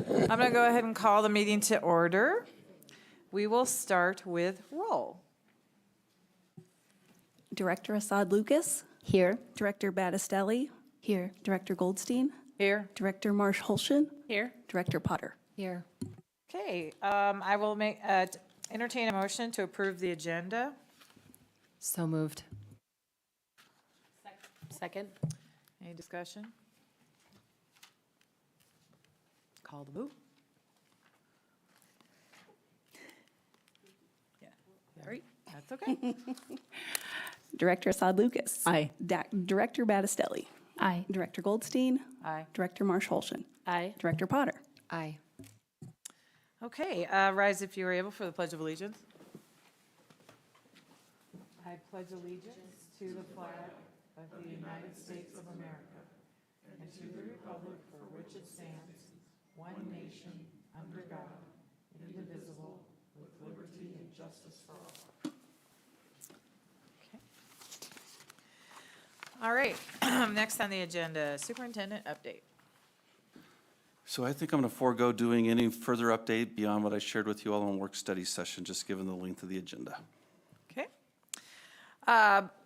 I'm going to go ahead and call the meeting to order. We will start with roll. Director Assad Lucas. Here. Director Battistelli. Here. Director Goldstein. Here. Director Marsh Holshin. Here. Director Potter. Here. Okay, I will entertain a motion to approve the agenda. So moved. Second. Any discussion? Call the vote. Yeah, sorry, that's okay. Director Assad Lucas. Aye. Director Battistelli. Aye. Director Goldstein. Aye. Director Marsh Holshin. Aye. Director Potter. Aye. Okay, rise if you are able for the Pledge of Allegiance. I pledge allegiance to the flag of the United States of America and to the republic for which it stands, one nation, under God, indivisible, with liberty and justice for all. Okay. All right, next on the agenda, superintendent update. So I think I'm going to forego doing any further update beyond what I shared with you all on work study session, just given the length of the agenda. Okay.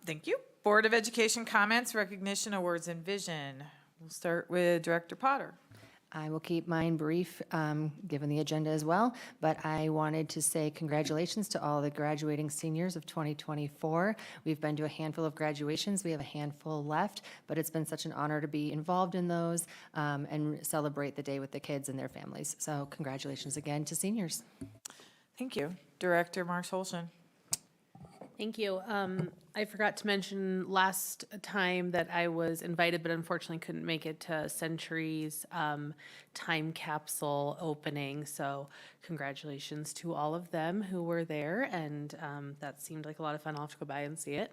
Thank you. Board of Education comments, recognition, awards, and vision. We'll start with Director Potter. I will keep mine brief, given the agenda as well, but I wanted to say congratulations to all the graduating seniors of 2024. We've been to a handful of graduations. We have a handful left, but it's been such an honor to be involved in those and celebrate the day with the kids and their families. So congratulations again to seniors. Thank you. Director Marsh Holshin. Thank you. I forgot to mention last time that I was invited, but unfortunately couldn't make it to Century's time capsule opening. So congratulations to all of them who were there, and that seemed like a lot of fun. I'll have to go by and see it.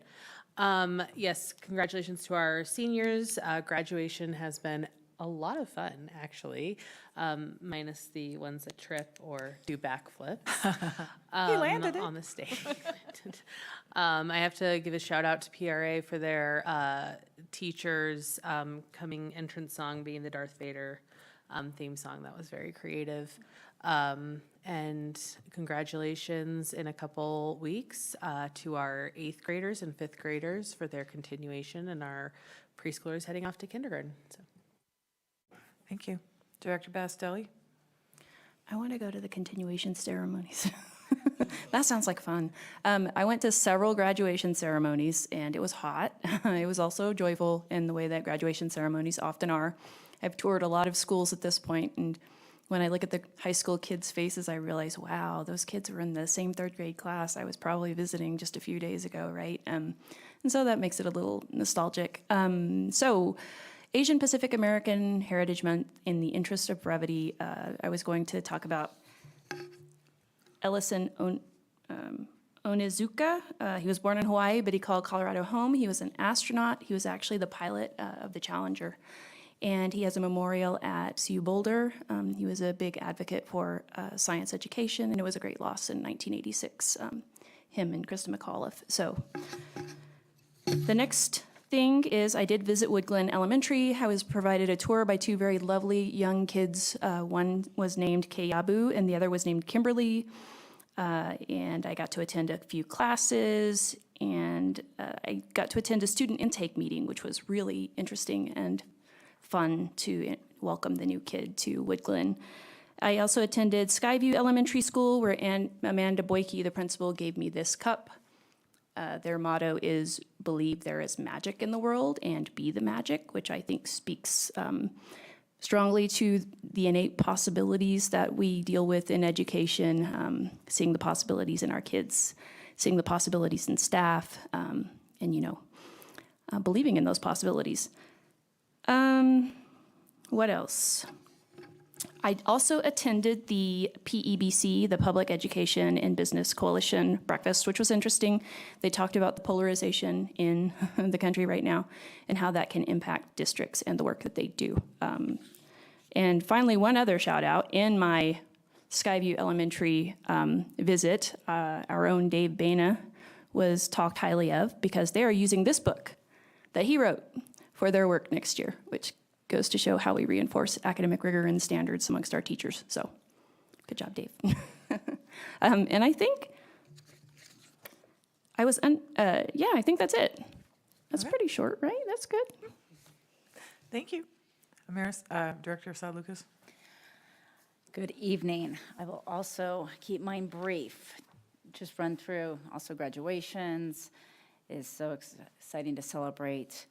Yes, congratulations to our seniors. Graduation has been a lot of fun, actually, minus the ones that trip or do backflips. He landed it. On the stage. I have to give a shout out to PRA for their teachers' coming entrance song being the Darth Vader theme song. That was very creative. And congratulations in a couple weeks to our 8th graders and 5th graders for their continuation, and our preschoolers heading off to kindergarten. So. Thank you. Director Bastelli. I want to go to the continuation ceremonies. That sounds like fun. I went to several graduation ceremonies, and it was hot. It was also joyful in the way that graduation ceremonies often are. I've toured a lot of schools at this point, and when I look at the high school kids' faces, I realize, wow, those kids were in the same 3rd grade class I was probably visiting just a few days ago, right? And so that makes it a little nostalgic. So Asian Pacific American Heritage Month, in the interest of brevity, I was going to talk about Ellison Onizuka. He was born in Hawaii, but he called Colorado home. He was an astronaut. He was actually the pilot of the Challenger. And he has a memorial at CU Boulder. He was a big advocate for science education, and it was a great loss in 1986, him and Krista McAuliffe. So the next thing is I did visit Wood Glen Elementary. I was provided a tour by 2 very lovely young kids. One was named Keyabu and the other was named Kimberly. And I got to attend a few classes, and I got to attend a student intake meeting, which was really interesting and fun to welcome the new kid to Wood Glen. I also attended Skyview Elementary School, where Amanda Boyke, the principal, gave me this cup. Their motto is believe there is magic in the world and be the magic, which I think speaks strongly to the innate possibilities that we deal with in education, seeing the possibilities in our kids, seeing the possibilities in staff, and, believing in those possibilities. What else? I also attended the PEBC, the Public Education and Business Coalition breakfast, which was interesting. They talked about the polarization in the country right now and how that can impact districts and the work that they do. And finally, one other shout out. In my Skyview Elementary visit, our own Dave Baina was talked highly of because they are using this book that he wrote for their work next year, which goes to show how we reinforce academic rigor and standards amongst our teachers. So, good job, Dave. And I think I I think that's it. That's Okay. pretty short, right? That's good. Thank you. Director Sad Lucas. Good evening. I will also keep mine brief. Just run through also graduations. It is so exciting to celebrate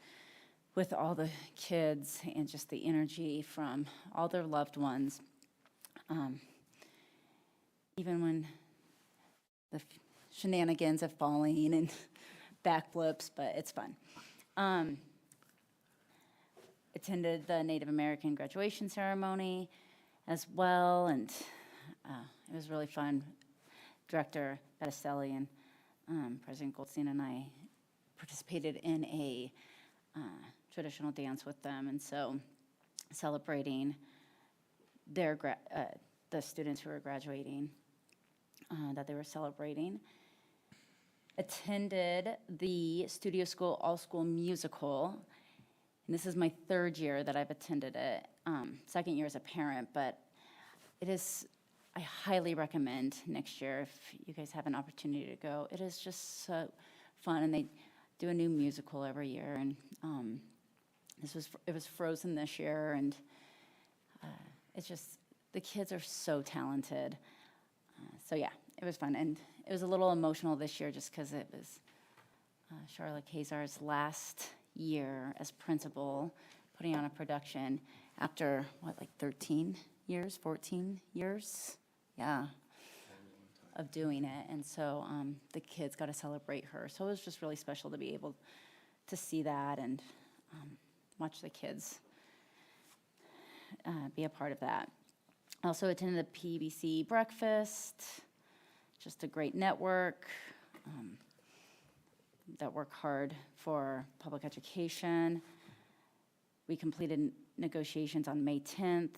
with all the kids and just the energy from all their loved ones. Even when the shenanigans of falling and backflips, but it's fun. Attended the Native American graduation ceremony as well, and it was really fun. Director Battistelli and President Goldstein and I participated in a traditional dance with them, and so celebrating their the students who were graduating that they were celebrating. Attended the Studio School All-School Musical, and this is my third year that I've attended it. Second year as a parent, but I highly recommend next year if you guys have an opportunity to go. It is just so fun, and they do a new musical every year, and it was Frozen this year, and the kids are so talented. So yeah, it was fun, and it was a little emotional this year just because it was Charlotte Kazar's last year as principal, putting on a production after, 13 years, 14 years? Yeah, of doing it. And so the kids got to celebrate her. So it was just really special to be able to see that and watch the kids be a part of that. I also attended the PBC breakfast, just a great network that work hard for public education. We completed negotiations on May 10th,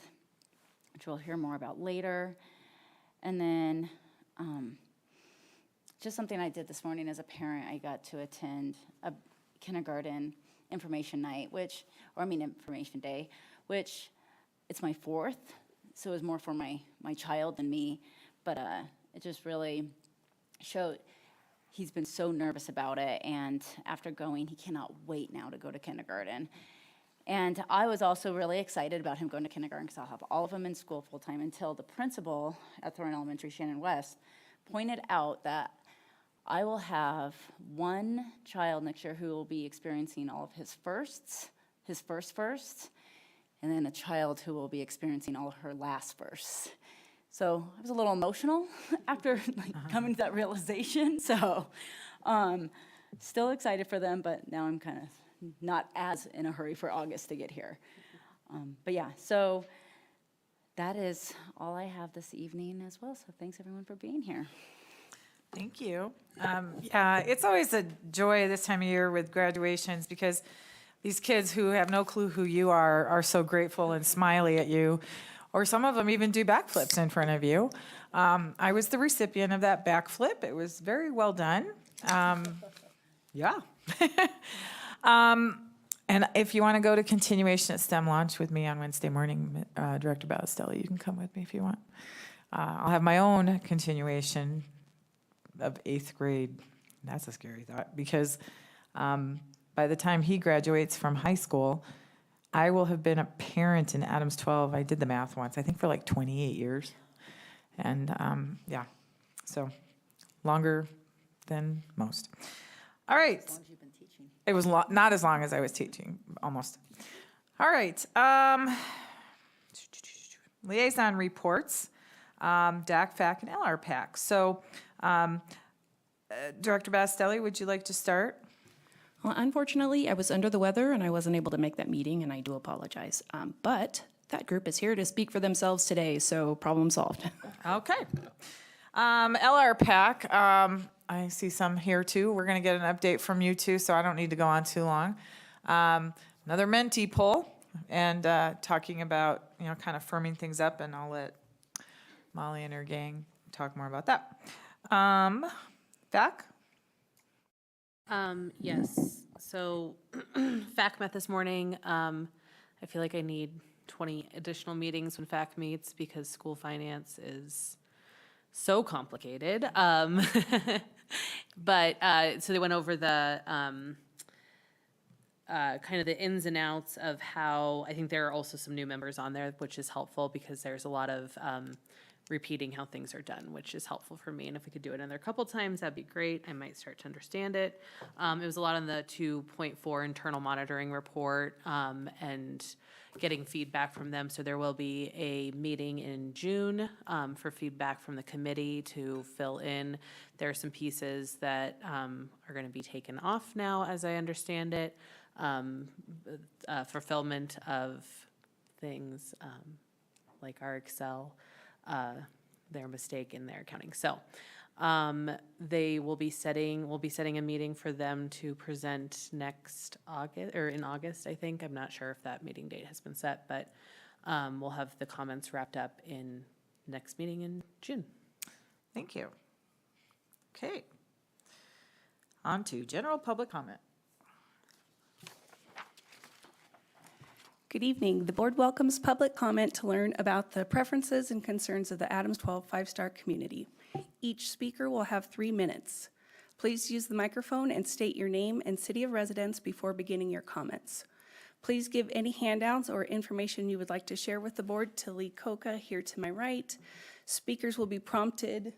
which we'll hear more about later. And then just something I did this morning as a parent, I got to attend a kindergarten information night, information day, which it's my fourth, so it was more for my child than me, but it just really showed he's been so nervous about it, and after going, he cannot wait now to go to kindergarten. And I was also really excited about him going to kindergarten because I'll have all of them in school full-time until the principal at Thorne Elementary, Shannon West, pointed out that I will have one child next year who will be experiencing all of his firsts, his firsts, and then a child who will be experiencing all of her last firsts. So I was a little emotional after coming to that realization. So still excited for them, but now I'm kind of not as in a hurry for August to get here. But yeah, so that is all I have this evening as well. So thanks everyone for being here. Thank you. Yeah, it's always a joy this time of year with graduations because these kids who have no clue who you are so grateful and smiley at you, or some of them even do backflips in front of you. I was the recipient of that backflip. It was very well done. Yeah. And if you want to go to continuation at STEM Launch with me on Wednesday morning, Director Battistelli, you can come with me if you want. I'll have my own continuation of 8th grade. That's a scary thought because by the time he graduates from high school, I will have been a parent in Adams 12. I did the math once, I think for like 28 years. And yeah, so longer than most. All right. As long as you've been teaching. It was not as long as I was teaching, almost. All right. Liaison reports, DAC, FAC, and LRPAC. So, Director Battistelli, would you like to start? Well, unfortunately, I was under the weather and I wasn't able to make that meeting, and I do apologize. But that group is here to speak for themselves today, so problem solved. Okay. LRPAC, I see some here too. We're going to get an update from you too, so I don't need to go on too long. Another mentee poll and talking about, kind of firming things up, and I'll let Molly and her gang talk more about that. FAC? Yes, so FAC met this morning. I I feel like I need 20 additional meetings when FAC meets because school finance is so complicated. But, so they went over the, kind of the ins and outs of how, I think there are also some new members on there, which is helpful because there's a lot of repeating how things are done, which is helpful for me. And if we could do it another couple times, that'd be great. I might start to understand it. It was a lot on the 2.4 internal monitoring report and getting feedback from them. So there will be a meeting in June for feedback from the committee to fill in. There are some pieces that are going to be taken off now, as I understand it. Fulfillment of things like our Excel, their mistake in their accounting. So we'll be setting a meeting for them to present next August, or in August, I think. I'm not sure if that meeting date has been set, but we'll have the comments wrapped up in next meeting in June. Thank you. Okay. On to general public comment. Good evening. The board welcomes public comment to learn about the preferences and concerns of the Adams 12 5-star community. Each speaker will have 3 minutes. Please use the microphone and state your name and city of residence before beginning your comments. Please give any handouts or information you would like to share with the board to Lee Coca here to my right. Speakers will be prompted,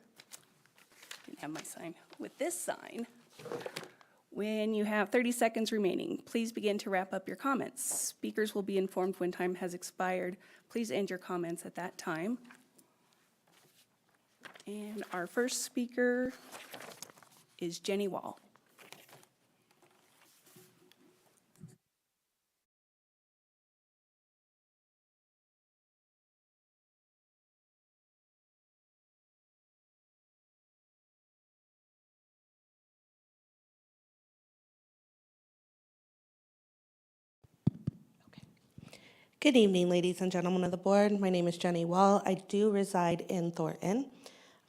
didn't have my sign, with this sign. When you have 30 seconds remaining, please begin to wrap up your comments. Speakers will be informed when time has expired. Please end your comments at that time. And our first speaker is Jenny Wall. Good evening, ladies and gentlemen of the board. My name is Jenny Wall. I do reside in Thornton.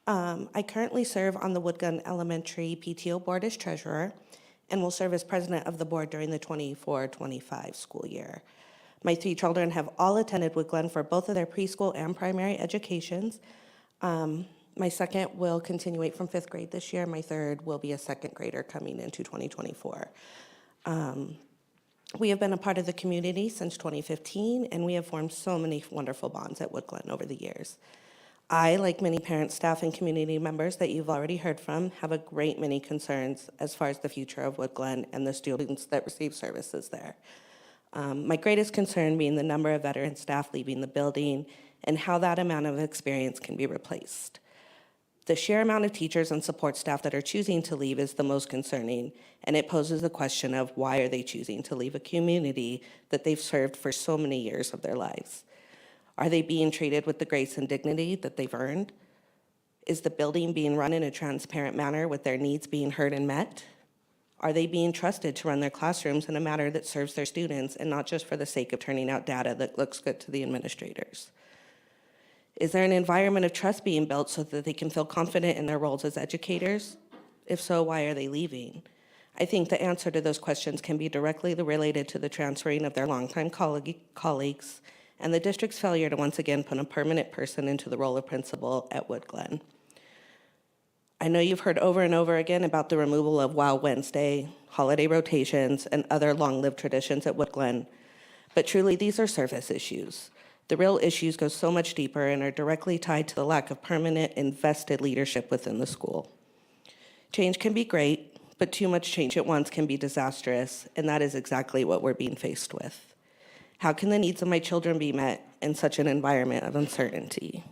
I currently serve on the Woodgun Elementary PTO board as treasurer and will serve as president of the board during the 24-25 school year. My 3 children have all attended Woodglen for both of their preschool and primary educations. My second will continuate from 5th grade this year. My third will be a 2nd grader coming into 2024. We have been a part of the community since 2015, and we have formed so many wonderful bonds at Woodglen over the years. I, like many parents, staff, and community members that you've already heard from, have a great many concerns as far as the future of Woodglen and the students that receive services there. My greatest concern being the number of veteran staff leaving the building and how that amount of experience can be replaced. The sheer amount of teachers and support staff that are choosing to leave is the most concerning, and it poses the question of why are they choosing to leave a community that they've served for so many years of their lives? Are they being treated with the grace and dignity that they've earned? Is the building being run in a transparent manner with their needs being heard and met? Are they being trusted to run their classrooms in a manner that serves their students and not just for the sake of turning out data that looks good to the administrators? Is there an environment of trust being built so that they can feel confident in their roles as educators? If so, why are they leaving? I think the answer to those questions can be directly related to the transferring of their longtime colleagues and the district's failure to once again put a permanent person into the role of principal at Woodglen. I know you've heard over and over again about the removal of Wow Wednesday, holiday rotations, and other long-lived traditions at Woodglen, but truly these are surface issues. The real issues go so much deeper and are directly tied to the lack of permanent, invested leadership within the school. Change can be great, but too much change at once can be disastrous, and that is exactly what we're being faced with. How can the needs of my children be met in such an environment of uncertainty?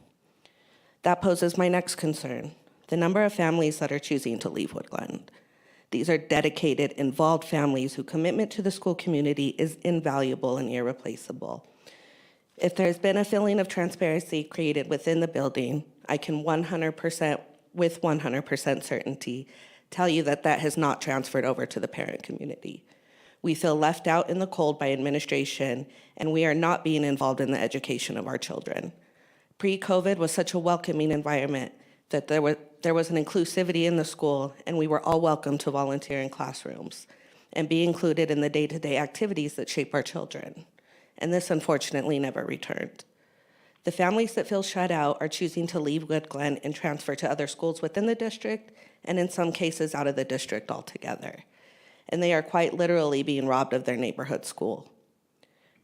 That poses my next concern, the number of families that are choosing to leave Woodglen. These are dedicated, involved families whose commitment to the school community is invaluable and irreplaceable. If there's been a feeling of transparency created within the building, I can 100% certainty tell you that that has not transferred over to the parent community. We feel left out in the cold by administration, and we are not being involved in the education of our children. Pre-COVID was such a welcoming environment that there was an inclusivity in the school, and we were all welcome to volunteer in classrooms and be included in the day-to-day activities that shape our children. and this unfortunately never returned. The families that feel shut out are choosing to leave Wood Glen and transfer to other schools within the district, and in some cases out of the district altogether. And they are quite literally being robbed of their neighborhood school.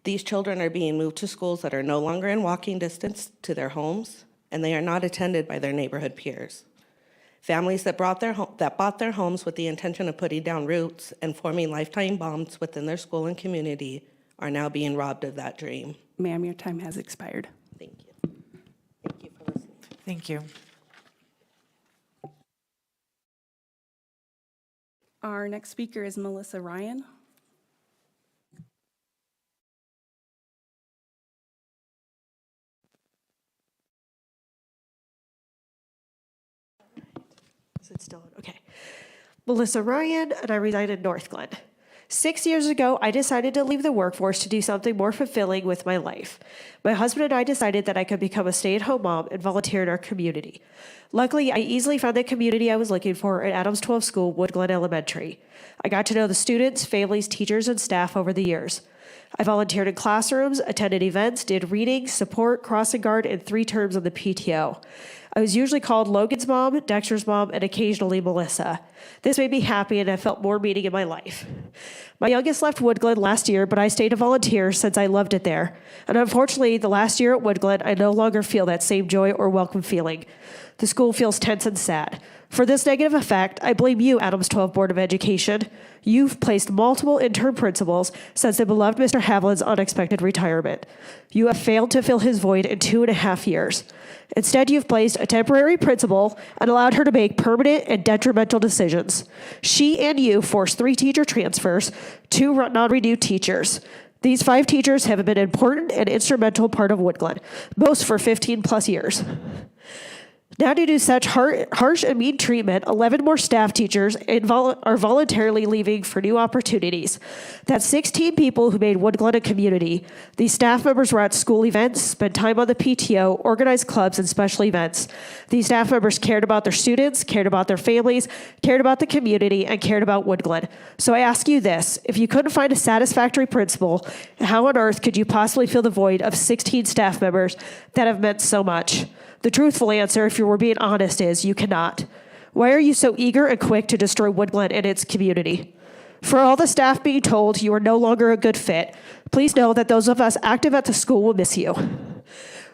These children are being moved to schools that are no longer in walking distance to their homes, and they are not attended by their neighborhood peers. Families that bought their homes with the intention of putting down roots and forming lifetime bonds within their school and community are now being robbed of that dream. Ma'am, your time has expired. Thank you. Thank you for listening. Thank you. Our next speaker is Melissa Ryan. Is it still on? Okay. Melissa Ryan, and I reside in North Glen. 6 years ago, I decided to leave the workforce to do something more fulfilling with my life. My husband and I decided that I could become a stay-at-home mom and volunteer in our community. Luckily, I easily found the community I was looking for at Adams 12 School, Wood Glen Elementary. I got to know the students, families, teachers, and staff over the years. I volunteered in classrooms, attended events, did reading, support, crossing guard, and 3 terms on the PTO. I was usually called Logan's mom, Dexter's mom, and occasionally Melissa. This made me happy and I felt more meaning in my life. My youngest left Wood Glen last year, but I stayed a volunteer since I loved it there. And unfortunately, the last year at Wood Glen, I no longer feel that same joy or welcome feeling. The school feels tense and sad. For this negative effect, I blame you, Adams 12 Board of Education. You've placed multiple interim principals since the beloved Mr. Haviland's unexpected retirement. You have failed to fill his void in 2.5 years. Instead, you've placed a temporary principal and allowed her to make permanent and detrimental decisions. She and you forced 3 teacher transfers, 2 non-renewed teachers. These 5 teachers have been an important and instrumental part of Wood Glen, most for 15 plus years. Now, due to such harsh and mean treatment, 11 more staff teachers are voluntarily leaving for new opportunities. That's 16 people who made Wood Glen a community. These staff members were at school events, spent time on the PTO, organized clubs and special events. These staff members cared about their students, cared about their families, cared about the community, and cared about Wood Glen. So I ask you this, if you couldn't find a satisfactory principal, how on earth could you possibly fill the void of 16 staff members that have meant so much? The truthful answer, if you were being honest, is you cannot. Why are you so eager and quick to destroy Wood Glen and its community? For all the staff being told you are no longer a good fit, please know that those of us active at the school will miss you.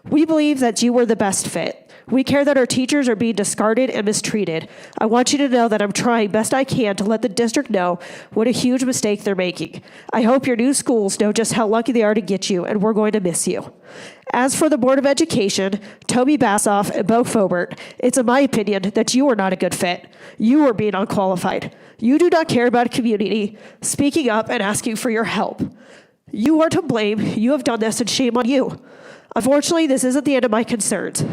We believe that you were the best fit. We care that our teachers are being discarded and mistreated. I want you to know that I'm trying best I can to let the district know what a huge mistake they're making. I hope your new schools know just how lucky they are to get you, and we're going to miss you. As for the Board of Education, Toby Bassoff and Bo Fobert, it's in my opinion that you are not a good fit. You are being unqualified. You do not care about a community, speaking up and asking for your help. You are to blame. You have done this, and shame on you. Unfortunately, this isn't the end of my concerns.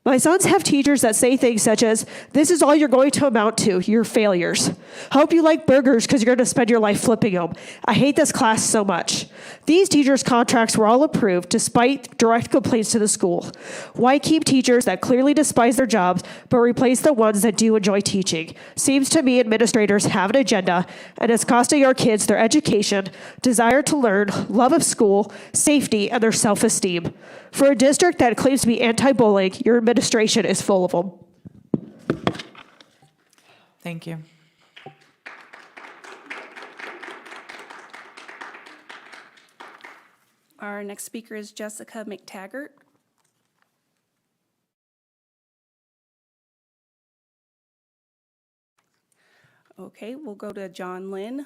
My sons have teachers that say things such as, this is all you're going to amount to, your failures. Hope you like burgers because you're going to spend your life flipping them. I hate this class so much. These teachers' contracts were all approved despite direct complaints to the school. Why keep teachers that clearly despise their jobs but replace the ones that do enjoy teaching? Seems to me administrators have an agenda and it's costing our kids their education, desire to learn, love of school, safety, and their self-esteem. For a district that claims to be anti-bullying, your administration is full of them. Thank you. Our next speaker is Jessica McTaggart. Okay, we'll go to John Lynn.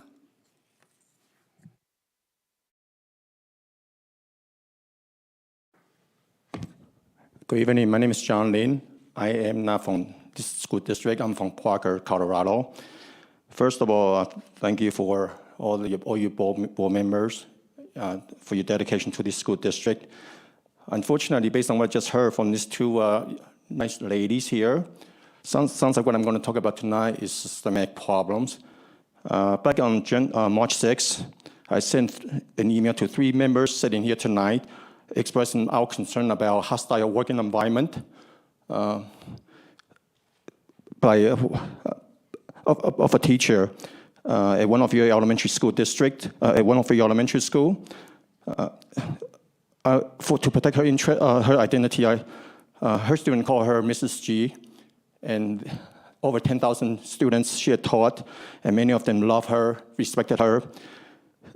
Good evening. My name is John Lin. I am not from this school district. I'm from Parker, Colorado. First of all, thank you for all you board members for your dedication to this school district. Unfortunately, based on what I just heard from these 2 nice ladies here, sounds like what I'm going to talk about tonight is systemic problems. Back on March 6th, I sent an email to 3 members sitting here tonight expressing our concern about hostile working environment of a teacher at one of your elementary school district, at one of your elementary school. to protect her identity, her student called her Mrs. G, and over 10,000 students she had taught, and many of them loved her, respected her.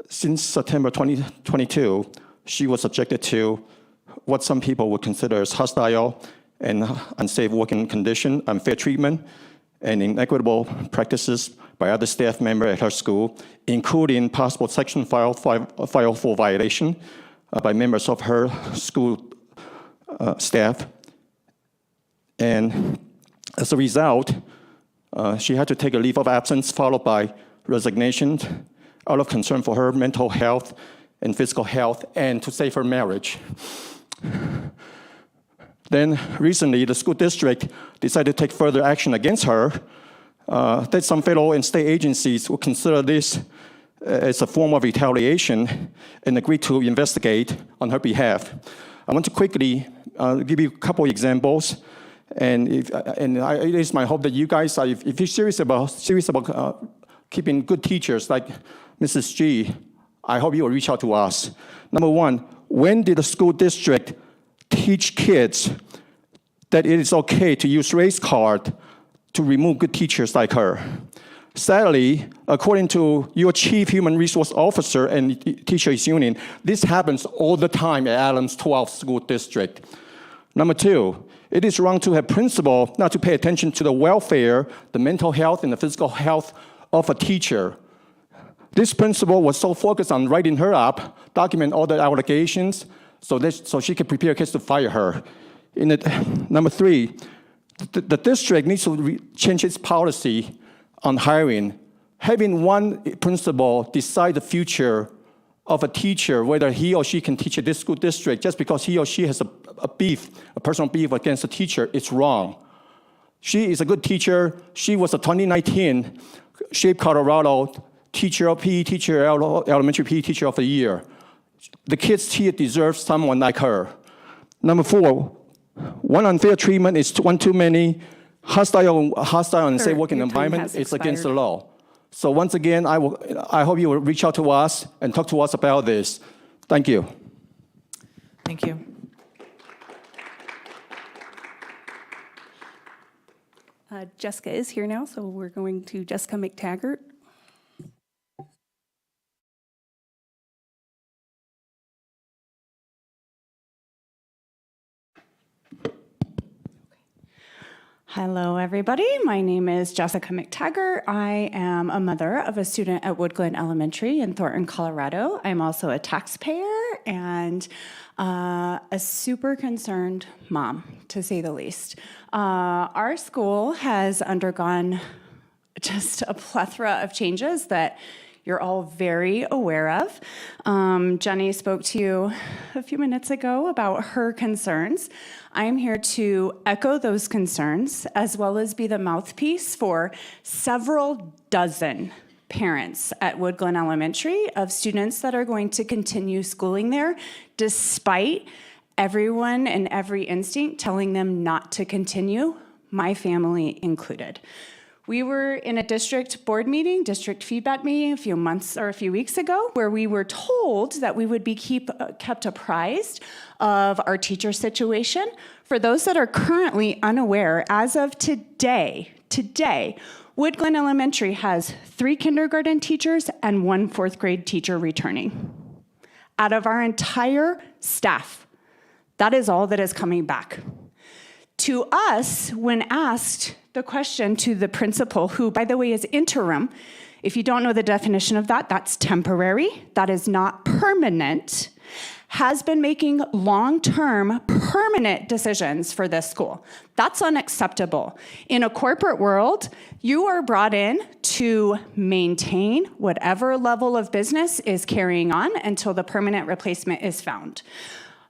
Since September 2022, she was subjected to what some people would consider as hostile and unsafe working condition, unfair treatment, and inequitable practices by other staff members at her school, including possible Section 504 violation by members of her school staff. And as a result, she had to take a leave of absence followed by resignation out of concern for her mental health and physical health and to save her marriage. Then recently, the school district decided to take further action against her. That some federal and state agencies will consider this as a form of retaliation and agreed to investigate on her behalf. I want to quickly give you a couple examples, and it is my hope that you guys, if you're serious about keeping good teachers like Mrs. G, I hope you will reach out to us. Number one, when did the school district teach kids that it is okay to use race card to remove good teachers like her? Sadly, according to your chief human resource officer and teachers union, this happens all the time at Adams 12th School District. Number two, it is wrong to have principal not to pay attention to the welfare, the mental health, and the physical health of a teacher. This principal was so focused on writing her up, document all the allegations, so she could prepare kids to fire her. Number three, the district needs to change its policy on hiring. Having one principal decide the future of a teacher, whether he or she can teach at this school district, just because he or she has a personal beef against a teacher, it's wrong. She is a good teacher. She was a 2019 Shape Colorado teacher of PE teacher, elementary PE teacher of the year. The kids here deserve someone like her. Number four, one unfair treatment is one too many. Hostile and unsafe working your time environment has is against the expired. law. So once again, I hope you will reach out to us and talk to us about this. Thank you. Thank you. Jessica is here now, so we're going to Jessica McTaggart. Hello, everybody. My name is Jessica McTaggart. I am a mother of a student at Wood Glen Elementary in Thornton, Colorado. I'm also a taxpayer and a super concerned mom, to say the least. Our school has undergone just a plethora of changes that you're all very aware of. Jenny spoke to you a few minutes ago about her concerns. I'm here to echo those concerns, as well as be the mouthpiece for several dozen parents at Wood Glen Elementary of students that are going to continue schooling there, despite everyone and every instinct telling them not to continue, my family included. We were in a district board meeting, district feedback meeting a few weeks ago, where we were told that we would be kept apprised of our teacher situation. For those that are currently unaware, as of today, Wood Glen Elementary has 3 kindergarten teachers and 1 fourth grade teacher returning. Out of our entire staff, that is all that is coming back. To us, when asked the question to the principal, who, by the way, is interim, if you don't know the definition of that, that's temporary, that is not permanent, has been making long-term, permanent decisions for this school. That's unacceptable. In a corporate world, you are brought in to maintain whatever level of business is carrying on until the permanent replacement is found.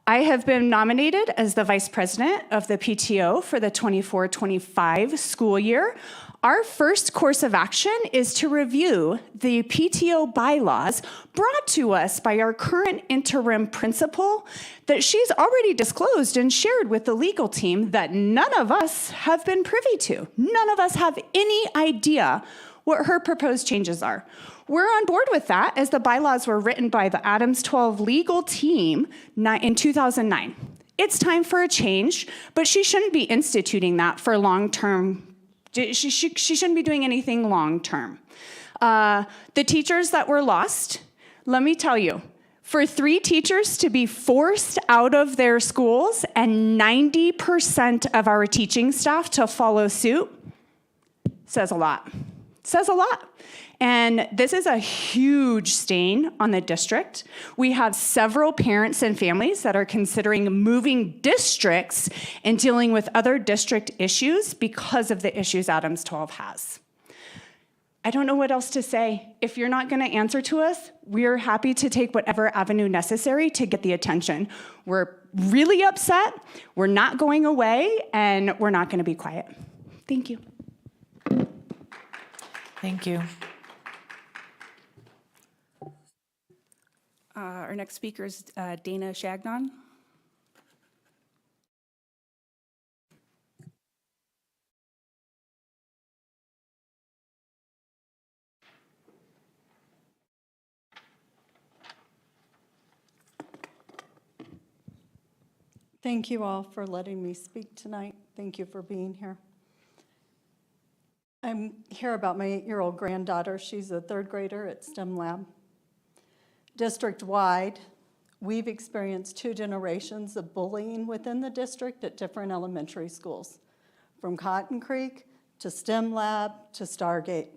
I have been nominated as the vice president of the PTO for the 24-25 school year. Our first course of action is to review the PTO bylaws brought to us by our current interim principal that she's already disclosed and shared with the legal team that none of us have been privy to. None of us have any idea what her proposed changes are. We're on board with that, as the bylaws were written by the Adams 12 legal team in 2009. It's time for a change, but she shouldn't be instituting that for long-term. She shouldn't be doing anything long-term. The teachers that were lost, let me tell you, for 3 teachers to be forced out of their schools and 90% of our teaching staff to follow suit says a lot. Says a lot. And this is a huge stain on the district. We have several parents and families that are considering moving districts and dealing with other district issues because of the issues Adams 12 has. I don't know what else to say. If you're not going to answer to us, we're happy to take whatever avenue necessary to get the attention. We're really upset, we're not going away, and we're not going to be quiet. Thank you. Thank you. Our next speaker is Dana Shagnon. Thank you all for letting me speak tonight. Thank you for being here. I'm here about my 8-year-old granddaughter. She's a 3rd grader at STEM Lab. District-wide, we've experienced 2 generations of bullying within the district at different elementary schools, from Cotton Creek to STEM Lab to Stargate.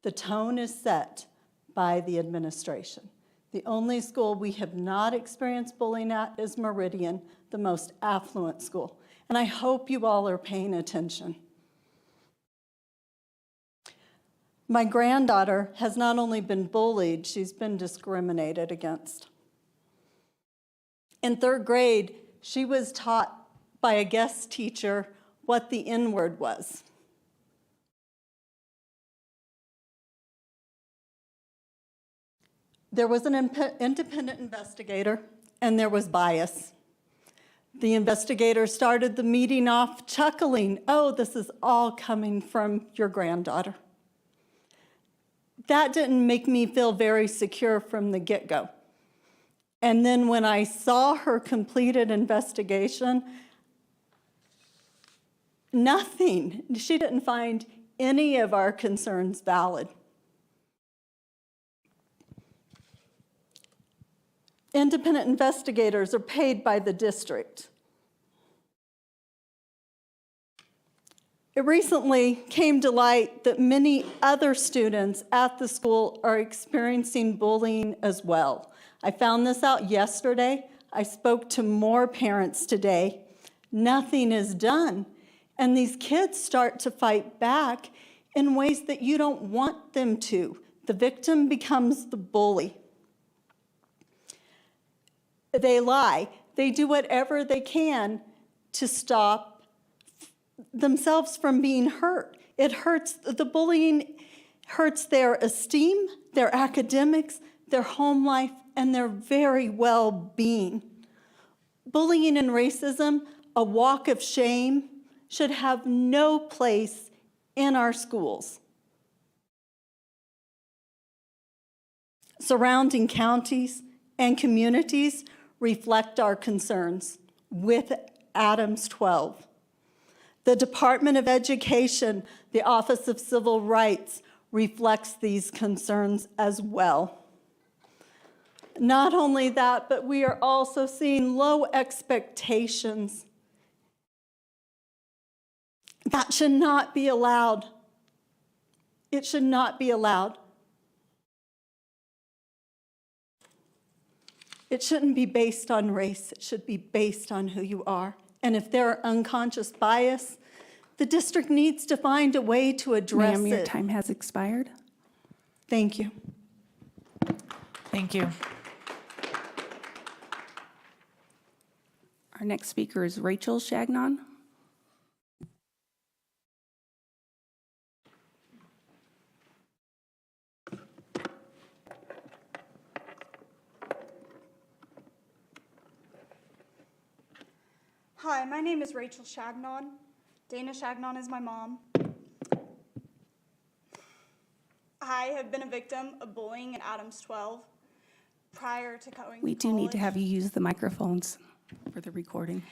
The tone is set by the administration. The only school we have not experienced bullying at is Meridian, the most affluent school. And I hope you all are paying attention. My granddaughter has not only been bullied, she's been discriminated against. In 3rd grade, she was taught by a guest teacher what the N-word was. There was an independent investigator, and there was bias. The investigator started the meeting off chuckling, "Oh, this is all coming from your granddaughter." That didn't make me feel very secure from the get-go. And then when I saw her completed investigation, nothing. She didn't find any of our concerns valid. Independent investigators are paid by the district. It recently came to light that many other students at the school are experiencing bullying as well. I found this out yesterday. I spoke to more parents today. Nothing is done. And these kids start to fight back in ways that you don't want them to. The victim becomes the bully. They lie. They do whatever they can to stop themselves from being hurt. It hurts, the bullying hurts their esteem, their academics, their home life, and their very well-being. Bullying and racism, a walk of shame, should have no place in our schools. Surrounding counties and communities reflect our concerns with Adams 12. The Department of Education, the Office of Civil Rights, reflects these concerns as well. Not only that, but we are also seeing low expectations. That should not be allowed. It should not be allowed. It shouldn't be based on race. It should be based on who you are. And if there are unconscious bias, the district needs to find a way to address Ma'am, it. your time has expired. Thank you. Thank you. Our next speaker is Rachel Shagnon. Hi, my name is Rachel Shagnon. Dana Shagnon is my mom. I have been a victim of bullying at Adams 12 prior to going We to do need to college. have you use the microphones for the recording.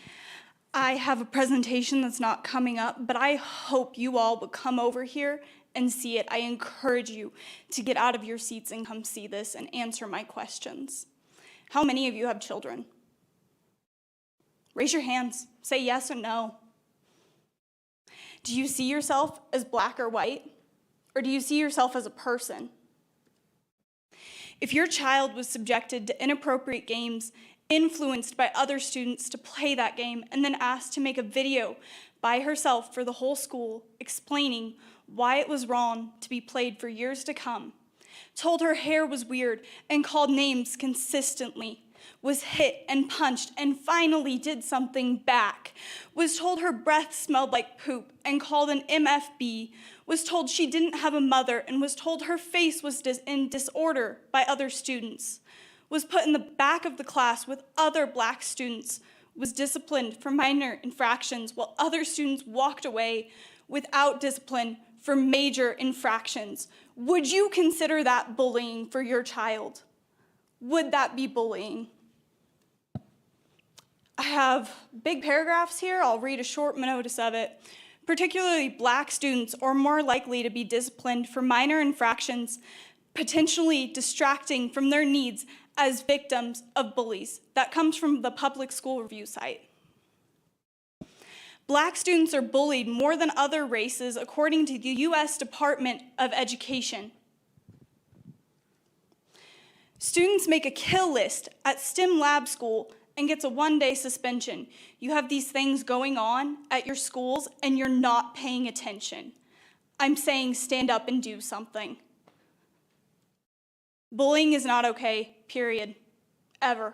I have a presentation that's not coming up, but I hope you all would come over here and see it. I encourage you to get out of your seats and come see this and answer my questions. How many of you have children? Raise your hands. Say yes or no. Do you see yourself as black or white? Or do you see yourself as a person? If your child was subjected to inappropriate games, influenced by other students to play that game, and then asked to make a video by herself for the whole school explaining why it was wrong to be played for years to come, told her hair was weird and called names consistently, was hit and punched and finally did something back, was told her breath smelled like poop and called an MFB, was told she didn't have a mother and was told her face was in disorder by other students, was put in the back of the class with other black students, was disciplined for minor infractions while other students walked away without discipline for major infractions. Would you consider that bullying for your child? Would that be bullying? I have big paragraphs here. I'll read a short notice of it. Particularly black students are more likely to be disciplined for minor infractions, potentially distracting from their needs as victims of bullies. That comes from the Public School Review site. Black students are bullied more than other races according to the U.S. Department of Education. Students make a kill list at STEM lab school and gets a one-day suspension. You have these things going on at your schools and you're not paying attention. I'm saying stand up and do something. Bullying is not okay, period, ever.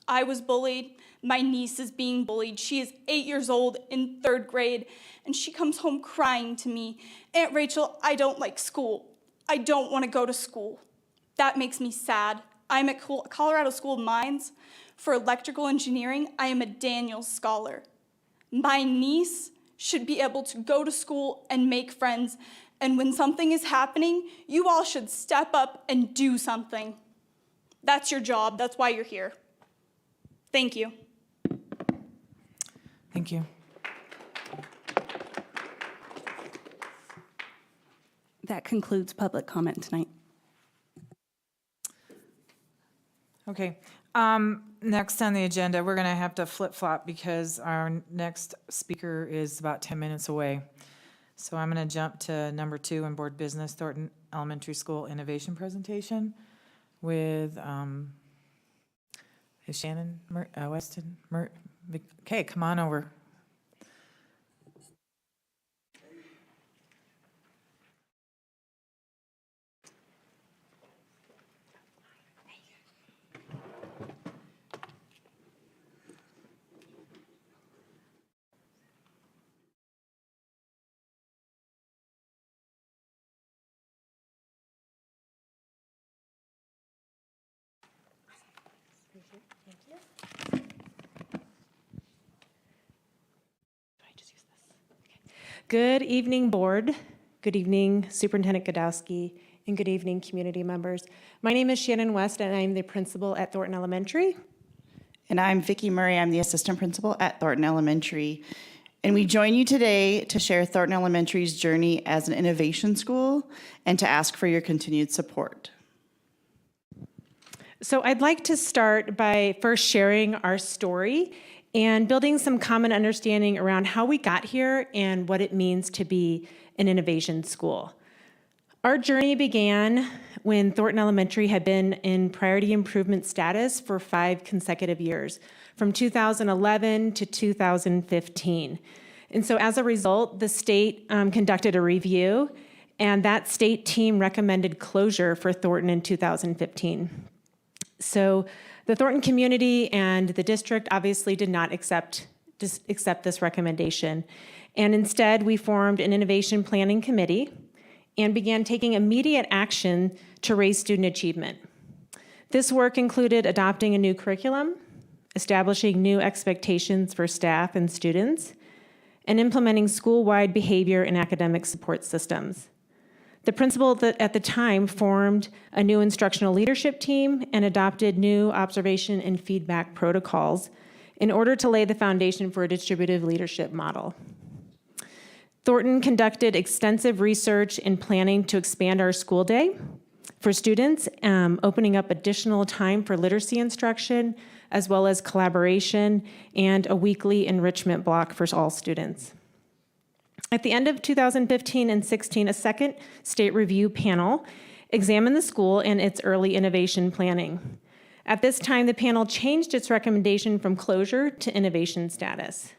I was bullied. My niece is being bullied. She is 8 years old in 3rd grade, and she comes home crying to me, Aunt Rachel, I don't like school. I don't want to go to school. That makes me sad. I'm at Colorado School of Mines for electrical engineering. I am a Daniels Scholar. My niece should be able to go to school and make friends, and when something is happening, you all should step up and do something. That's your job. That's why you're here. Thank you. Thank you. That concludes public comment tonight. Okay. Next on the agenda, we're going to have to flip-flop because our next speaker is about 10 minutes away. So I'm going to jump to number 2 in board business, Thornton Elementary School innovation presentation with is Shannon Weston? Okay, come on over. Good evening, board. Good evening, Superintendent Godowski, and good evening, community members. My name is Shannon West, and I'm the principal at Thornton Elementary. And I'm Vicki Murray. I'm the assistant principal at Thornton Elementary. And we join you today to share Thornton Elementary's journey as an innovation school and to ask for your continued support. So I'd like to start by first sharing our story and building some common understanding around how we got here and what it means to be an innovation school. Our journey began when Thornton Elementary had been in priority improvement status for 5 consecutive years, from 2011 to 2015. And so as a result, the state conducted a review, and that state team recommended closure for Thornton in 2015. So the Thornton community and the district obviously did not accept this recommendation. And instead, we formed an innovation planning committee and began taking immediate action to raise student achievement. This work included adopting a new curriculum, establishing new expectations for staff and students, and implementing school-wide behavior and academic support systems. The principal that at the time formed a new instructional leadership team and adopted new observation and feedback protocols in order to lay the foundation for a distributive leadership model. Thornton conducted extensive research and planning to expand our school day for students, opening up additional time for literacy instruction, as well as collaboration and a weekly enrichment block for all students. At the end of 2015 and 16, a second state review panel examined the school and its early innovation planning. At this time, the panel changed its recommendation from closure to innovation status.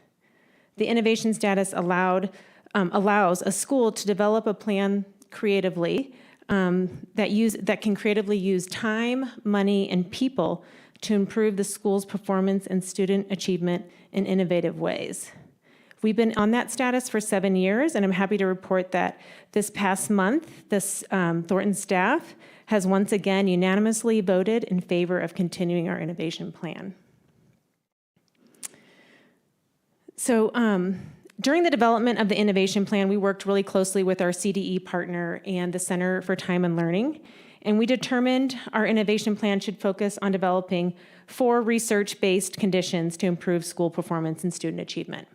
The innovation status allows a school to develop a plan creatively that can creatively use time, money, and people to improve the school's performance and student achievement in innovative ways. We've been on that status for 7 years, and I'm happy to report that this past month, this Thornton staff has once again unanimously voted in favor of continuing our innovation plan. So during the development of the innovation plan, we worked really closely with our CDE partner and the Center for Time and Learning, and we determined our innovation plan should focus on developing 4 research-based conditions to improve school performance and student achievement.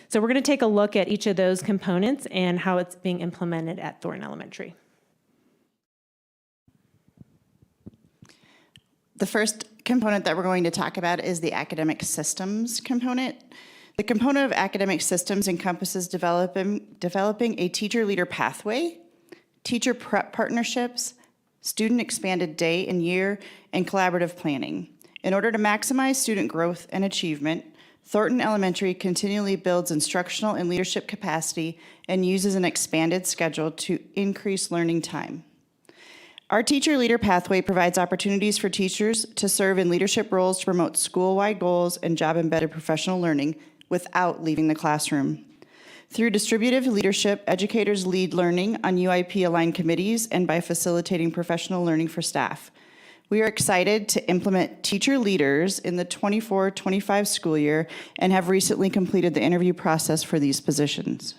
So we're going to take a look at each of those components and how it's being implemented at Thornton Elementary. The first component that we're going to talk about is the academic systems component. The component of academic systems encompasses developing a teacher leader pathway, teacher prep partnerships, student expanded day and year, and collaborative planning. In order to maximize student growth and achievement, Thornton Elementary continually builds instructional and leadership capacity and uses an expanded schedule to increase learning time. Our teacher leader pathway provides opportunities for teachers to serve in leadership roles to promote school-wide goals and job-embedded professional learning without leaving the classroom. Through distributive leadership, educators lead learning on UIP-aligned committees and by facilitating professional learning for staff. We are excited to implement teacher leaders in the 24-25 school year and have recently completed the interview process for these positions.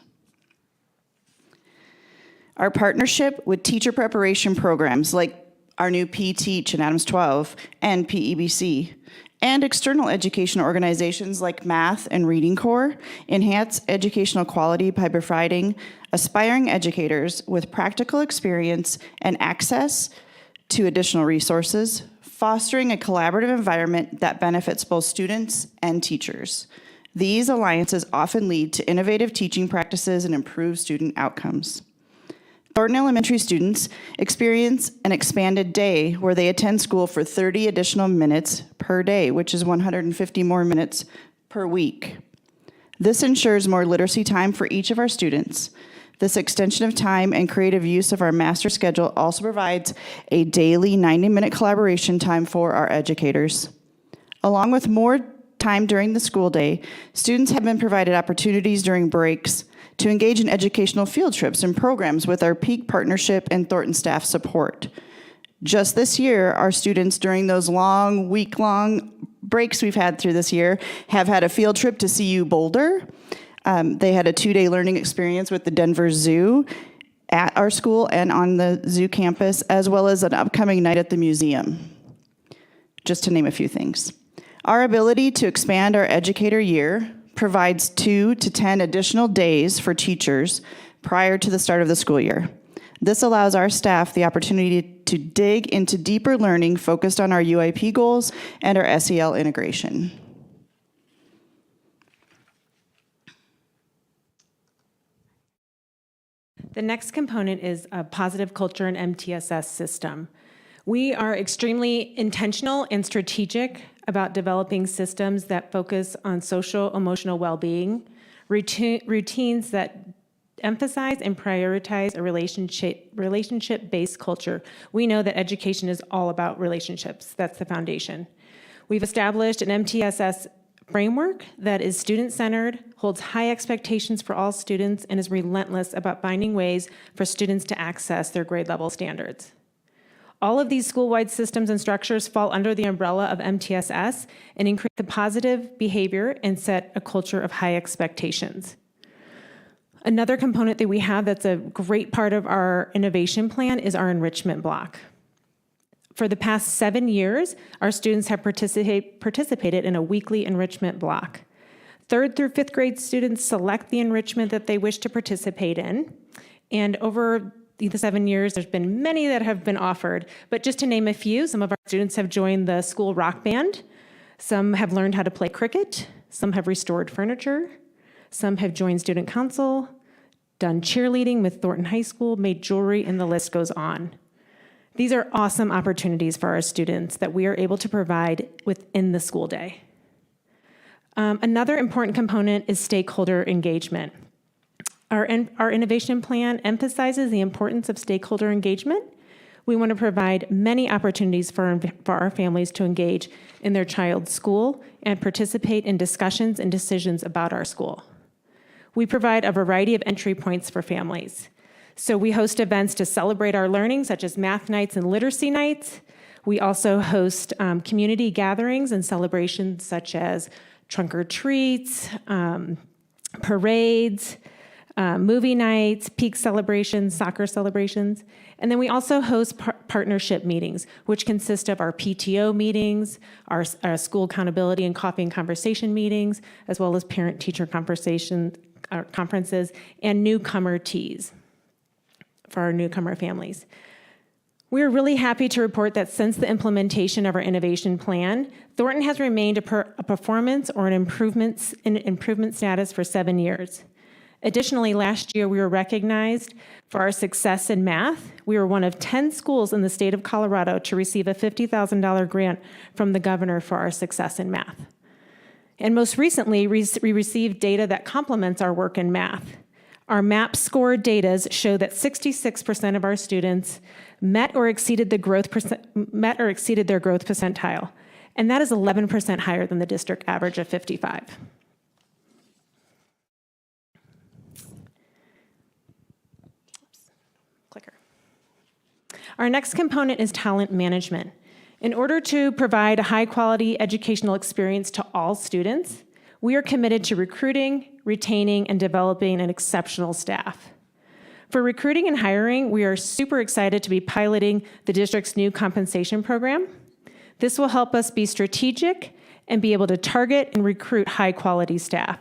Our partnership with teacher preparation programs like our new P-Teach in Adams 12 and PEBC, and external education organizations like Math and Reading Corps enhance educational quality by providing aspiring educators with practical experience and access to additional resources, fostering a collaborative environment that benefits both students and teachers. These alliances often lead to innovative teaching practices and improved student outcomes. Thornton Elementary students experience an expanded day where they attend school for 30 additional minutes per day, which is 150 more minutes per week. This ensures more literacy time for each of our students. This extension of time and creative use of our master schedule also provides a daily 90-minute collaboration time for our educators. Along with more time during the school day, students have been provided opportunities during breaks to engage in educational field trips and programs with our Peak Partnership and Thornton staff support. Just this year, our students during those long, week-long breaks we've had through this year have had a field trip to CU Boulder. They had a 2-day learning experience with the Denver Zoo at our school and on the zoo campus, as well as an upcoming night at the museum, just to name a few things. Our ability to expand our educator year provides 2 to 10 additional days for teachers prior to the start of the school year. This allows our staff the opportunity to dig into deeper learning focused on our UIP goals and our SEL integration. The next component is a positive culture and MTSS system. We are extremely intentional and strategic about developing systems that focus on social emotional well-being, routines that emphasize and prioritize a relationship-based culture. We know that education is all about relationships. That's the foundation. We've established an MTSS framework that is student-centered, holds high expectations for all students, and is relentless about finding ways for students to access their grade level standards. All of these school-wide systems and structures fall under the umbrella of MTSS and increase the positive behavior and set a culture of high expectations. Another component that we have that's a great part of our innovation plan is our enrichment block. For the past 7 years, our students have participated in a weekly enrichment block. 3rd through 5th grade students select the enrichment that they wish to participate in. And over the 7 years, there's been many that have been offered. But just to name a few, some of our students have joined the school rock band. Some have learned how to play cricket. Some have restored furniture. Some have joined student council, done cheerleading with Thornton High School, made jewelry, and the list goes on. These are awesome opportunities for our students that we are able to provide within the school day. Another important component is stakeholder engagement. Our innovation plan emphasizes the importance of stakeholder engagement. We want to provide many opportunities for our families to engage in their child's school and participate in discussions and decisions about our school. We provide a variety of entry points for families. So we host events to celebrate our learning, such as math nights and literacy nights. We also host community gatherings and celebrations such as trunk or treats, parades, movie nights, peak celebrations, soccer celebrations. And then we also host partnership meetings, which consist of our PTO meetings, our school accountability and coffee and conversation meetings, as well as parent-teacher conferences, and newcomer teas for our newcomer families. We are really happy to report that since the implementation of our innovation plan, Thornton has remained a performance or an improvement status for 7 years. Additionally, last year we were recognized for our success in math. We were one of 10 schools in the state of Colorado to receive a $50,000 grant from the governor for our success in math. And most recently, we received data that complements our work in math. Our MAP score data show that 66% of our students met or exceeded their growth percentile, and that is 11% higher than the district average of 55. Clicker. Our next component is talent management. In order to provide a high-quality educational experience to all students, we are committed to recruiting, retaining, and developing an exceptional staff. For recruiting and hiring, we are super excited to be piloting the district's new compensation program. This will help us be strategic and be able to target and recruit high-quality staff.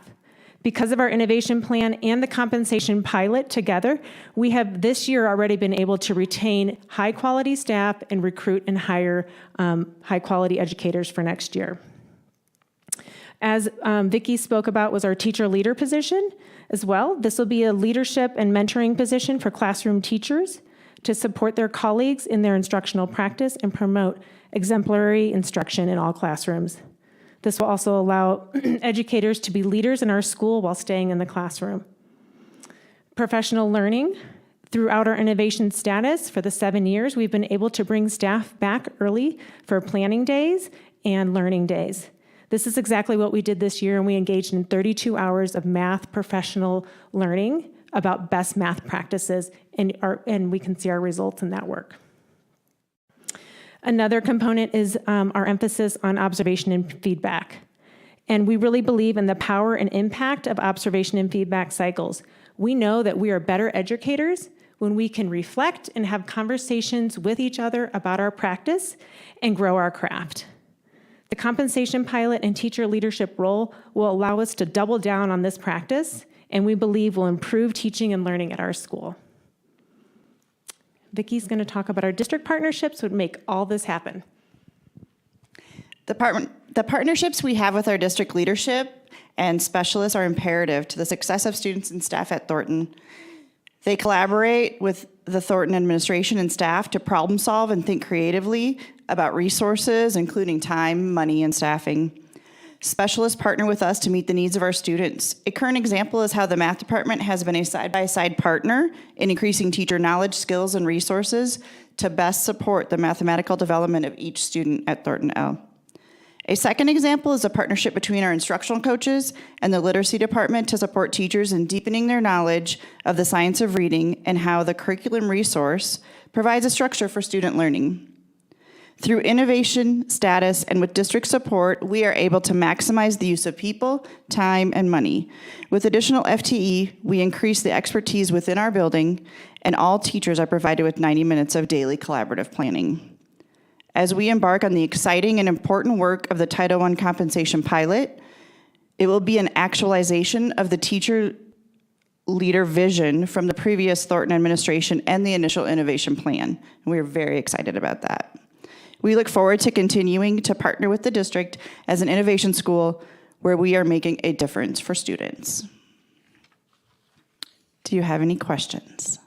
Because of our innovation plan and the compensation pilot together, we have this year already been able to retain high-quality staff and recruit and hire high-quality educators for next year. As Vicki spoke about, was our teacher leader position as well. This will be a leadership and mentoring position for classroom teachers to support their colleagues in their instructional practice and promote exemplary instruction in all classrooms. This will also allow educators to be leaders in our school while staying in the classroom. Professional learning. Throughout our innovation status for the 7 years, we've been able to bring staff back early for planning days and learning days. This is exactly what we did this year, and we engaged in 32 hours of math professional learning about best math practices, and we can see our results in that work. Another component is our emphasis on observation and feedback. And we really believe in the power and impact of observation and feedback cycles. We know that we are better educators when we can reflect and have conversations with each other about our practice and grow our craft. The compensation pilot and teacher leadership role will allow us to double down on this practice, and we believe will improve teaching and learning at our school. Vicki's going to talk about our district partnerships would make all this happen. The partnerships we have with our district leadership and specialists are imperative to the success of students and staff at Thornton. They collaborate with the Thornton administration and staff to problem solve and think creatively about resources, including time, money, and staffing. Specialists partner with us to meet the needs of our students. A current example is how the math department has been a side-by-side partner in increasing teacher knowledge, skills, and resources to best support the mathematical development of each student at Thornton L. A second example is a partnership between our instructional coaches and the literacy department to support teachers in deepening their knowledge of the science of reading and how the curriculum resource provides a structure for student learning. Through innovation status and with district support, we are able to maximize the use of people, time, and money. With additional FTE, we increase the expertise within our building, and all teachers are provided with 90 minutes of daily collaborative planning. As we embark on the exciting and important work of the Title I compensation pilot, it will be an actualization of the teacher leader vision from the previous Thornton administration and the initial innovation plan. And we are very excited about that. We look forward to continuing to partner with the district as an innovation school where we are making a difference for students. Do you have any questions?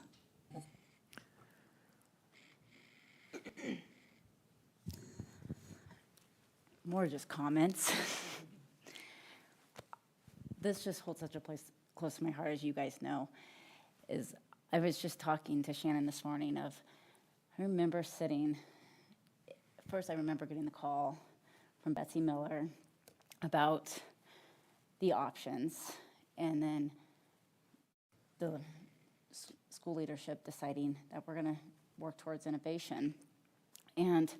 More just comments. This just holds such a place close to my heart, as you guys know. I was just talking to Shannon this morning I remember sitting, first I remember getting the call from Betsy Miller about the options, and then the school leadership deciding that we're gonna work towards innovation. And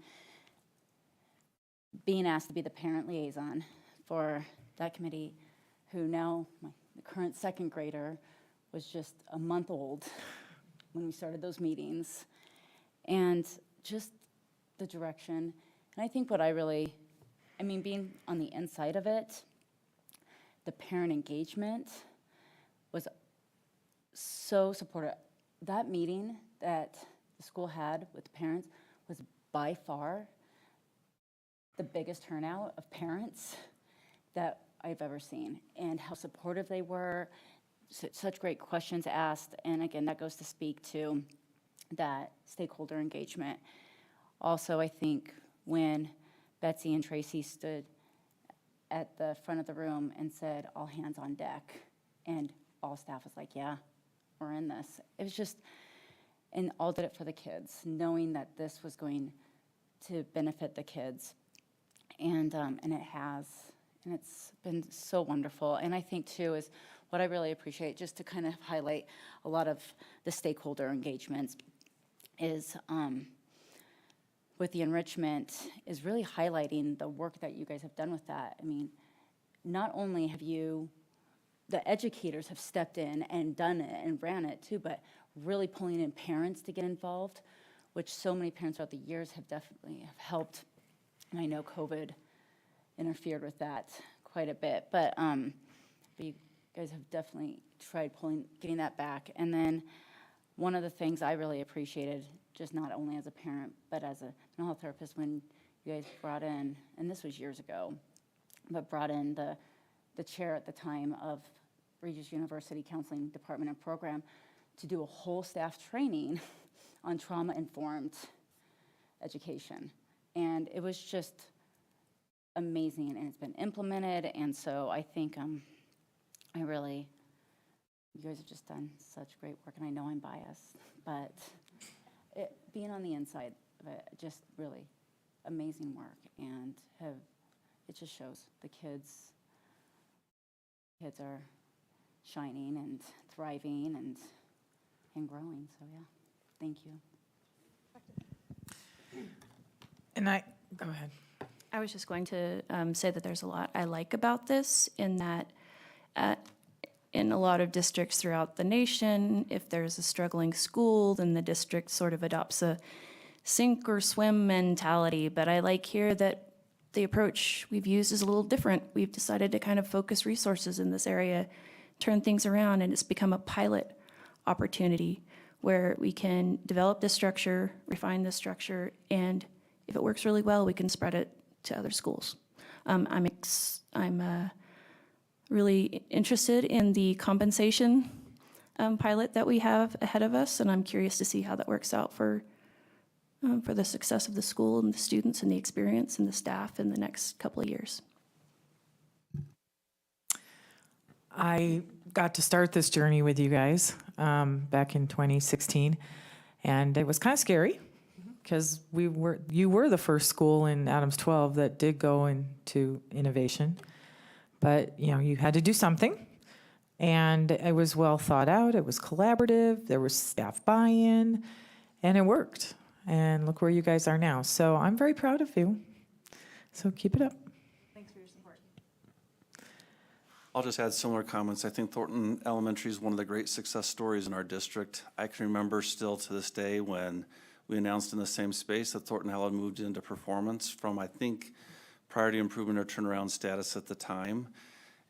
being asked to be the parent liaison for that committee, who now, the current second grader, was just a month old when we started those meetings, and just the direction. And I think what being on the inside of it, the parent engagement was so supportive. That meeting that the school had with the parents was by far the biggest turnout of parents that I've ever seen, and how supportive they were, such great questions asked, and again, that goes to speak to that stakeholder engagement. Also, I think when Betsy and Tracy stood at the front of the room and said, all hands on deck, and all staff was like, yeah, we're in this. It was just, and all did it for the kids, knowing that this was going to benefit the kids. And it has, and it's been so wonderful. And I think too is what I really appreciate, just to kind of highlight a lot of the stakeholder engagements, is with the enrichment, is really highlighting the work that you guys have done with that. I mean, not only have the educators have stepped in and done it and ran it too, but really pulling in parents to get involved, which so many parents throughout the years have definitely helped. And I know COVID interfered with that quite a bit, but you guys have definitely tried getting that back. And then one of the things I really appreciated, just not only as a parent, but as a mental health therapist, when you guys brought in, and this was years ago, but brought in the chair at the time of Regis University Counseling Department and Program to do a whole staff training on trauma-informed education. And it was just amazing, and it's been implemented, and so I think you guys have just done such great work, and I know I'm biased, but being on the inside of it, just really amazing work, and it just shows the kids are shining and thriving and growing, so yeah, thank you. And go ahead. I was just going to say that there's a lot I like about this, in that in a lot of districts throughout the nation, if there's a struggling school, then the district sort of adopts a sink or swim mentality. But I like here that the approach we've used is a little different. We've decided to kind of focus resources in this area, turn things around, and it's become a pilot opportunity where we can develop this structure, refine this structure, and if it works really well, we can spread it to other schools. I'm really interested in the compensation pilot that we have ahead of us, and I'm curious to see how that works out for the success of the school and the students and the experience and the staff in the next couple of years. I got to start this journey with you guys back in 2016, and it was kind of scary because you were the first school in Adams 12 that did go into innovation, but you had to do something, and it was well thought out. It was collaborative. There was staff buy-in, and it worked. And look where you guys are now. So I'm very proud of you. So keep it up. I'll just add similar comments. I think Thornton Elementary is one of the great success stories in our district. I can remember still to this day when we announced in the same space that Thornton Hall had moved into performance from, I think, priority improvement or turnaround status at the time.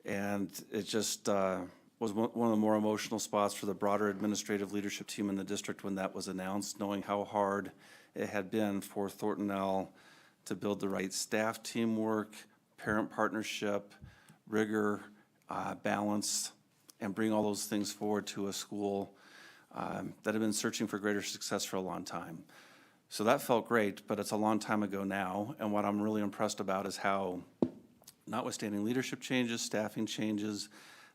And it just was one of the more emotional spots for the broader administrative leadership team in the district when that was announced, knowing how hard it had been for Thornton L to build the right staff teamwork, parent partnership, rigor, balance, and bring all those things forward to a school that had been searching for greater success for a long time. So that felt great, but it's a long time ago now, and what I'm really impressed about is how, notwithstanding leadership changes, staffing changes,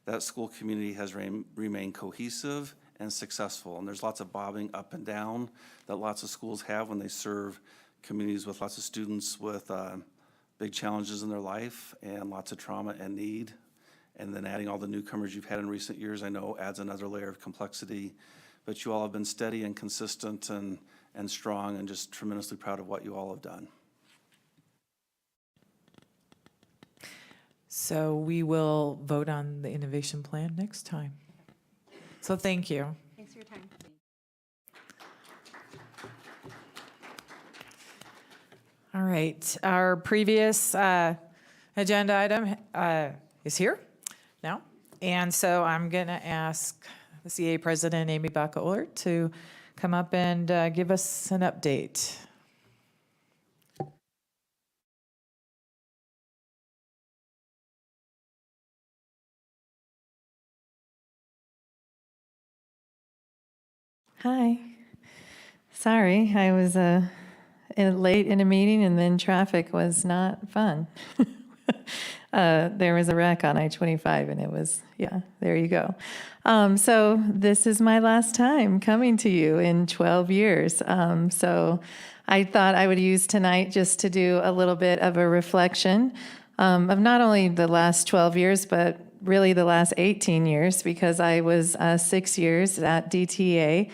that school community has remained cohesive and successful, and there's lots of bobbing up and down that lots of schools have when they serve communities with lots of students with big challenges in their life and lots of trauma and need. And then adding all the newcomers you've had in recent years, I know adds another layer of complexity. But you all have been steady and consistent and strong, and just tremendously proud of what you all have done. So we will vote on the innovation plan next time. So thank you. Thanks for your time. All right, our previous agenda item is here now. And so I'm going to ask the CA President, Amy Baca-Ullert, to come up and give us an update. Hi. Sorry, I was late in a meeting and then traffic was not fun. There was a wreck on I-25 and it was, yeah, there you go. So this is my last time coming to you in 12 years. So I thought I would use tonight just to do a little bit of a reflection of not only the last 12 years, but really the last 18 years, because I was 6 years at DTA,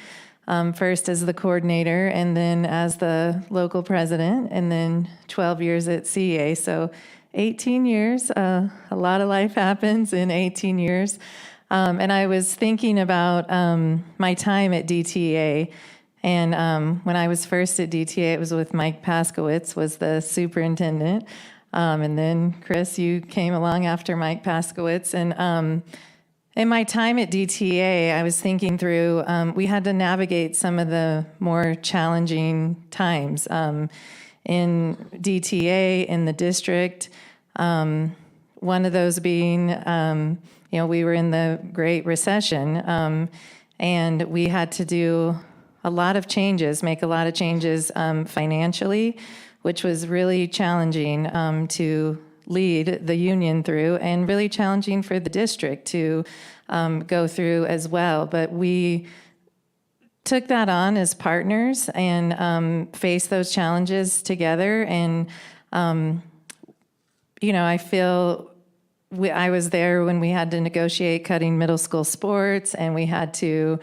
first as the coordinator and then as the local president, and then 12 years at CA. So 18 years, a lot of life happens in 18 years. And I was thinking about my time at DTA. And when I was first at DTA, it was with Mike Paskowitz, was the superintendent. And then, Chris, you came along after Mike Paskowitz. And in my time at DTA, I was thinking through, we had to navigate some of the more challenging times in DTA, in the district. One of those being, we were in the Great Recession, and we had to do a lot of changes, make a lot of changes financially, which was really challenging to lead the union through, and really challenging for the district to go through as well. But we took that on as partners and faced those challenges together. And, I feel I was there when we had to negotiate cutting middle school sports, and we had to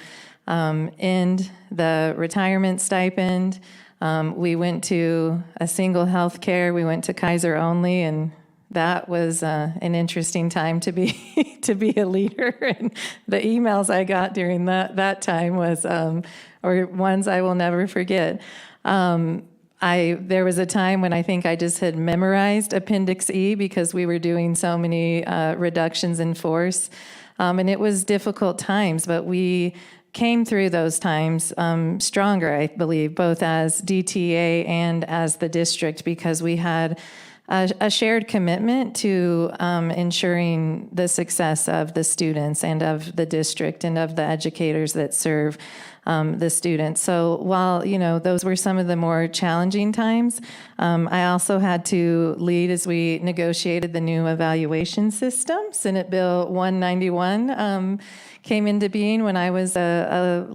end the retirement stipend. We went to a single health care. We went to Kaiser only, and that was an interesting time to be to be a leader. And the emails I got during that time was, or ones I will never forget. There was a time when I think I just had memorized Appendix E because we were doing so many reductions in force. And it was difficult times, but we came through those times stronger, I believe, both as DTA and as the district, because we had a shared commitment to ensuring the success of the students and of the district and of the educators that serve the students. So while, those were some of the more challenging times, I also had to lead as we negotiated the new evaluation system. Senate Bill 191 came into being when I was a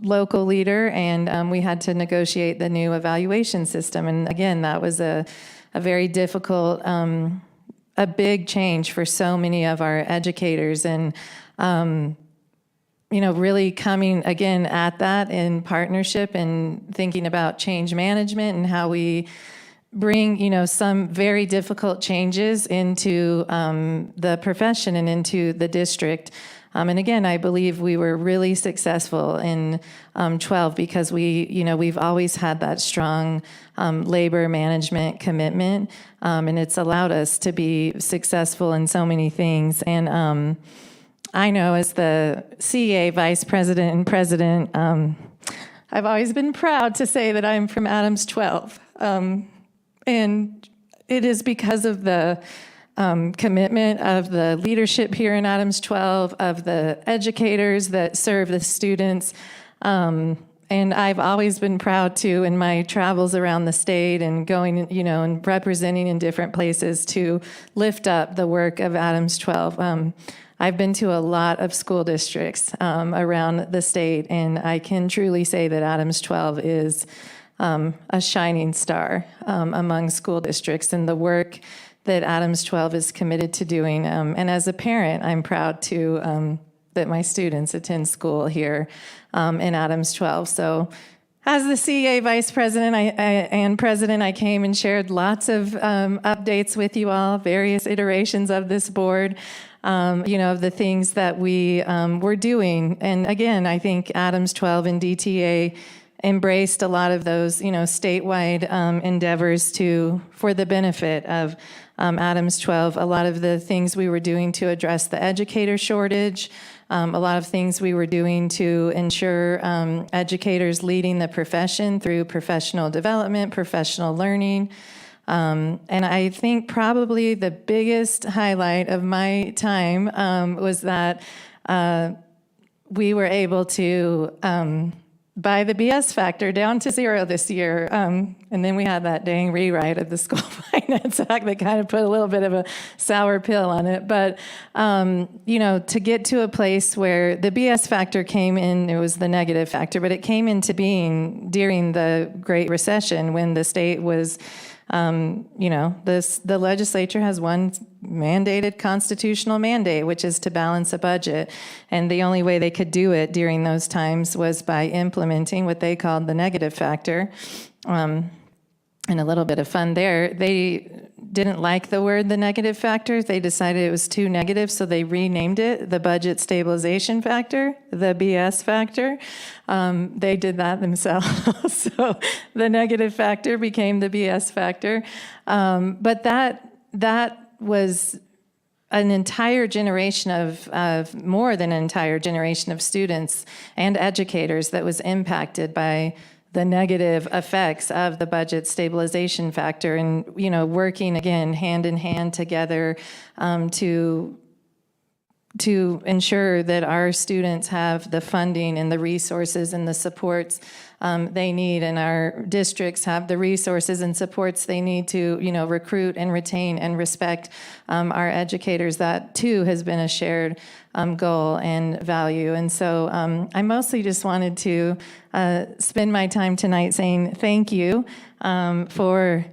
local leader, and we had to negotiate the new evaluation system. And again, that was a very difficult, a big change for so many of our educators. And really coming again at that in partnership and thinking about change management and how we bring, some very difficult changes into the profession and into the district. And again, I believe we were really successful in 12 because we've always had that strong labor management commitment, and it's allowed us to be successful in so many things. And I know as the CEA vice president and president, I've always been proud to say that I'm from Adams 12. And it is because of the commitment of the leadership here in Adams 12, of the educators that serve the students. And I've always been proud to, in my travels around the state and going, and representing in different places, to lift up the work of Adams 12. I've been to a lot of school districts around the state, and I can truly say that Adams 12 is a shining star among school districts and the work that Adams 12 is committed to doing. And as a parent, I'm proud to that my students attend school here in Adams 12. So as the CEA vice president and president, I came and shared lots of updates with you all, various iterations of this board, of the things that we were doing. And again, I think Adams 12 and DTA embraced a lot of those, statewide endeavors for the benefit of Adams 12. A lot of the things we were doing to address the educator shortage, a lot of things we were doing to ensure educators leading the profession through professional development, professional learning. And I think probably the biggest highlight of my time was that we were able to buy the BS factor down to 0 this year. And then we had that dang rewrite of the School Finance Act that kind of put a little bit of a sour pill on it. But, to get to a place where the BS factor came in, it was the negative factor, but it came into being during the Great Recession when the state was, the legislature has one mandated constitutional mandate, which is to balance a budget. And the only way they could do it during those times was by implementing what they called the negative factor. And a little bit of fun there. They didn't like the word the negative factor. They decided it was too negative, so they renamed it the budget stabilization factor, the BS factor. They did that themselves. So the negative factor became the BS factor. But that was an entire generation of more than an entire generation of students and educators that was impacted by the negative effects of the budget stabilization factor, and working again hand in hand together to ensure that our students have the funding and the resources and the supports they need, and our districts have the resources and supports they need to recruit and retain and respect our educators. That too has been a shared goal and value. And so I mostly just wanted to spend my time tonight saying thank you for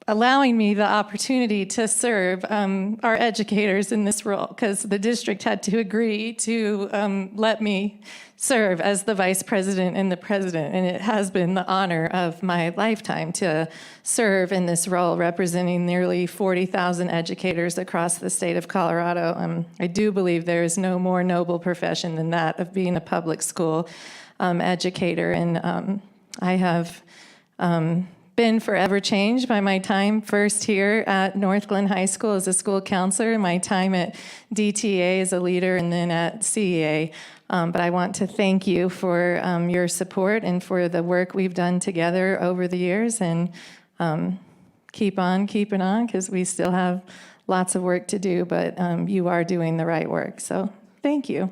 allowing me the opportunity to serve our educators in this role, because the district had to agree to let me serve as the vice president and the president, and it has been the honor of my lifetime to serve in this role, representing nearly 40,000 educators across the state of Colorado. I do believe there is no more noble profession than that of being a public school educator, and I have been forever changed by my time first here at Northglenn High School as a school counselor, my time at DTA as a leader, and then at CEA. But I want to thank you for your support and for the work we've done together over the years, and keep on keeping on, because we still have lots of work to do, but you are doing the right work. So thank you.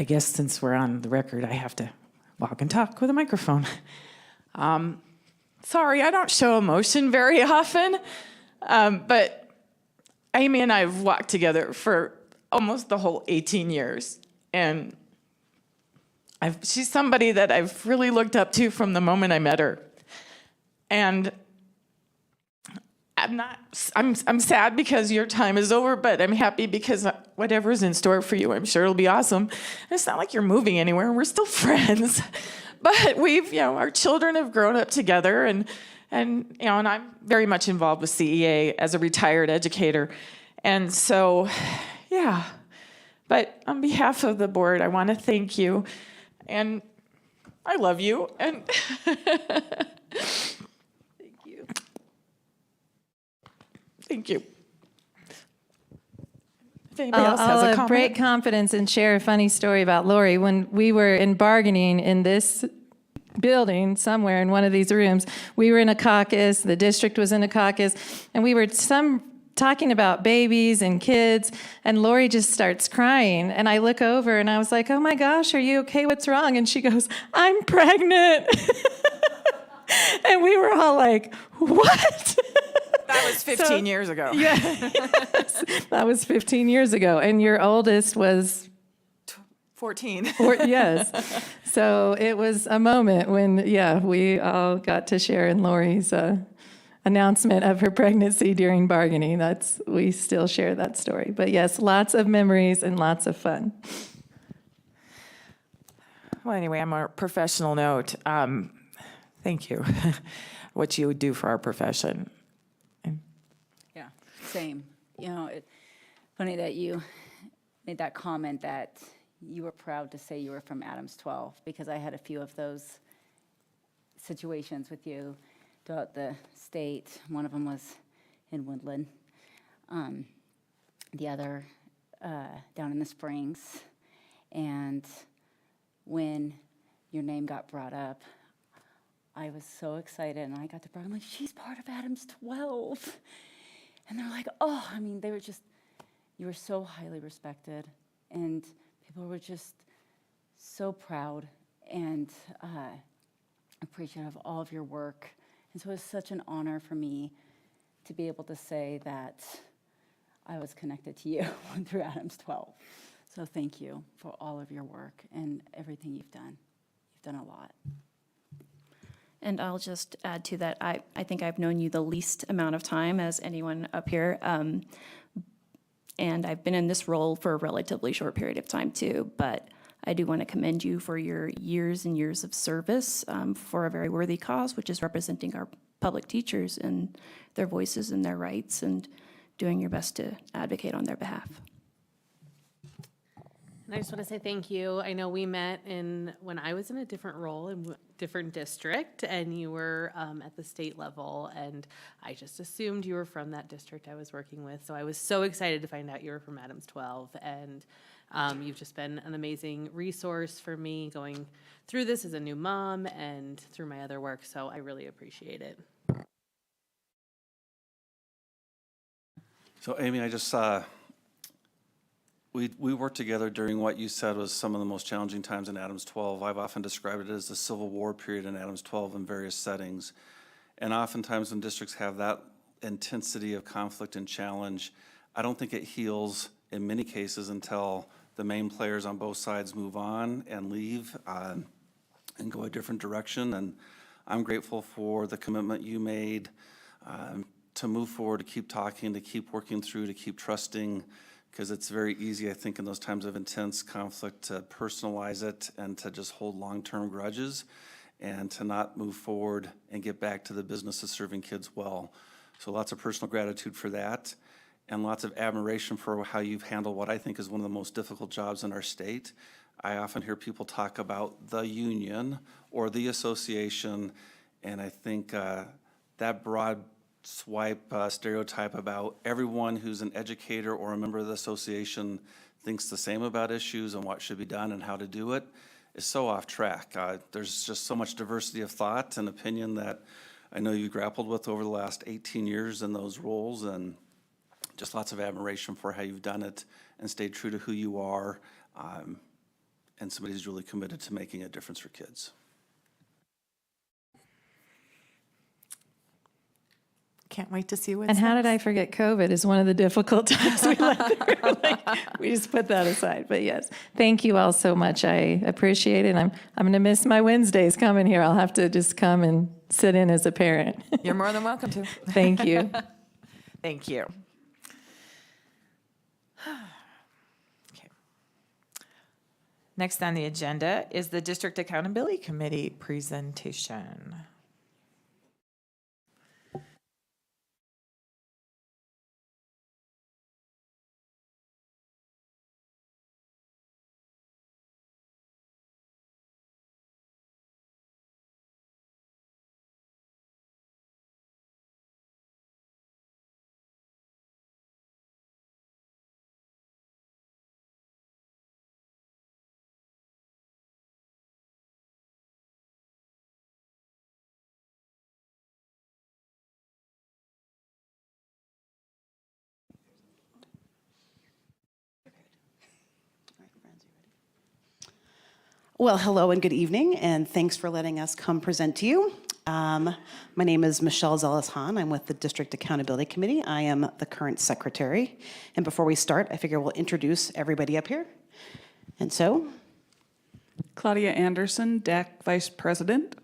I guess since we're on the record, I have to walk and talk with a microphone. Sorry, I don't show emotion very often. But Amy and I have walked together for almost the whole 18 years. And she's somebody that I've really looked up to from the moment I met her. And I'm sad because your time is over, but I'm happy because whatever's in store for you, I'm sure it'll be awesome. And it's not like you're moving anywhere. We're still friends. But our children have grown up together, and I'm very much involved with CEA as a retired educator. And so, yeah. But on behalf of the board, I want to thank you. And I love you. And thank you. If anybody else has a I'll have comment. great confidence and share a funny story about Lori. When we were in bargaining in this building somewhere in one of these rooms, we were in a caucus, the district was in a caucus, and we were talking about babies and kids, and Lori just starts crying. And I look over and I was like, oh my gosh, are you okay? What's wrong? And she goes, I'm pregnant. And we were all like, what? That was 15 years ago. Yes, that was 15 years ago. And your oldest was 14. Yes. So it was a moment when, we all got to share in Lori's announcement of her pregnancy during bargaining. We still share that story. But yes, lots of memories and lots of fun. Well, anyway, on a professional note, thank you. What you do for our profession. Yeah, same. Funny that you made that comment that you were proud to say you were from Adams 12, because I had a few of those situations with you throughout the state. One of them was in Woodland. The other down in the Springs. And when your name got brought up, I was so excited, and I got to I'm like, she's part of Adams 12. And they're like, oh, they were just, you were so highly respected, and people were just so proud and appreciative of all of your work. And so it was such an honor for me to be able to say that I was connected to you through Adams 12. So thank you for all of your work and everything you've done. You've done a lot. And I'll just add to that, I think I've known you the least amount of time as anyone up here. And I've been in this role for a relatively short period of time too, but I do want to commend you for your years and years of service for a very worthy cause, which is representing our public teachers and their voices and their rights, and doing your best to advocate on their behalf. And I just want to say thank you. I know we met when I was in a different role in a different district, and you were at the state level, and I just assumed you were from that district I was working with. So I was so excited to find out you were from Adams 12, and you've just been an amazing resource for me going through this as a new mom and through my other work. So I really appreciate it. So Amy, I just we worked together during what you said was some of the most challenging times in Adams 12. I've often described it as the Civil War period in Adams 12 in various settings. And oftentimes when districts have that intensity of conflict and challenge, I don't think it heals in many cases until the main players on both sides move on and leave and go a different direction. And I'm grateful for the commitment you made to move forward, to keep talking, to keep working through, to keep trusting, because it's very easy, I think, in those times of intense conflict to personalize it and to just hold long-term grudges and to not move forward and get back to the business of serving kids well. So lots of personal gratitude for that, and lots of admiration for how you've handled what I think is one of the most difficult jobs in our state. I often hear people talk about the union or the association, and I think that broad swipe stereotype about everyone who's an educator or a member of the association thinks the same about issues and what should be done and how to do it is so off track. There's just so much diversity of thought and opinion that I know you grappled with over the last 18 years in those roles, and just lots of admiration for how you've done it and stayed true to who you are, and somebody who's really committed to making a difference for kids. can't wait to see what's And how did next. I forget COVID is one of the difficult times we went through. Like, we just put that aside. But yes, thank you all so much. I appreciate it. I'm going to miss my Wednesdays coming here. I'll have to just come and sit in as a parent. You're more than welcome to. Thank you. Thank you. Okay. Next on the agenda is the District Accountability Committee presentation. Well, hello and good evening, and thanks for letting us come present to you. My name is Michelle Zelas-Hahn. I'm with the District Accountability Committee. I am the current secretary. And before we start, I figure we'll introduce everybody up here. And so, Claudia Anderson, DAC Vice President.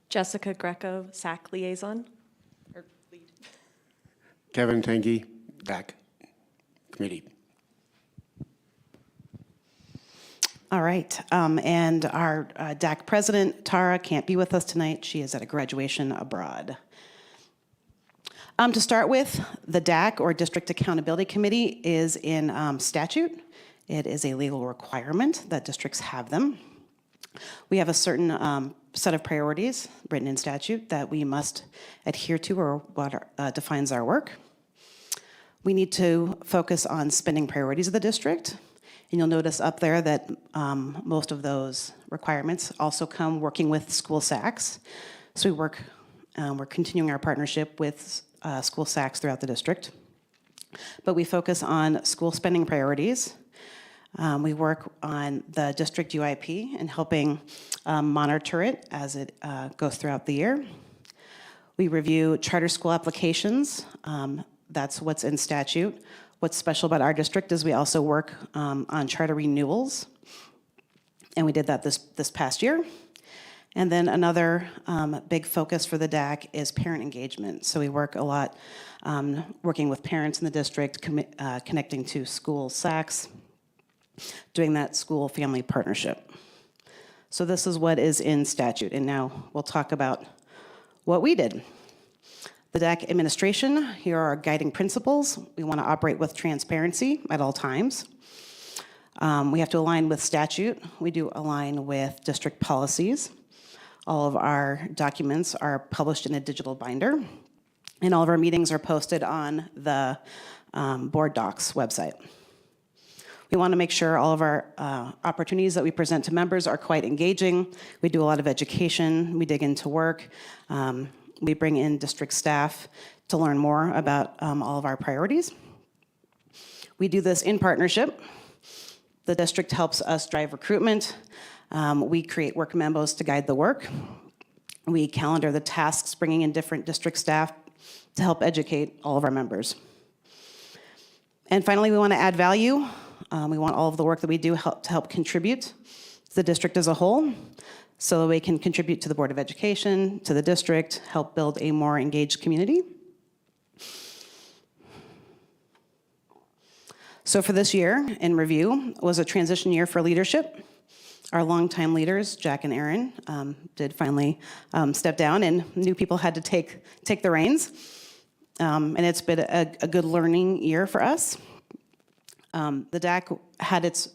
Jessica Greco, SAC Liaison. Kevin Tenke, DAC Committee. all right. And our DAC president, Tara, can't be with us tonight. She is at a graduation abroad. To start with, the DAC, or District Accountability Committee, is in statute. It is a legal requirement that districts have them. We have a certain set of priorities written in statute that we must adhere to, or what defines our work. We need to focus on spending priorities of the district. And you'll notice up there that most of those requirements also come working with school SACs. So we're continuing our partnership with school SACs throughout the district. But we focus on school spending priorities. We work on the district UIP and helping monitor it as it goes throughout the year. We review charter school applications. That's what's in statute. What's special about our district is we also work on charter renewals. And we did that this past year. And then another big focus for the DAC is parent engagement. So we work a lot working with parents in the district, connecting to school SACs, doing that school family partnership. So this is what is in statute. And now we'll talk about what we did. The DAC administration, here are our guiding principles. We want to operate with transparency at all times. We have to align with statute. We do align with district policies. All of our documents are published in a digital binder, and all of our meetings are posted on the Board Docs website. We want to make sure all of our opportunities that we present to members are quite engaging. We do a lot of education. We dig into work. We bring in district staff to learn more about all of our priorities. We do this in partnership. The district helps us drive recruitment. We create work memos to guide the work. We calendar the tasks, bringing in different district staff to help educate all of our members. And finally, we want to add value. We want all of the work that we do to help contribute to the district as a whole, so we can contribute to the Board of Education, to the district, help build a more engaged community. So for this year, in review, was a transition year for leadership. Our longtime leaders, Jack and Aaron, did finally step down, and new people had to take the reins. And it's been a good learning year for us. The DAC had its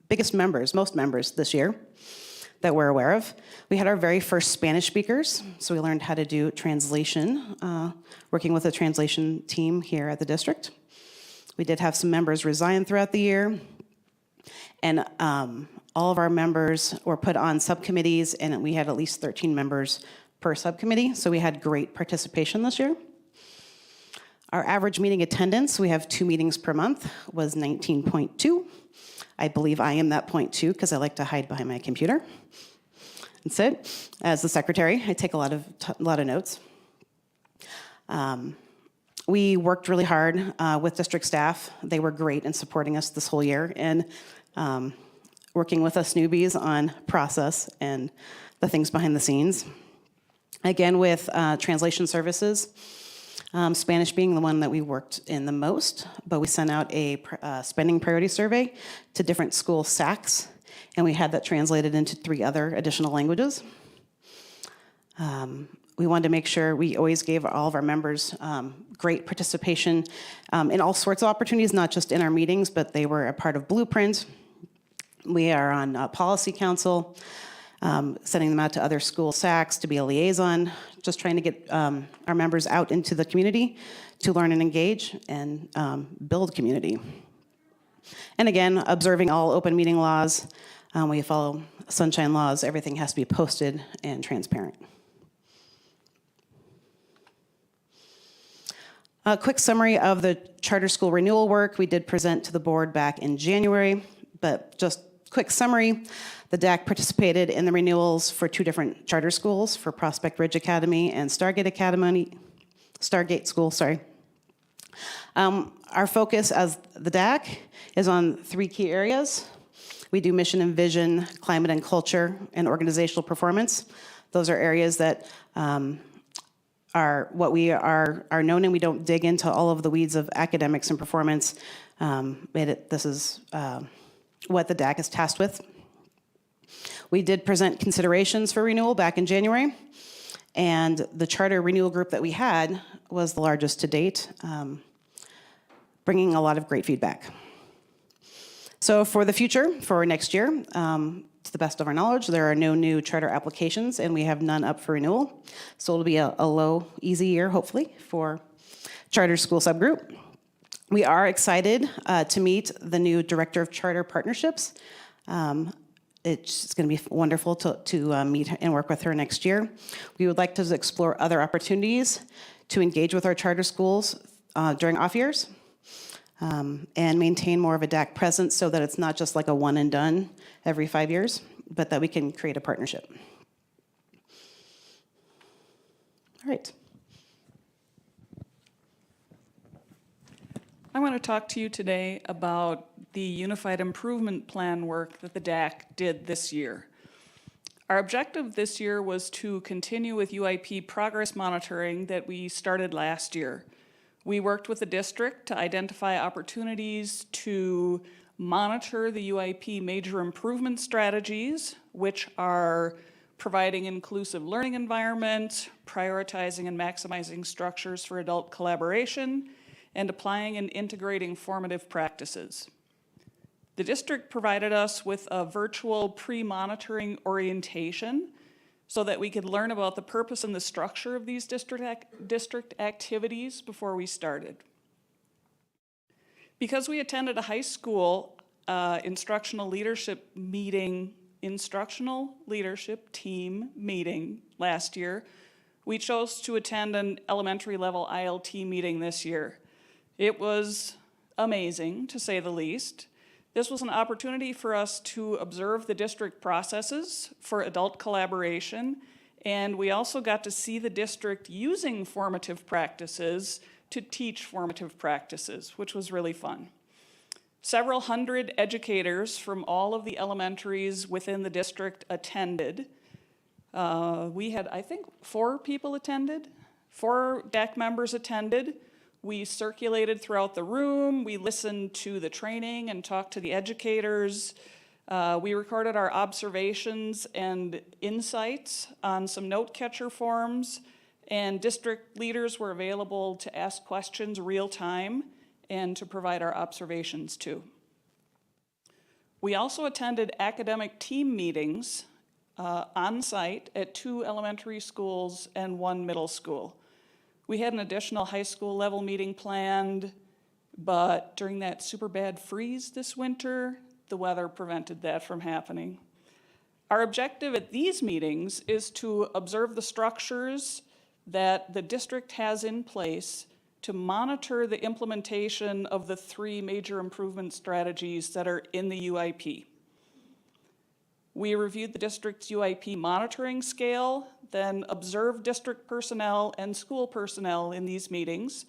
biggest members, most members this year that we're aware of. We had our very first Spanish speakers, so we learned how to do translation, working with a translation team here at the district. We did have some members resign throughout the year, and all of our members were put on subcommittees, and we had at least 13 members per subcommittee, so we had great participation this year. Our average meeting attendance, we have 2 meetings per month, was 19.2. I believe I am that 0.2 because I like to hide behind my computer. That's it. As the secretary, I take a lot of notes. We worked really hard with district staff. They were great in supporting us this whole year and working with us newbies on process and the things behind the scenes. Again, with translation services, Spanish being the one that we worked in the most, but we sent out a spending priority survey to different school SACs, and we had that translated into 3 other additional languages. We wanted to make sure we always gave all of our members great participation in all sorts of opportunities, not just in our meetings, but they were a part of Blueprint. We are on Policy Council, sending them out to other school SACs to be a liaison, just trying to get our members out into the community to learn and engage and build community. And again, observing all open meeting laws. We follow sunshine laws. Everything has to be posted and transparent. A quick summary of the charter school renewal work we did present to the board back in January, but just quick summary. The DAC participated in the renewals for 2 different charter schools, for Prospect Ridge Academy and Stargate School, sorry. Our focus as the DAC is on 3 key areas. We do mission and vision, climate and culture, and organizational performance. Those are areas that are what we are known in. We don't dig into all of the weeds of academics and performance. This is what the DAC is tasked with. We did present considerations for renewal back in January, and the charter renewal group that we had was the largest to date, bringing a lot of great feedback. So for the future, for next year, to the best of our knowledge, there are no new charter applications, and we have none up for renewal. So it'll be a low, easy year, hopefully, for charter school subgroup. We are excited to meet the new Director of Charter Partnerships. It's going to be wonderful to meet and work with her next year. We would like to explore other opportunities to engage with our charter schools during off years and maintain more of a DAC presence so that it's not just like a one and done every 5 years, but that we can create a partnership. All right. I want to talk to you today about the Unified Improvement Plan work that the DAC did this year. Our objective this year was to continue with UIP progress monitoring that we started last year. We worked with the district to identify opportunities to monitor the UIP major improvement strategies, which are providing inclusive learning environment, prioritizing and maximizing structures for adult collaboration, and applying and integrating formative practices. The district provided us with a virtual pre-monitoring orientation so that we could learn about the purpose and the structure of these district activities before we started. Because we attended a high school instructional leadership team meeting last year, we chose to attend an elementary level ILT meeting this year. It was amazing, to say the least. This was an opportunity for us to observe the district processes for adult collaboration, and we also got to see the district using formative practices to teach formative practices, which was really fun. Several hundred educators from all of the elementaries within the district attended. We had, I think, 4 people attended. 4 DAC members attended. We circulated throughout the room. We listened to the training and talked to the educators. We recorded our observations and insights on some note catcher forms, and district leaders were available to ask questions real time and to provide our observations too. We also attended academic team meetings on site at 2 elementary schools and 1 middle school. We had an additional high school level meeting planned, but during that super bad freeze this winter, the weather prevented that from happening. Our objective at these meetings is to observe the structures that the district has in place to monitor the implementation of the 3 major improvement strategies that are in the UIP. We reviewed the district's UIP monitoring scale, then observed district personnel and school personnel in these meetings,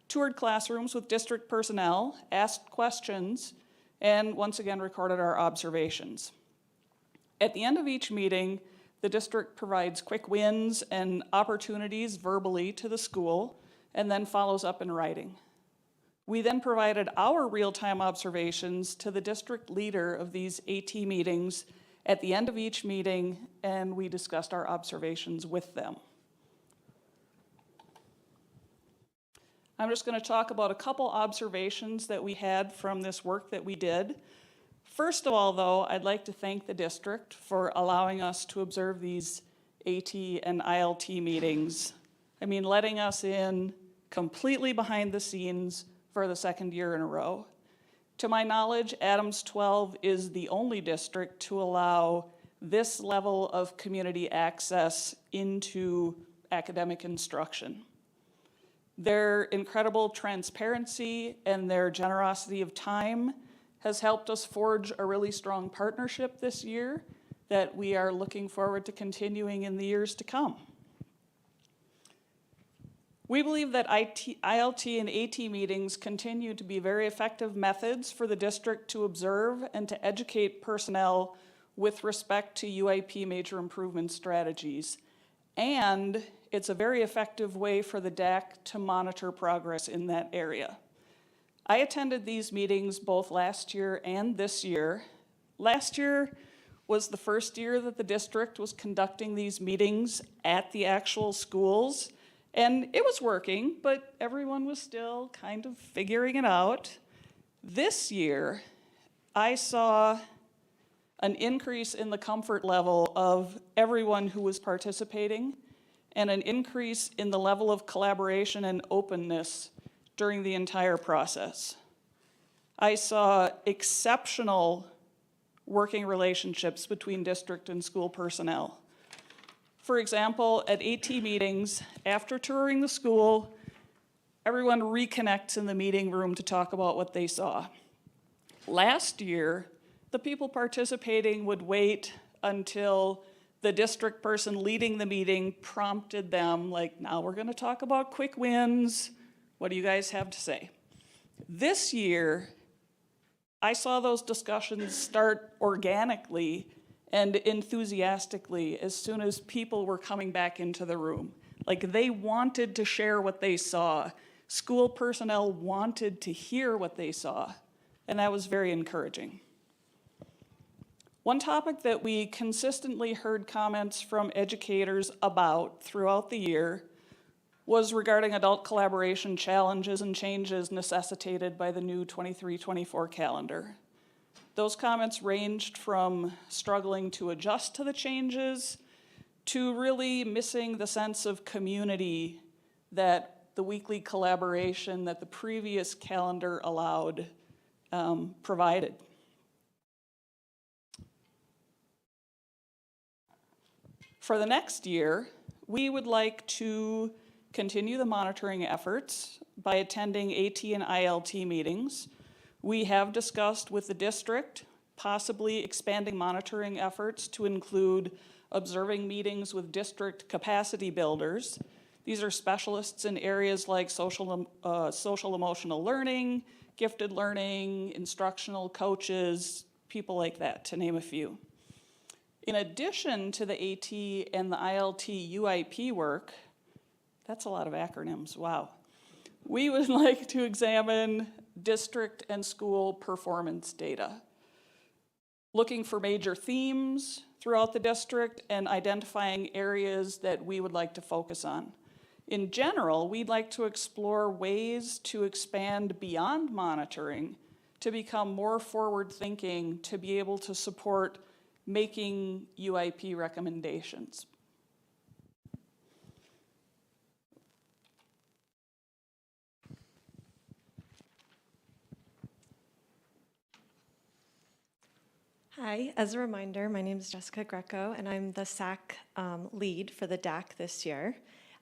toured classrooms with district personnel, asked questions, and once again recorded our observations. At the end of each meeting, the district provides quick wins and opportunities verbally to the school, and then follows up in writing. We then provided our real-time observations to the district leader of these AT meetings at the end of each meeting, and we discussed our observations with them. I'm just going to talk about a couple observations that we had from this work that we did. First of all, though, I'd like to thank the district for allowing us to observe these AT and ILT meetings. I mean, letting us in completely behind the scenes for the second year in a row. To my knowledge, Adams 12 is the only district to allow this level of community access into academic instruction. Their incredible transparency and their generosity of time has helped us forge a really strong partnership this year that we are looking forward to continuing in the years to come. We believe that ILT and AT meetings continue to be very effective methods for the district to observe and to educate personnel with respect to UIP major improvement strategies. And it's a very effective way for the DAC to monitor progress in that area. I attended these meetings both last year and this year. Last year was the first year that the district was conducting these meetings at the actual schools. And it was working, but everyone was still kind of figuring it out. This year, I saw an increase in the comfort level of everyone who was participating and an increase in the level of collaboration and openness during the entire process. I saw exceptional working relationships between district and school personnel. For example, at AT meetings, after touring the school, everyone reconnects in the meeting room to talk about what they saw. Last year, the people participating would wait until the district person leading the meeting prompted them, like, now we're gonna talk about quick wins. What do you guys have to say? This year, I saw those discussions start organically and enthusiastically as soon as people were coming back into the room. Like, they wanted to share what they saw. School personnel wanted to hear what they saw, and that was very encouraging. One topic that we consistently heard comments from educators about throughout the year was regarding adult collaboration challenges and changes necessitated by the new 23-24 calendar. Those comments ranged from struggling to adjust to the changes to really missing the sense of community that the weekly collaboration that the previous calendar allowed provided. For the next year, we would like to continue the monitoring efforts by attending AT and ILT meetings. We have discussed with the district possibly expanding monitoring efforts to include observing meetings with district capacity builders. These are specialists in areas like social emotional learning, gifted learning, instructional coaches, people like that, to name a few. In addition to the AT and the ILT UIP work, that's a lot of acronyms, wow. We would like to examine district and school performance data, looking for major themes throughout the district and identifying areas that we would like to focus on. In general, we'd like to explore ways to expand beyond monitoring to become more forward-thinking to be able to support making UIP recommendations. Hi, as a reminder, my name is Jessica Greco, and I'm the SAC lead for the DAC this year.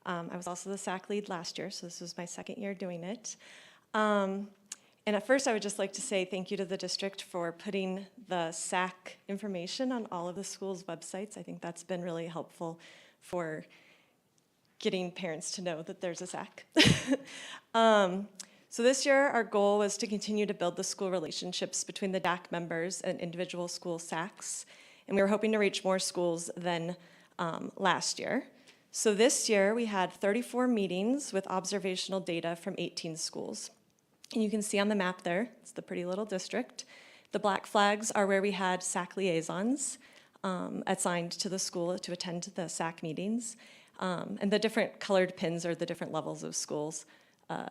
I was also the SAC lead last year, so this was my second year doing it. And at first, I would just like to say thank you to the district for putting the SAC information on all of the schools' websites. I think that's been really helpful for getting parents to know that there's a SAC. So this year, our goal was to continue to build the school relationships between the DAC members and individual school SACs. And we were hoping to reach more schools than last year. So this year, we had 34 meetings with observational data from 18 schools. And you can see on the map there, it's the pretty little district. The black flags are where we had SAC liaisons assigned to the school to attend the SAC meetings. And the different colored pins are the different levels of schools.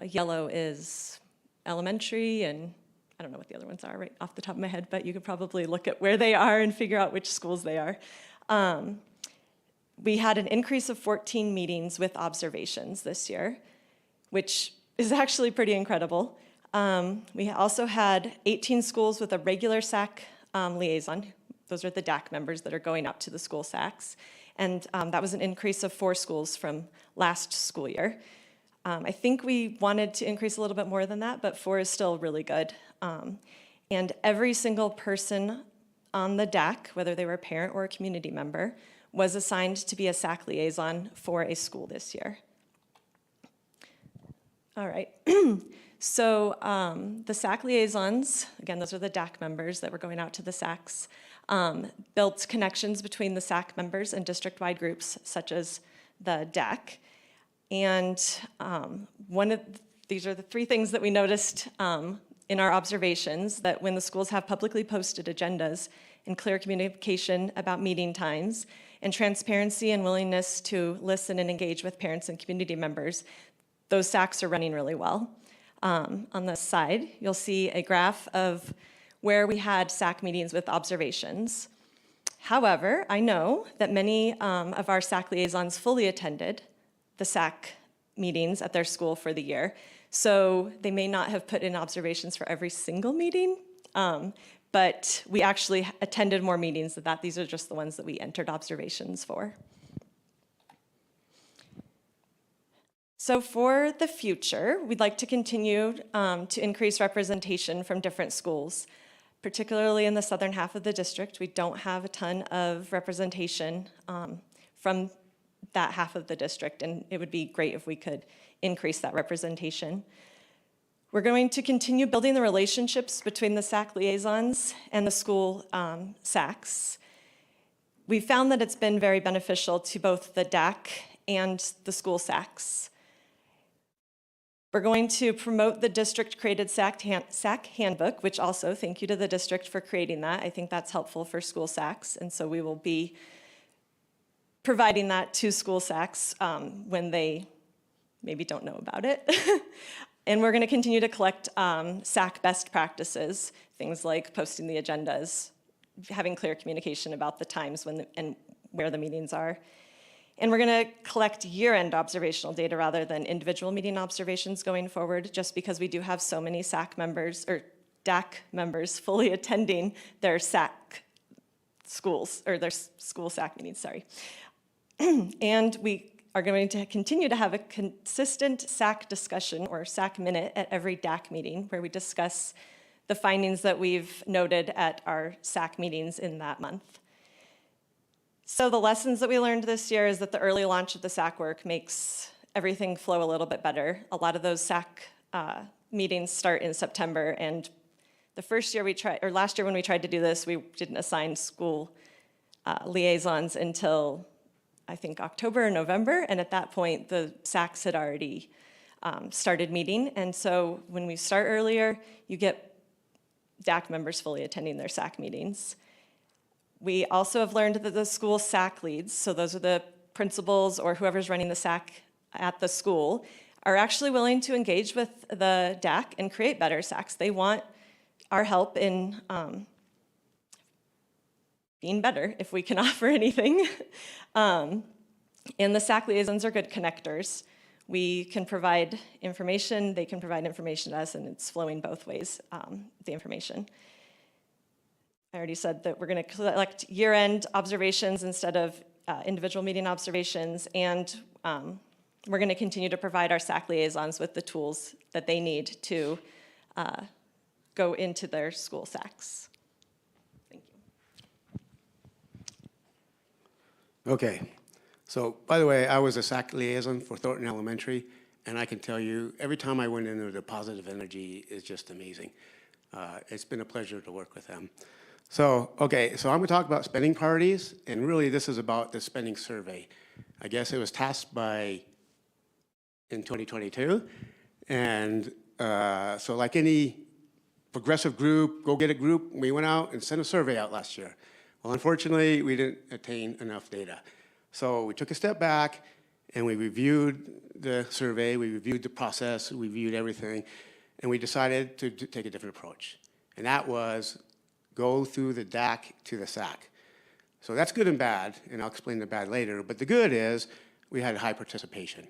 Yellow is elementary, and I don't know what the other ones are right off the top of my head, but you could probably look at where they are and figure out which schools they are. We had an increase of 14 meetings with observations this year, which is actually pretty incredible. We also had 18 schools with a regular SAC liaison. Those are the DAC members that are going out to the school SACs. And that was an increase of 4 schools from last school year. I think we wanted to increase a little bit more than that, but 4 is still really good. And every single person on the DAC, whether they were a parent or a community member, was assigned to be a SAC liaison for a school this year. All right. So the SAC liaisons, again, those are the DAC members that were going out to the SACs, built connections between the SAC members and district-wide groups such as the DAC. And these are the 3 things that we noticed in our observations, that when the schools have publicly posted agendas and clear communication about meeting times and transparency and willingness to listen and engage with parents and community members, those SACs are running really well. On the side, you'll see a graph of where we had SAC meetings with observations. However, I know that many of our SAC liaisons fully attended the SAC meetings at their school for the year. So they may not have put in observations for every single meeting, but we actually attended more meetings than that. These are just the ones that we entered observations for. So for the future, we'd like to continue to increase representation from different schools, particularly in the southern half of the district. We don't have a ton of representation from that half of the district, and it would be great if we could increase that representation. We're going to continue building the relationships between the SAC liaisons and the school SACs. We found that it's been very beneficial to both the DAC and the school SACs. We're going to promote the district-created SAC handbook, which also, thank you to the district for creating that. I think that's helpful for school SACs, and so we will be providing that to school SACs when they maybe don't know about it. And we're going to continue to collect SAC best practices, things like posting the agendas, having clear communication about the times when and where the meetings are. And we're going to collect year-end observational data rather than individual meeting observations going forward, just because we do have so many SAC members, or DAC members, fully attending their SAC schools, or their school SAC meetings, sorry. And we are going to continue to have a consistent SAC discussion or SAC minute at every DAC meeting where we discuss the findings that we've noted at our SAC meetings in that month. So the lessons that we learned this year is that the early launch of the SAC work makes everything flow a little bit better. A lot of those SAC meetings start in September, and the first year we tried, or last year when we tried to do this, we didn't assign school liaisons until I think October or November, and at that point the SACs had already started meeting. And so when we start earlier, you get DAC members fully attending their SAC meetings. We also have learned that the school SAC leads, so those are the principals or whoever's running the SAC at the school, are actually willing to engage with the DAC and create better SACs. They want our help in being better if we can offer anything. And the SAC liaisons are good connectors. We can provide information, they can provide information to us, and it's flowing both ways, the information. I already said that we're going to collect year-end observations instead of individual meeting observations, and we're going to continue to provide our SAC liaisons with the tools that they need to go into their school SACs. Thank you. Okay. So, by the way, I was a SAC liaison for Thornton Elementary, and I can tell you, every time I went in there, the positive energy is just amazing. It's been a pleasure to work with them. So, okay, so I'm going to talk about spending priorities, and really this is about the spending survey. I guess it was tasked in 2022, and so like any progressive group, go-get it group, we went out and sent a survey out last year. Well, unfortunately, we didn't attain enough data. So we took a step back, and we reviewed the survey, we reviewed the process, we reviewed everything, and we decided to take a different approach. And that was go through the DAC to the SAC. So that's good and bad, and I'll explain the bad later, but the good is we had high participation.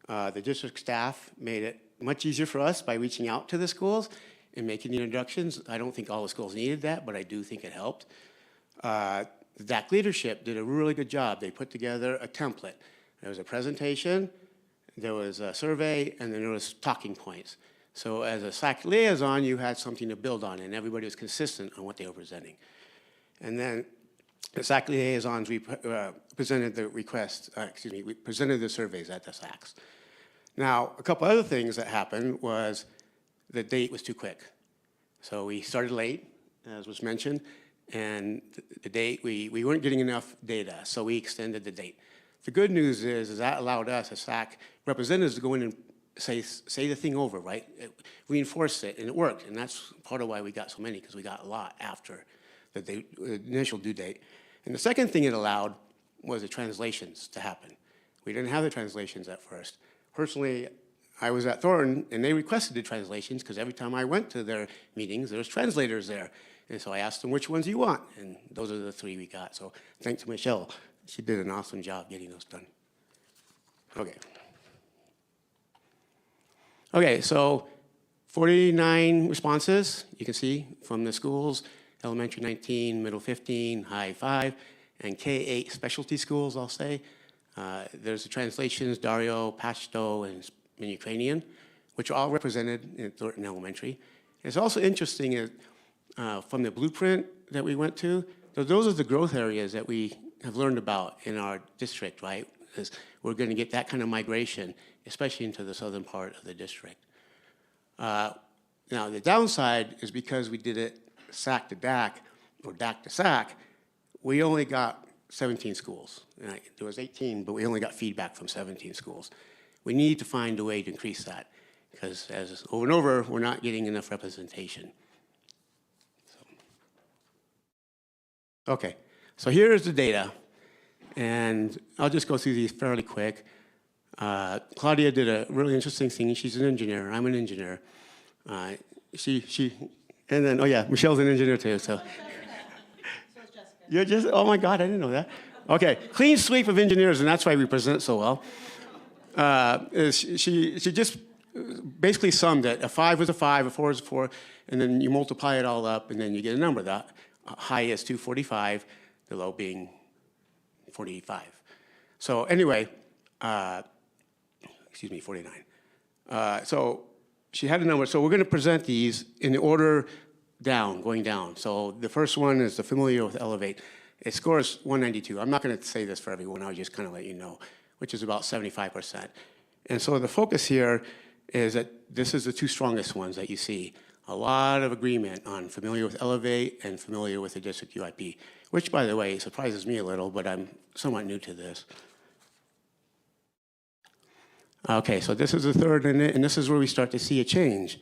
The district staff made it much easier for us by reaching out to the schools and making the introductions. I don't think all the schools needed that, but I do think it helped. The DAC leadership did a really good job. They put together a template. There was a presentation, there was a survey, and then there was talking points. So as a SAC liaison, you had something to build on, and everybody was consistent on what they were presenting. And then the SAC liaisons, we presented the requests, we presented the surveys at the SACs. Now, a couple other things that happened was the date was too quick. So we started late, as was mentioned, and the date, we weren't getting enough data, so we extended the date. The good news is that allowed us, as SAC representatives, to go in and say the thing over, right? Reinforce it, and it worked, and that's part of why we got so many, because we got a lot after the initial due date. And the second thing it allowed was the translations to happen. We didn't have the translations at first. Personally, I was at Thornton, and they requested the translations, because every time I went to their meetings, there was translators there. And so I asked them, which ones do you want? And those are the 3 we got. So thanks to Michelle. She did an awesome job getting those done. Okay. Okay, so 49 responses, you can see, from the schools, elementary 19, middle 15, high 5, and K-8 specialty schools, I'll say. There's the translations, Dario, Pashto, and Ukrainian, which are all represented in Thornton Elementary. It's also interesting from the blueprint that we went to, those are the growth areas that we have learned about in our district, right? Because we're going to get that kind of migration, especially into the southern part of the district. Now, the downside is because we did it SAC to DAC, or DAC to SAC, we only got 17 schools. There was 18, but we only got feedback from 17 schools. We need to find a way to increase that, because as over and over, we're not getting enough representation. Okay, so here's the data, and I'll just go through these fairly quick. Claudia did a really interesting thing. She's an engineer. I'm an engineer. And then, oh yeah, Michelle's an engineer too, so. You're just, oh my God, I didn't know that. Okay, clean sweep of engineers, and that's why we present so well. She just basically summed it. A 5 was a 5, a 4 is a 4, and then you multiply it all up, and then you get a number. That high is 245, the low being 45. So anyway, 49. So she had a number. So we're going to present these in the order going down. So the first one is the familiar with Elevate. It scores 192. I'm not going to say this for everyone. I'll just kind of let you know, which is about 75%. And so the focus here is that this is the 2 strongest ones that you see. A lot of agreement on familiar with Elevate and familiar with the district UIP, which, by the way, surprises me a little, but I'm somewhat new to this. Okay, so this is the third, and this is where we start to see a change.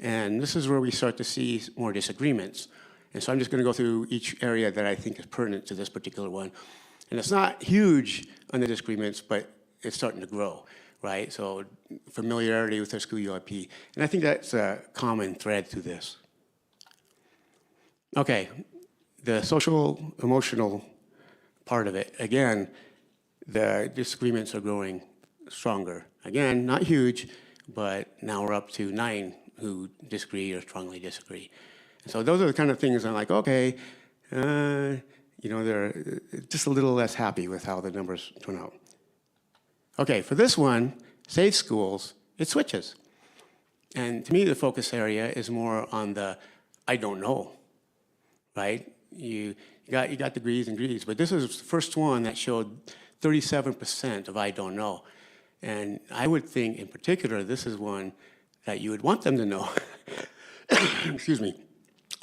And this is where we start to see more disagreements. And so I'm just going to go through each area that I think is pertinent to this particular one. And it's not huge on the disagreements, but it's starting to grow, right? So familiarity with their school UIP. And I think that's a common thread through this. Okay, the social, emotional part of it. Again, the disagreements are growing stronger. Again, not huge, but now we're up to 9 who disagree or strongly disagree. So those are the kind of things I'm like, okay, they're just a little less happy with how the numbers turn out. Okay, for this one, Safe Schools, it switches. And to me, the focus area is more on the I don't know, right? You got degrees and degrees, but this is the first one that showed 37% of I don't know. And I would think, in particular, this is one that you would want them to know. Excuse me.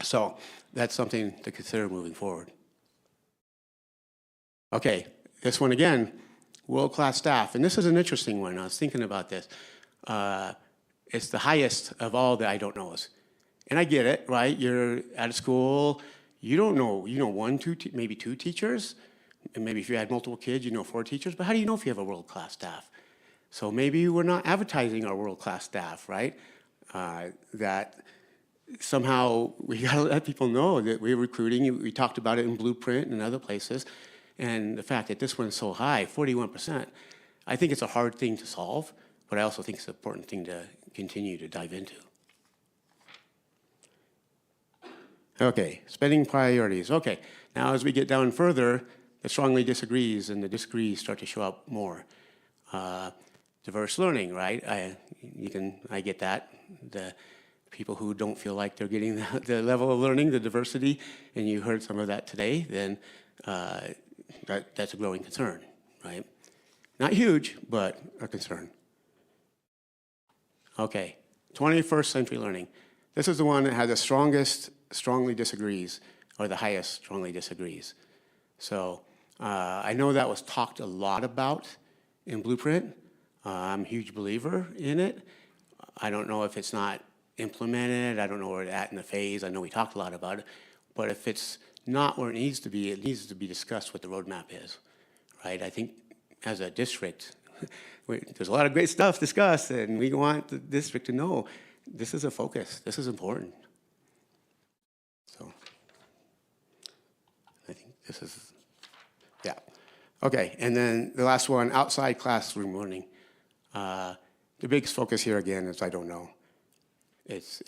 So that's something to consider moving forward. Okay, this one again, world-class staff. And this is an interesting one. I was thinking about this. It's the highest of all the I don't knows. And I get it, right? You're at a school, you don't know, you know one, two, maybe two teachers. And maybe if you had multiple kids, you know 4 teachers. But how do you know if you have a world-class staff? So maybe we're not advertising our world-class staff, right? That somehow we gotta let people know that we're recruiting. We talked about it in Blueprint and other places. And the fact that this one's so high, 41%, I think it's a hard thing to solve, but I also think it's an important thing to continue to dive into. Okay, spending priorities. Okay, now as we get down further, the strongly disagrees and the disagrees start to show up more. Diverse learning, right? I get that. The people who don't feel like they're getting the level of learning, the diversity, and you heard some of that today, then that's a growing concern, right? Not huge, but a concern. Okay, 21st century learning. This is the one that had the strongest strongly disagrees, or the highest strongly disagrees. So I know that was talked a lot about in Blueprint. I'm a huge believer in it. I don't know if it's not implemented. I don't know where it's at in the phase. I know we talked a lot about it. But if it's not where it needs to be discussed what the roadmap is, right? I think as a district, there's a lot of great stuff discussed, and we want the district to know this is a focus. This is important. So I think this is, yeah. Okay, and then the last one, outside classroom learning. The biggest focus here again is I don't know.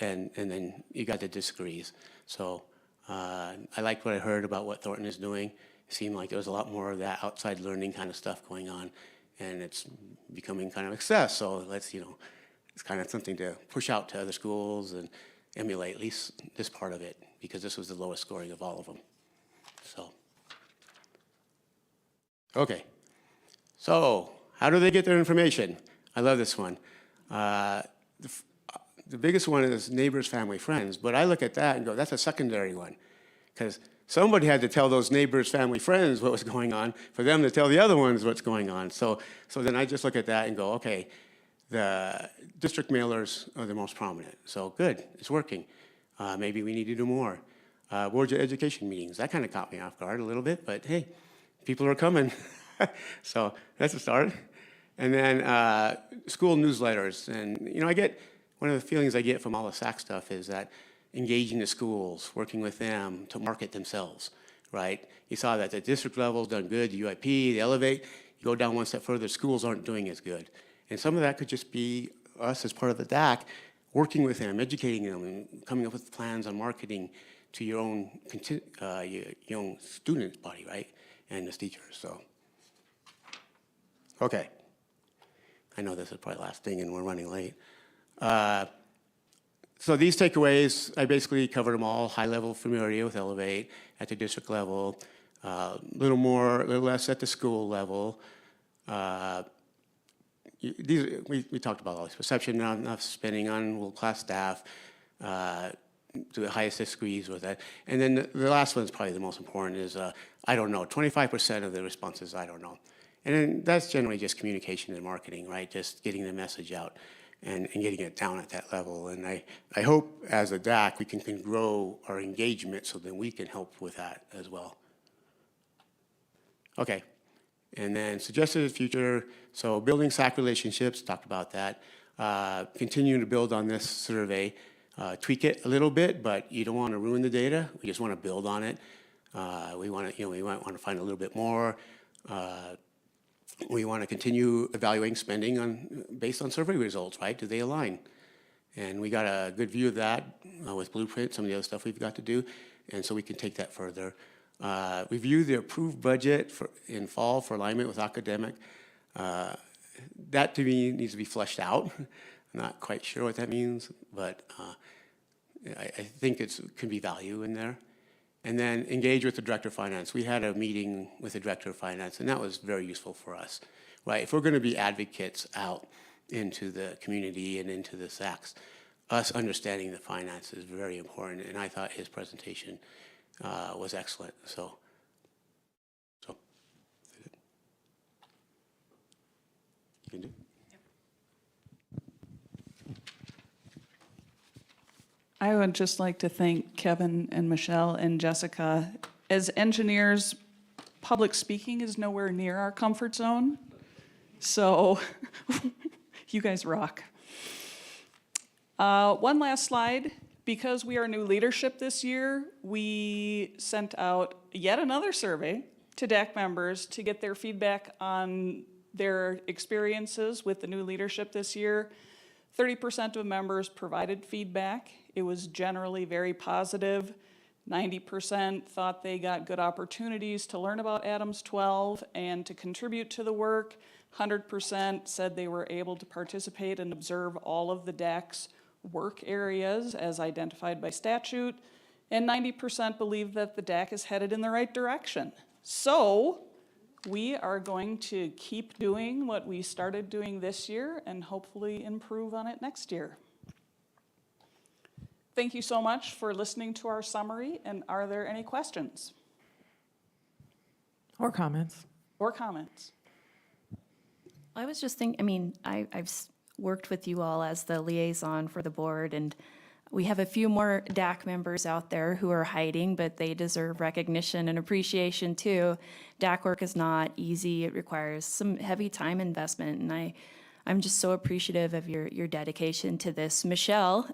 And then you got the disagrees. So I like what I heard about what Thornton is doing. It seemed like there was a lot more of that outside learning kind of stuff going on, and it's becoming kind of excess. So let's, it's kind of something to push out to other schools and emulate at least this part of it, because this was the lowest scoring of all of them. So, okay. So how do they get their information? I love this one. The biggest one is neighbors, family, friends. But I look at that and go, that's a secondary one. Because somebody had to tell those neighbors, family, friends what was going on for them to tell the other ones what's going on. So then I just look at that and go, okay, the district mailers are the most prominent. So good, it's working. Maybe we need to do more. Boards of education meetings, that kind of caught me off guard a little bit, but hey, people are coming. So that's a start. And then school newsletters. And, I get, one of the feelings I get from all the SAC stuff is that engaging the schools, working with them to market themselves, right? You saw that the district level's done good, the UIP, the Elevate. You go down one step further, schools aren't doing as good. And some of that could just be us as part of the DAC, working with them, educating them, and coming up with plans on marketing to your own student body, right? And the teachers, so. Okay. I know this is probably the last thing and we're running late. So these takeaways, I basically covered them all. High level familiarity with Elevate at the district level, a little less at the school level. We talked about all this. Perception, not enough spending on world-class staff, to the highest degrees with that. And then the last one is probably the most important is, I don't know. 25% of the responses, I don't know. And then that's generally just communication and marketing, right? Just getting the message out and getting it down at that level. And I hope as a DAC we can grow our engagement so that we can help with that as well. Okay. And then suggested future, so building SAC relationships, talked about that. Continuing to build on this survey, tweak it a little bit, but you don't want to ruin the data. We just want to build on it. We want to, we might want to find a little bit more. We want to continue evaluating spending based on survey results, right? Do they align? And we got a good view of that with Blueprint, some of the other stuff we've got to do, and so we can take that further. Review the approved budget in fall for alignment with academic. That to me needs to be fleshed out. I'm not quite sure what that means, but I think it can be value in there. And then engage with the Director of Finance. We had a meeting with the Director of Finance, and that was very useful for us. Right? If we're going to be advocates out into the community and into the SACs, us understanding the finance is very important, and I thought his presentation was excellent. So. You can do. I would just like to thank Kevin and Michelle and Jessica. As engineers, public speaking is nowhere near our comfort zone. So you guys rock. One last slide. Because we are new leadership this year, we sent out yet another survey to DAC members to get their feedback on their experiences with the new leadership this year. 30% of members provided feedback. It was generally very positive. 90% thought they got good opportunities to learn about Adams 12 and to contribute to the work. 100% said they were able to participate and observe all of the DAC's work areas as identified by statute. And 90% believe that the DAC is headed in the right direction. So we are going to keep doing what we started doing this year and hopefully improve on it next year. Thank you so much for listening to our summary, and are there any questions? Or comments? Or comments? I was just thinking, I mean, I've worked with you all as the liaison for the board, and we have a few more DAC members out there who are hiding, but they deserve recognition and appreciation too. DAC work is not easy. It requires some heavy time investment, and I'm just so appreciative of your dedication to this. Michelle,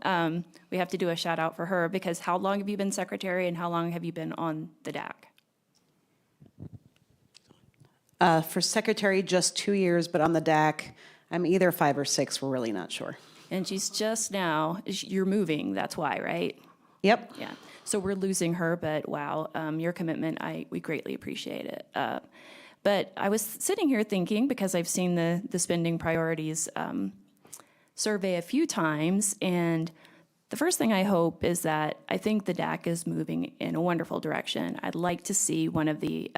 we have to do a shout out for her, because how long have you been secretary and how long have you been on the DAC? For secretary, just 2 years, but on the DAC, I'm either 5 or 6. We're really not sure. And she's just now, you're moving, that's why, right? Yep. Yeah. So we're losing her, but wow, your commitment, we greatly appreciate it. But I was sitting here thinking, because I've seen the spending priorities survey a few times, and the first thing I hope is that I think the DAC is moving in a wonderful direction. I'd like to see one of the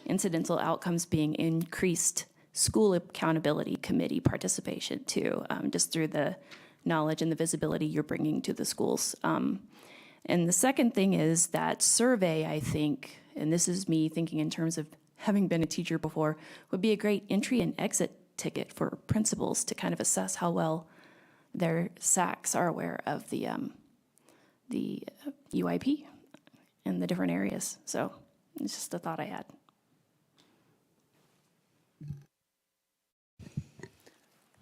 incidental outcomes being increased school accountability committee participation too, just through the knowledge and the visibility you're bringing to the schools. And the second thing is that survey, I think, and this is me thinking in terms of having been a teacher before, would be a great entry and exit ticket for principals to kind of assess how well their SACs are aware of the UIP in the different areas. So it's just a thought I had.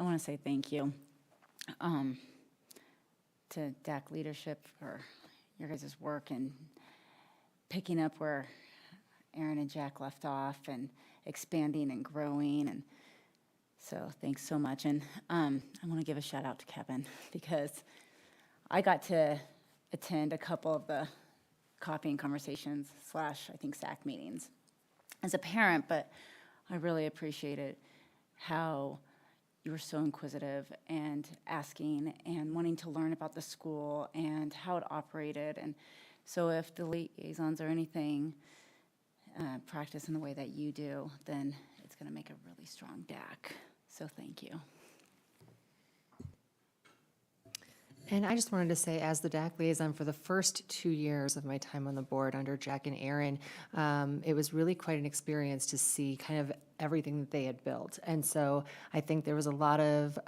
I want to say thank you to DAC leadership for your guys' work and picking up where Aaron and Jack left off and expanding and growing. And so thanks so much. And I want to give a shout out to Kevin, because I got to attend a couple of the coffee and conversations / I think SAC meetings as a parent, but I really appreciated how you were so inquisitive and asking and wanting to learn about the school and how it operated. And so if the liaisons or anything practice in the way that you do, then it's going to make a really strong DAC. So thank you. And I just wanted to say, as the DAC liaison for the first 2 years of my time on the board under Jack and Aaron, it was really quite an experience to see kind of everything that they had built. And so I think there was a lot of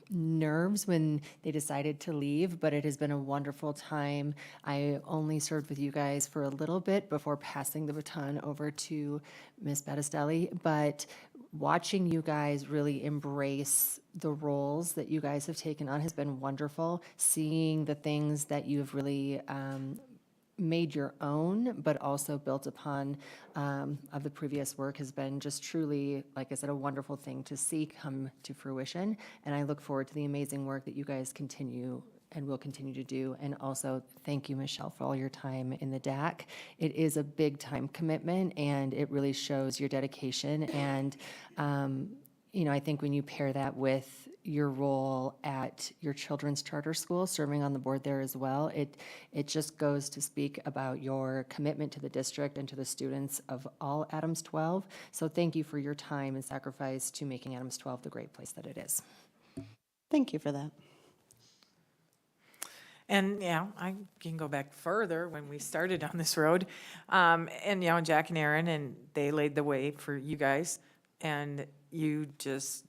nerves when they decided to leave, but it has been a wonderful time. I only served with you guys for a little bit before passing the baton over to Ms. Battistelli, but watching you guys really embrace the roles that you guys have taken on has been wonderful. Seeing the things that you've really made your own, but also built upon of the previous work has been just truly, like I said, a wonderful thing to see come to fruition. And I look forward to the amazing work that you guys continue and will continue to do. And also, thank you, Michelle, for all your time in the DAC. It is a big time commitment, and it really shows your dedication. And, you know, I think when you pair that with your role at your children's charter school, serving on the board there as well. It just goes to speak about your commitment to the district and to the students of all Adams 12. So thank you for your time and sacrifice to making Adams 12 the great place that it is. Thank you for that. And, I can go back further when we started on this road. And, Jack and Aaron, and they laid the way for you guys. And you just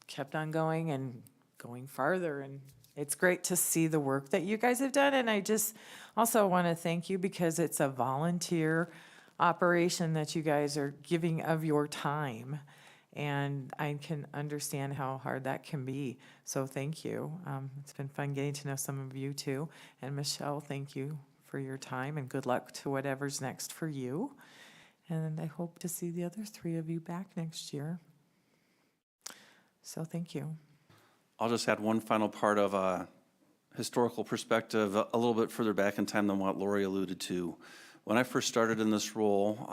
kept on going and going farther. And it's great to see the work that you guys have done. And I just also want to thank you because it's a volunteer operation that you guys are giving of your time. And I can understand how hard that can be. So thank you. It's been fun getting to know some of you too. And Michelle, thank you for your time and good luck to whatever's next for you. And I hope to see the other three of you back next year. So thank you. I'll just add one final part of a historical perspective, a little bit further back in time than what Lori alluded to. When I first started in this role,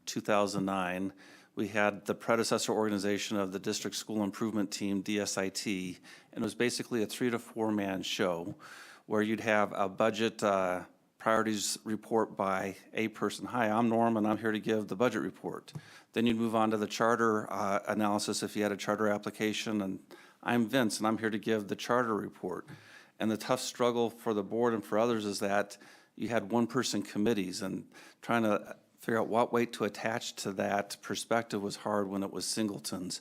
2009, we had the predecessor organization of the District School Improvement Team, DSIT, and it was basically a 3 to 4 man show where you'd have a budget priorities report by a person. Hi, I'm Norm, and I'm here to give the budget report. Then you'd move on to the charter analysis if you had a charter application, and I'm Vince, and I'm here to give the charter report. And the tough struggle for the board and for others is that you had one-person committees, and trying to figure out what weight to attach to that perspective was hard when it was singletons.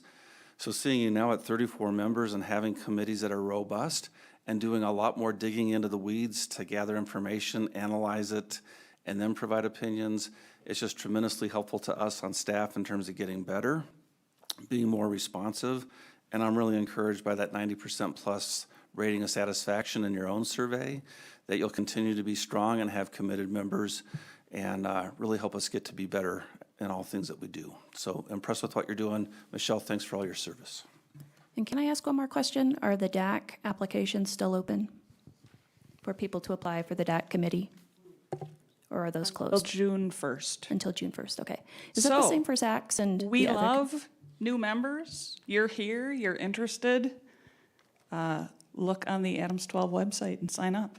So seeing you now at 34 members and having committees that are robust and doing a lot more digging into the weeds to gather information, analyze it, and then provide opinions, it's just tremendously helpful to us on staff in terms of getting better, being more responsive, and I'm really encouraged by that 90% plus rating of satisfaction in your own survey, that you'll continue to be strong and have committed members and really help us get to be better in all things that we do. So impressed with what you're doing. Michelle, thanks for all your service. And can I ask one more question? Are the DAC applications still open for people to apply for the DAC committee? Or are those closed? Until June 1st. Until June 1st, okay. Is that the same for Zax and We the other love new members. You're here, you're interested. Look on the Adams 12 website and sign up.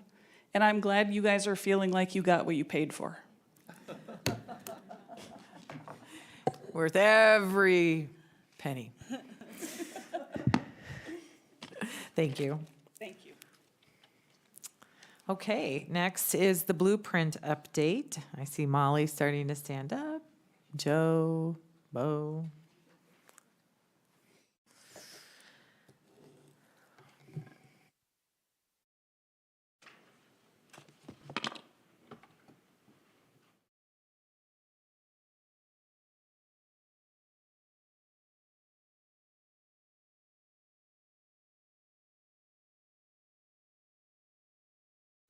And I'm glad you guys are feeling like you got what you paid for. Worth every penny. Thank you. Thank you. Okay, next is the blueprint update. I see Molly starting to stand up. Joe, Bo.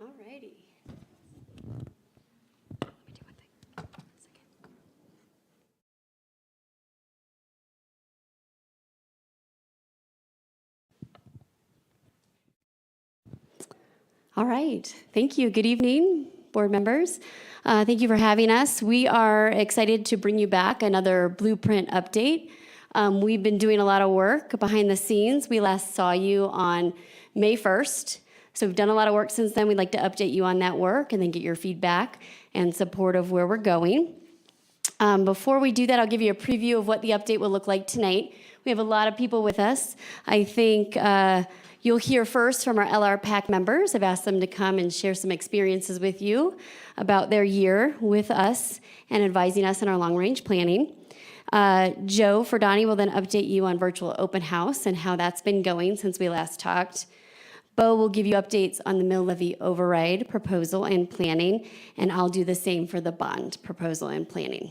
Alrighty. All right. Thank you. Good evening, board members. Thank you for having us. We are excited to bring you back another blueprint update. We've been doing a lot of work behind the scenes. We last saw you on May 1st. So we've done a lot of work since then. We'd like to update you on that work and then get your feedback and support of where we're going. Before we do that, I'll give you a preview of what the update will look like tonight. We have a lot of people with us. I think you'll hear first from our LR PAC members. I've asked them to come and share some experiences with you about their year with us and advising us in our long-range planning. Joe Ferdani will then update you on virtual open house and how that's been going since we last talked. Bo will give you updates on the mill levy override proposal and planning, and I'll do the same for the bond proposal and planning.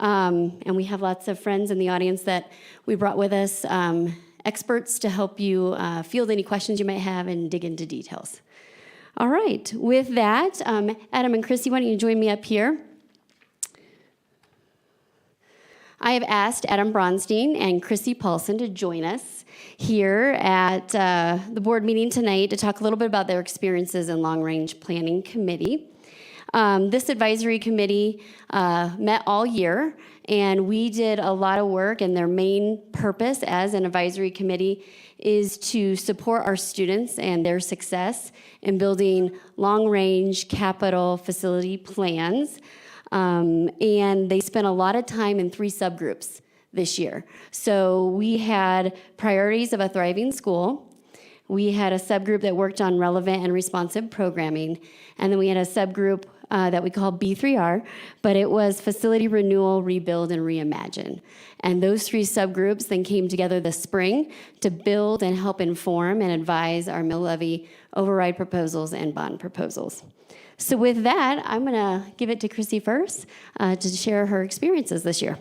And we have lots of friends in the audience that we brought with us, experts to help you field any questions you might have and dig into details. All right, with that, Adam and Chrissy, why don't you join me up here? I have asked Adam Bronstein and Chrissy Paulson to join us here at the board meeting tonight to talk a little bit about their experiences in long-range planning committee. This advisory committee met all year, and we did a lot of work, and their main purpose as an advisory committee is to support our students and their success in building long-range capital facility plans. And they spent a lot of time in 3 subgroups this year. So we had priorities of a thriving school. We had a subgroup that worked on relevant and responsive programming. And then we had a subgroup that we call B3R, but it was facility renewal, rebuild, and reimagine. And those 3 subgroups then came together this spring to build and help inform and advise our mill levy override proposals and bond proposals. So with that, I'm gonna give it to Chrissy first to share her experiences this year.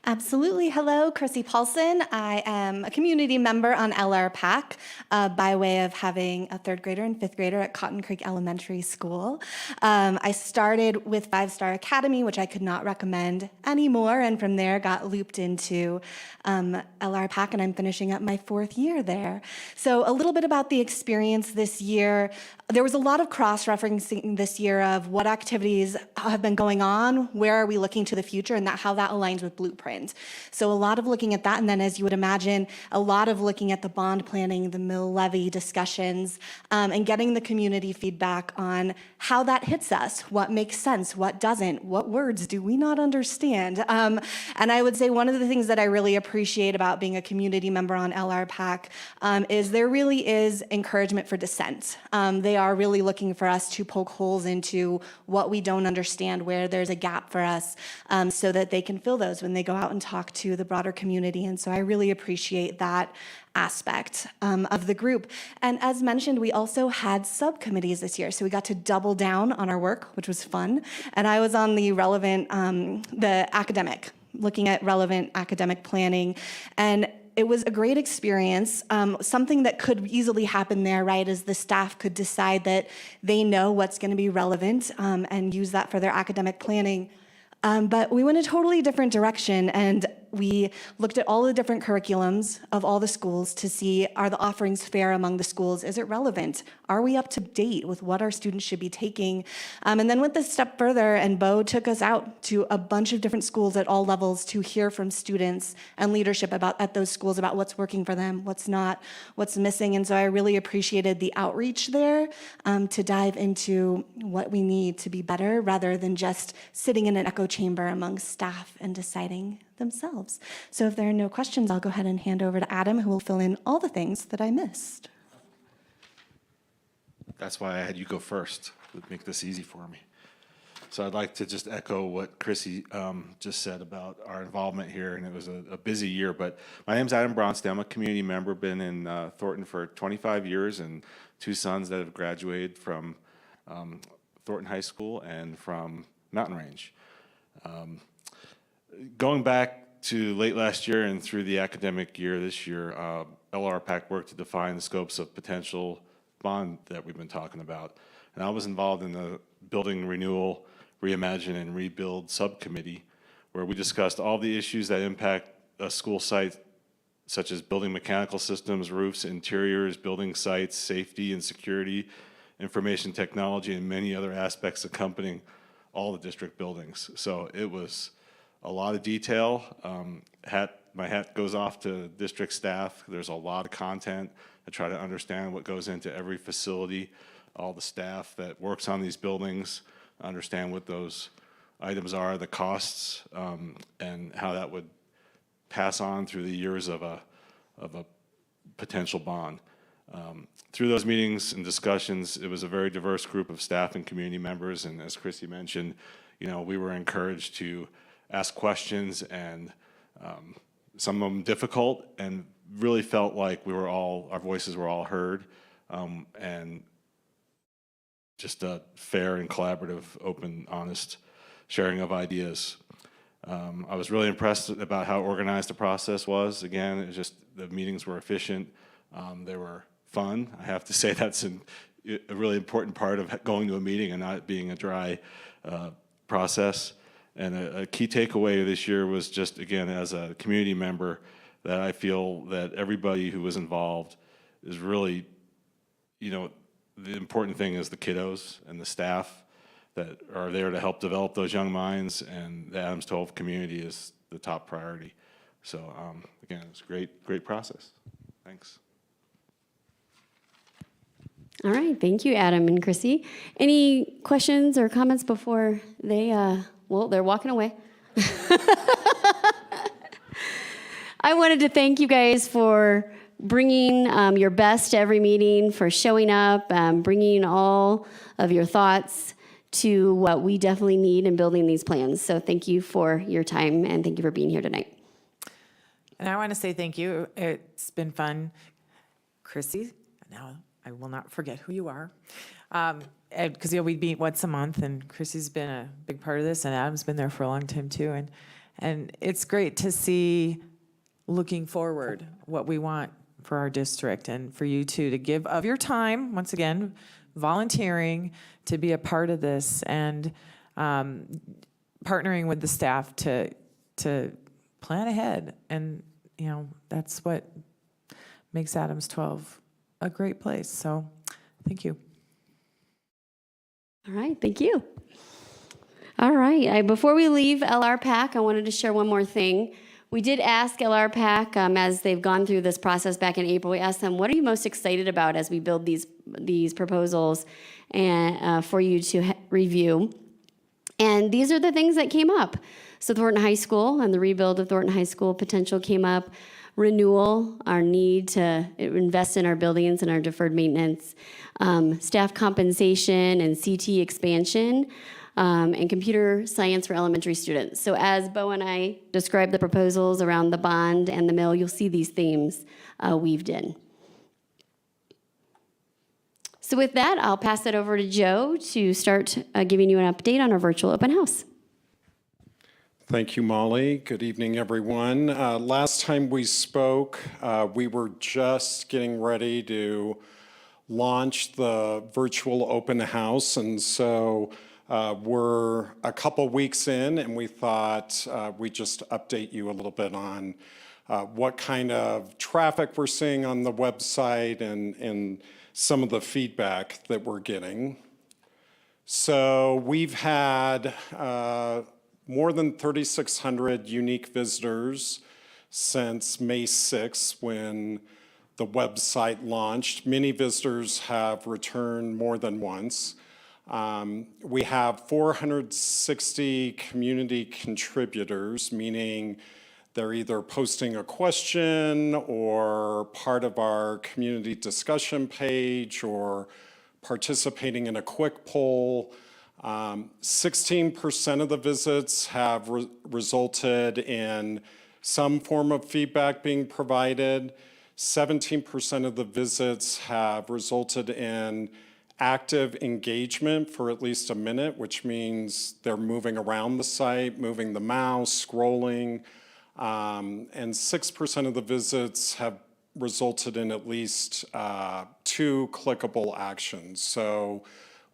Absolutely. Hello, Chrissy Paulson. I am a community member on LRPAC by way of having a 3rd grader and 5th grader at Cotton Creek Elementary School. I started with 5 Star Academy, which I could not recommend anymore, and from there got looped into LRPAC, and I'm finishing up my 4th year there. So a little bit about the experience this year. There was a lot of cross-referencing this year of what activities have been going on, where are we looking to the future, and how that aligns with Blueprint. So a lot of looking at that, and then as you would imagine, a lot of looking at the bond planning, the mill levy discussions, and getting the community feedback on how that hits us, what makes sense, what doesn't, what words do we not understand. And I would say one of the things that I really appreciate about being a community member on LRPAC is there really is encouragement for dissent. They are really looking for us to poke holes into what we don't understand, where there's a gap for us, so that they can fill those when they go out and talk to the broader community. And so I really appreciate that aspect of the group. And as mentioned, we also had subcommittees this year. So we got to double down on our work, which was fun. And I was on the relevant, the academic, looking at relevant academic planning. And it was a great experience. Something that could easily happen there, right, is the staff could decide that they know what's going to be relevant and use that for their academic planning. But we went a totally different direction, and we looked at all the different curriculums of all the schools to see, are the offerings fair among the schools? Is it relevant? Are we up to date with what our students should be taking? And then went this step further, and Bo took us out to a bunch of different schools at all levels to hear from students and leadership at those schools about what's working for them, what's not, what's missing. And so I really appreciated the outreach there to dive into what we need to be better, rather than just sitting in an echo chamber among staff and deciding themselves. So if there are no questions, I'll go ahead and hand over to Adam, who will fill in all the things that I missed. That's why I had you go first, to make this easy for me. So I'd like to just echo what Chrissy just said about our involvement here, and it was a busy year. But my name's Adam Bronstein. I'm a community member, been in Thornton for 25 years, and 2 sons that have graduated from Thornton High School and from Mountain Range. Going back to late last year and through the academic year this year, LRPAC worked to define the scopes of potential bond that we've been talking about. And I was involved in the Building Renewal, Reimagine, and Rebuild subcommittee, where we discussed all the issues that impact a school site, such as building mechanical systems, roofs, interiors, building sites, safety and security, information technology, and many other aspects accompanying all the district buildings. So it was a lot of detail. My hat goes off to district staff. There's a lot of content to try to understand what goes into every facility, all the staff that works on these buildings, understand what those items are, the costs, and how that would pass on through the years of a potential bond. Through those meetings and discussions, it was a very diverse group of staff and community members, and as Chrissy mentioned, we were encouraged to ask questions, and some of them difficult, and really felt like our voices were all heard, and just a fair and collaborative, open, honest sharing of ideas. I was really impressed about how organized the process was. Again, it was just the meetings were efficient. They were fun. I have to say that's a really important part of going to a meeting and not being a dry process. And a key takeaway this year was just, again, as a community member, that I feel that everybody who was involved is really, the important thing is the kiddos and the staff. that are there to help develop those young minds, and the Adams 12 community is the top priority. So again, it's a great process. Thanks. All right, thank you, Adam and Chrissy. Any questions or comments before they, well, they're walking away. I wanted to thank you guys for bringing your best to every meeting, for showing up, bringing all of your thoughts to what we definitely need in building these plans. So thank you for your time, and thank you for being here tonight. And I want to say thank you. It's been fun. Chrissy, now I will not forget who you are. Because we meet once a month, and Chrissy's been a big part of this, and Adam's been there for a long time too. And it's great to see, looking forward, what we want for our district, and for you two to give of your time, once again, volunteering to be a part of this, and partnering with the staff to plan ahead. And that's what makes Adams 12 a great place. So thank you. All right, thank you. All right, before we leave LRPAC, I wanted to share one more thing. We did ask LRPAC, as they've gone through this process back in April, we asked them, what are you most excited about as we build these proposals and for you to review? And these are the things that came up. So Thornton High School and the rebuild of Thornton High School potential came up. Renewal, our need to invest in our buildings and our deferred maintenance, staff compensation and CT expansion, and computer science for elementary students. So as Bo and I described the proposals around the bond and the mill, you'll see these themes weaved in. So with that, I'll pass it over to Joe to start giving you an update on our virtual open house. Thank you, Molly. Good evening, everyone. Last time we spoke, we were just getting ready to launch the virtual open house, and so we're a couple weeks in, and we thought we'd just update you a little bit on what kind of traffic we're seeing on the website and some of the feedback that we're getting. So we've had more than 3,600 unique visitors since May 6th when the website launched. Many visitors have returned more than once. We have 460 community contributors, meaning they're either posting a question or part of our community discussion page or participating in a quick poll. 16% of the visits have resulted in some form of feedback being provided. 17% of the visits have resulted in active engagement for at least a minute, which means they're moving around the site, moving the mouse, scrolling. And 6% of the visits have resulted in at least 2 clickable actions. So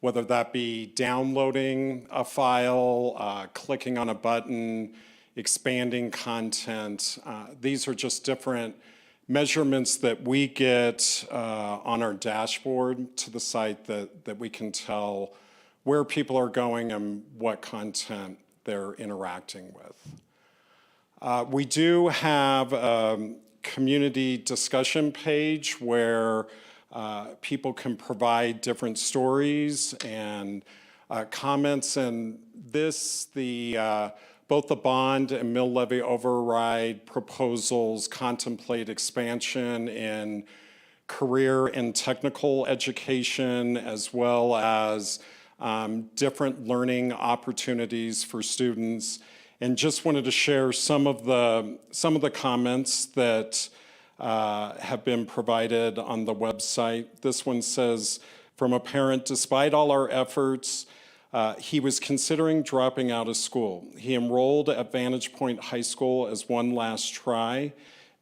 whether that be downloading a file, clicking on a button, expanding content, these are just different measurements that we get on our dashboard to the site that we can tell where people are going and what content they're interacting with. We do have a community discussion page where people can provide different stories and comments, and both the bond and mill levy override proposals contemplate expansion in career and technical education, as well as different learning opportunities for students. And just wanted to share some of the comments that have been provided on the website. This one says, from a parent, despite all our efforts, he was considering dropping out of school. He enrolled at Vantage Point High School as one last try.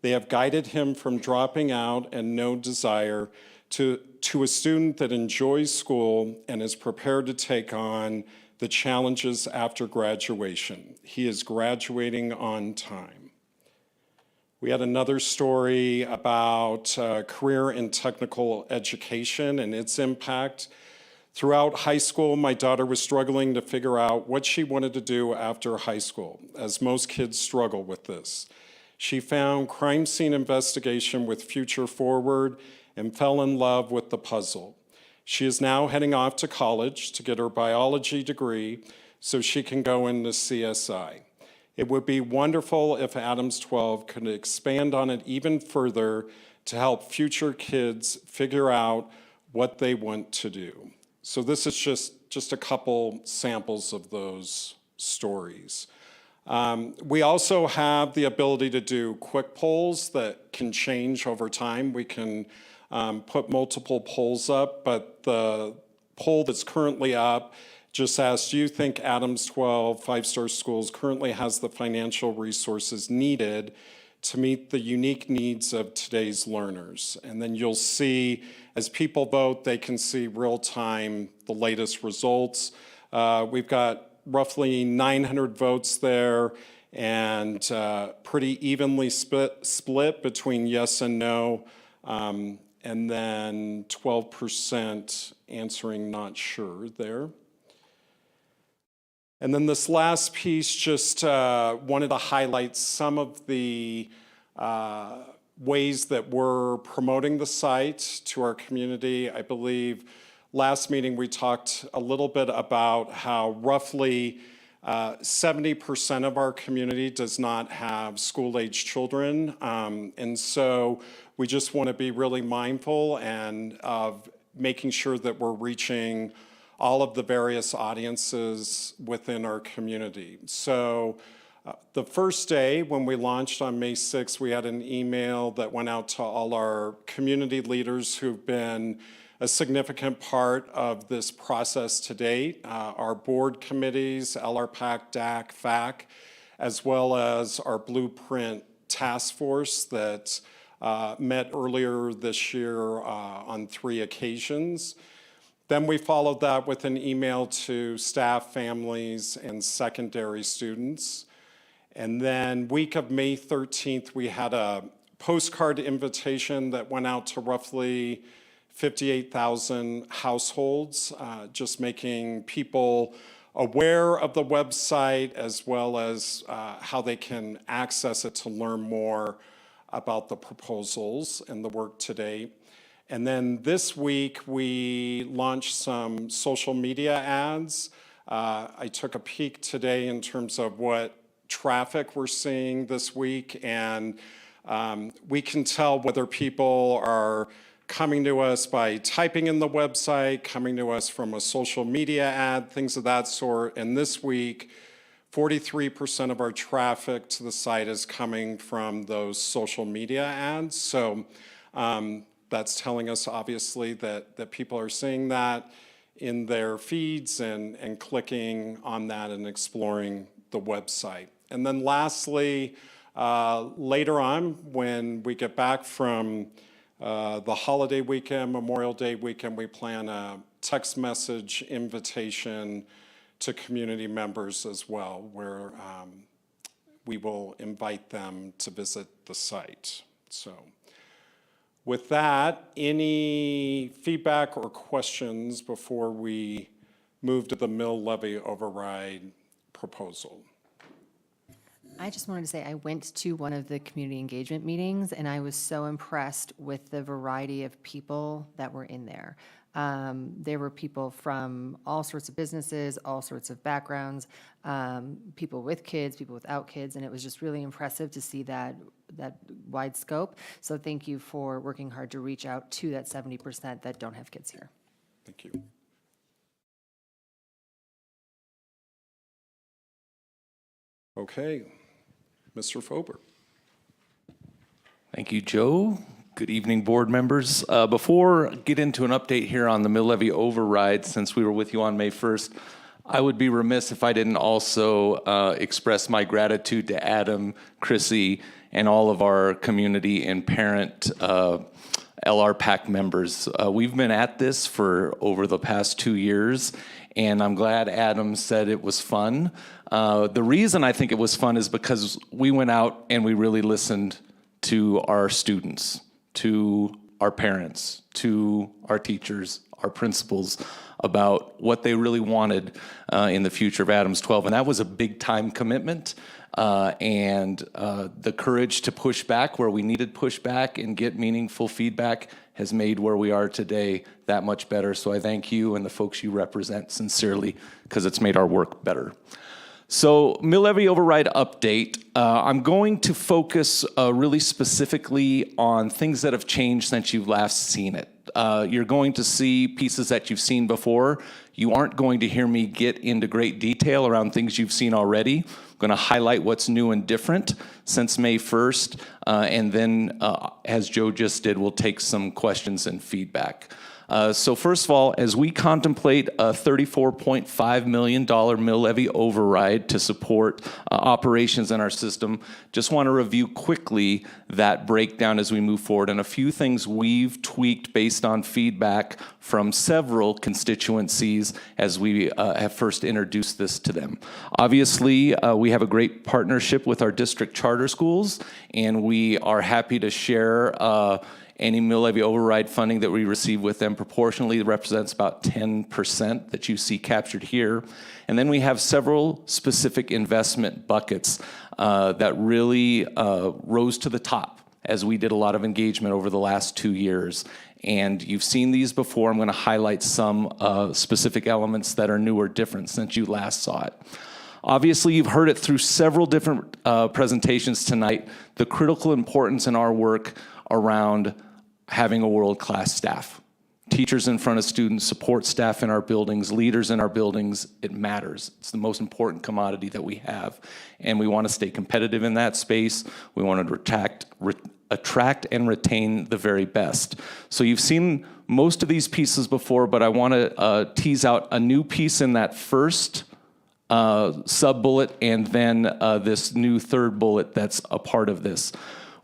They have guided him from dropping out and no desire to a student that enjoys school and is prepared to take on the challenges after graduation. He is graduating on time. We had another story about career and technical education and its impact. Throughout high school, my daughter was struggling to figure out what she wanted to do after high school, as most kids struggle with this. She found crime scene investigation with Future Forward and fell in love with the puzzle. She is now heading off to college to get her biology degree so she can go into CSI. It would be wonderful if Adams 12 could expand on it even further to help future kids figure out what they want to do. So this is just a couple samples of those stories. We also have the ability to do quick polls that can change over time. We can put multiple polls up, but the poll that's currently up just asks, do you think Adams 12 5-star schools currently has the financial resources needed to meet the unique needs of today's learners? And then you'll see, as people vote, they can see real time the latest results. We've got roughly 900 votes there, and pretty evenly split between yes and no, and then 12% answering not sure there. And then this last piece, just wanted to highlight some of the ways that we're promoting the site to our community. I believe last meeting we talked a little bit about how roughly 70% of our community does not have school-age children. And so we just want to be really mindful and of making sure that we're reaching all of the various audiences within our community. So the first day when we launched on May 6th, we had an email that went out to all our community leaders who've been a significant part of this process to date, our board committees, LRPAC, DAC, FAC, as well as our Blueprint Task Force that met earlier this year on 3 occasions. Then we followed that with an email to staff, families, and secondary students. And then week of May 13th, we had a postcard invitation that went out to roughly 58,000 households, just making people aware of the website as well as how they can access it to learn more about the proposals and the work to date. And then this week, we launched some social media ads. I took a peek today in terms of what traffic we're seeing this week, and we can tell whether people are coming to us by typing in the website, coming to us from a social media ad, things of that sort. And this week, 43% of our traffic to the site is coming from those social media ads. So that's telling us, obviously, that people are seeing that in their feeds and clicking on that and exploring the website. And then lastly, later on, when we get back from the holiday weekend, Memorial Day weekend, we plan a text message invitation to community members as well, where we will invite them to visit the site. So with that, any feedback or questions before we move to the mill levy override proposal? I just wanted to say I went to one of the community engagement meetings, and I was so impressed with the variety of people that were in there. There were people from all sorts of businesses, all sorts of backgrounds, people with kids, people without kids, and it was just really impressive to see that wide scope. So thank you for working hard to reach out to that 70% that don't have kids here. Thank you. Okay, Mr. Fober. Thank you, Joe. Good evening, board members. Before I get into an update here on the mill levy override, since we were with you on May 1st, I would be remiss if I didn't also express my gratitude to Adam, Chrissy, and all of our community and parent LRPAC members. We've been at this for over the past 2 years, and I'm glad Adam said it was fun. The reason I think it was fun is because we went out and we really listened to our students, to our parents, to our teachers, our principals, about what they really wanted in the future of Adams 12. And that was a big time commitment. The courage to push back where we needed pushback and get meaningful feedback has made where we are today that much better. So I thank you and the folks you represent sincerely, because it's made our work better. So, mill levy override update. I'm going to focus really specifically on things that have changed since you've last seen it. You're going to see pieces that you've seen before. You aren't going to hear me get into great detail around things you've seen already. I'm going to highlight what's new and different since May 1st, and then, as Joe just did, we'll take some questions and feedback. So first of all, as we contemplate a $34.5 million mill levy override to support operations in our system, just want to review quickly that breakdown as we move forward, and a few things we've tweaked based on feedback from several constituencies as we have first introduced this to them. Obviously, we have a great partnership with our district charter schools, and we are happy to share any mill levy override funding that we receive with them proportionally represents about 10% that you see captured here. And then we have several specific investment buckets that really rose to the top as we did a lot of engagement over the last 2 years. And you've seen these before. I'm going to highlight some specific elements that are new or different since you last saw it. Obviously, you've heard it through several different presentations tonight, the critical importance in our work around having a world-class staff. Teachers in front of students, support staff in our buildings, leaders in our buildings, it matters. It's the most important commodity that we have. And we want to stay competitive in that space. We want to attract and retain the very best. So you've seen most of these pieces before, but I want to tease out a new piece in that first sub-bullet, and then this new third bullet that's a part of this.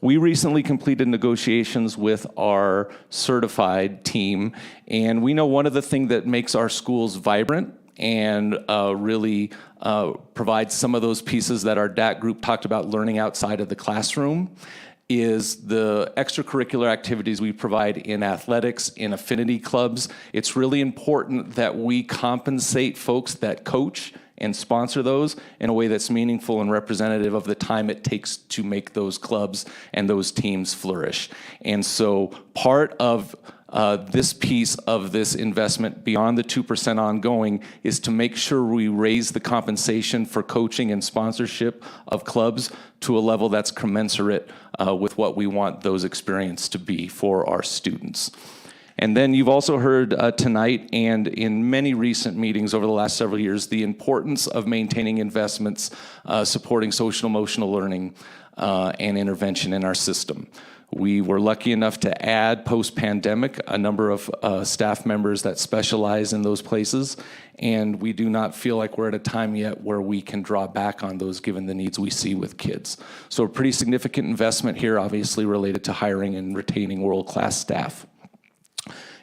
We recently completed negotiations with our certified team, and we know one of the things that makes our schools vibrant and really provides some of those pieces that our DAC group talked about, learning outside of the classroom, is the extracurricular activities we provide in athletics, in affinity clubs. It's really important that we compensate folks that coach and sponsor those in a way that's meaningful and representative of the time it takes to make those clubs and those teams flourish. And so part of this piece of this investment beyond the 2% ongoing is to make sure we raise the compensation for coaching and sponsorship of clubs to a level that's commensurate with what we want those experiences to be for our students. And then you've also heard tonight and in many recent meetings over the last several years the importance of maintaining investments supporting social emotional learning and intervention in our system. We were lucky enough to add post-pandemic a number of staff members that specialize in those places, and we do not feel like we're at a time yet where we can draw back on those given the needs we see with kids. So a pretty significant investment here, obviously related to hiring and retaining world-class staff.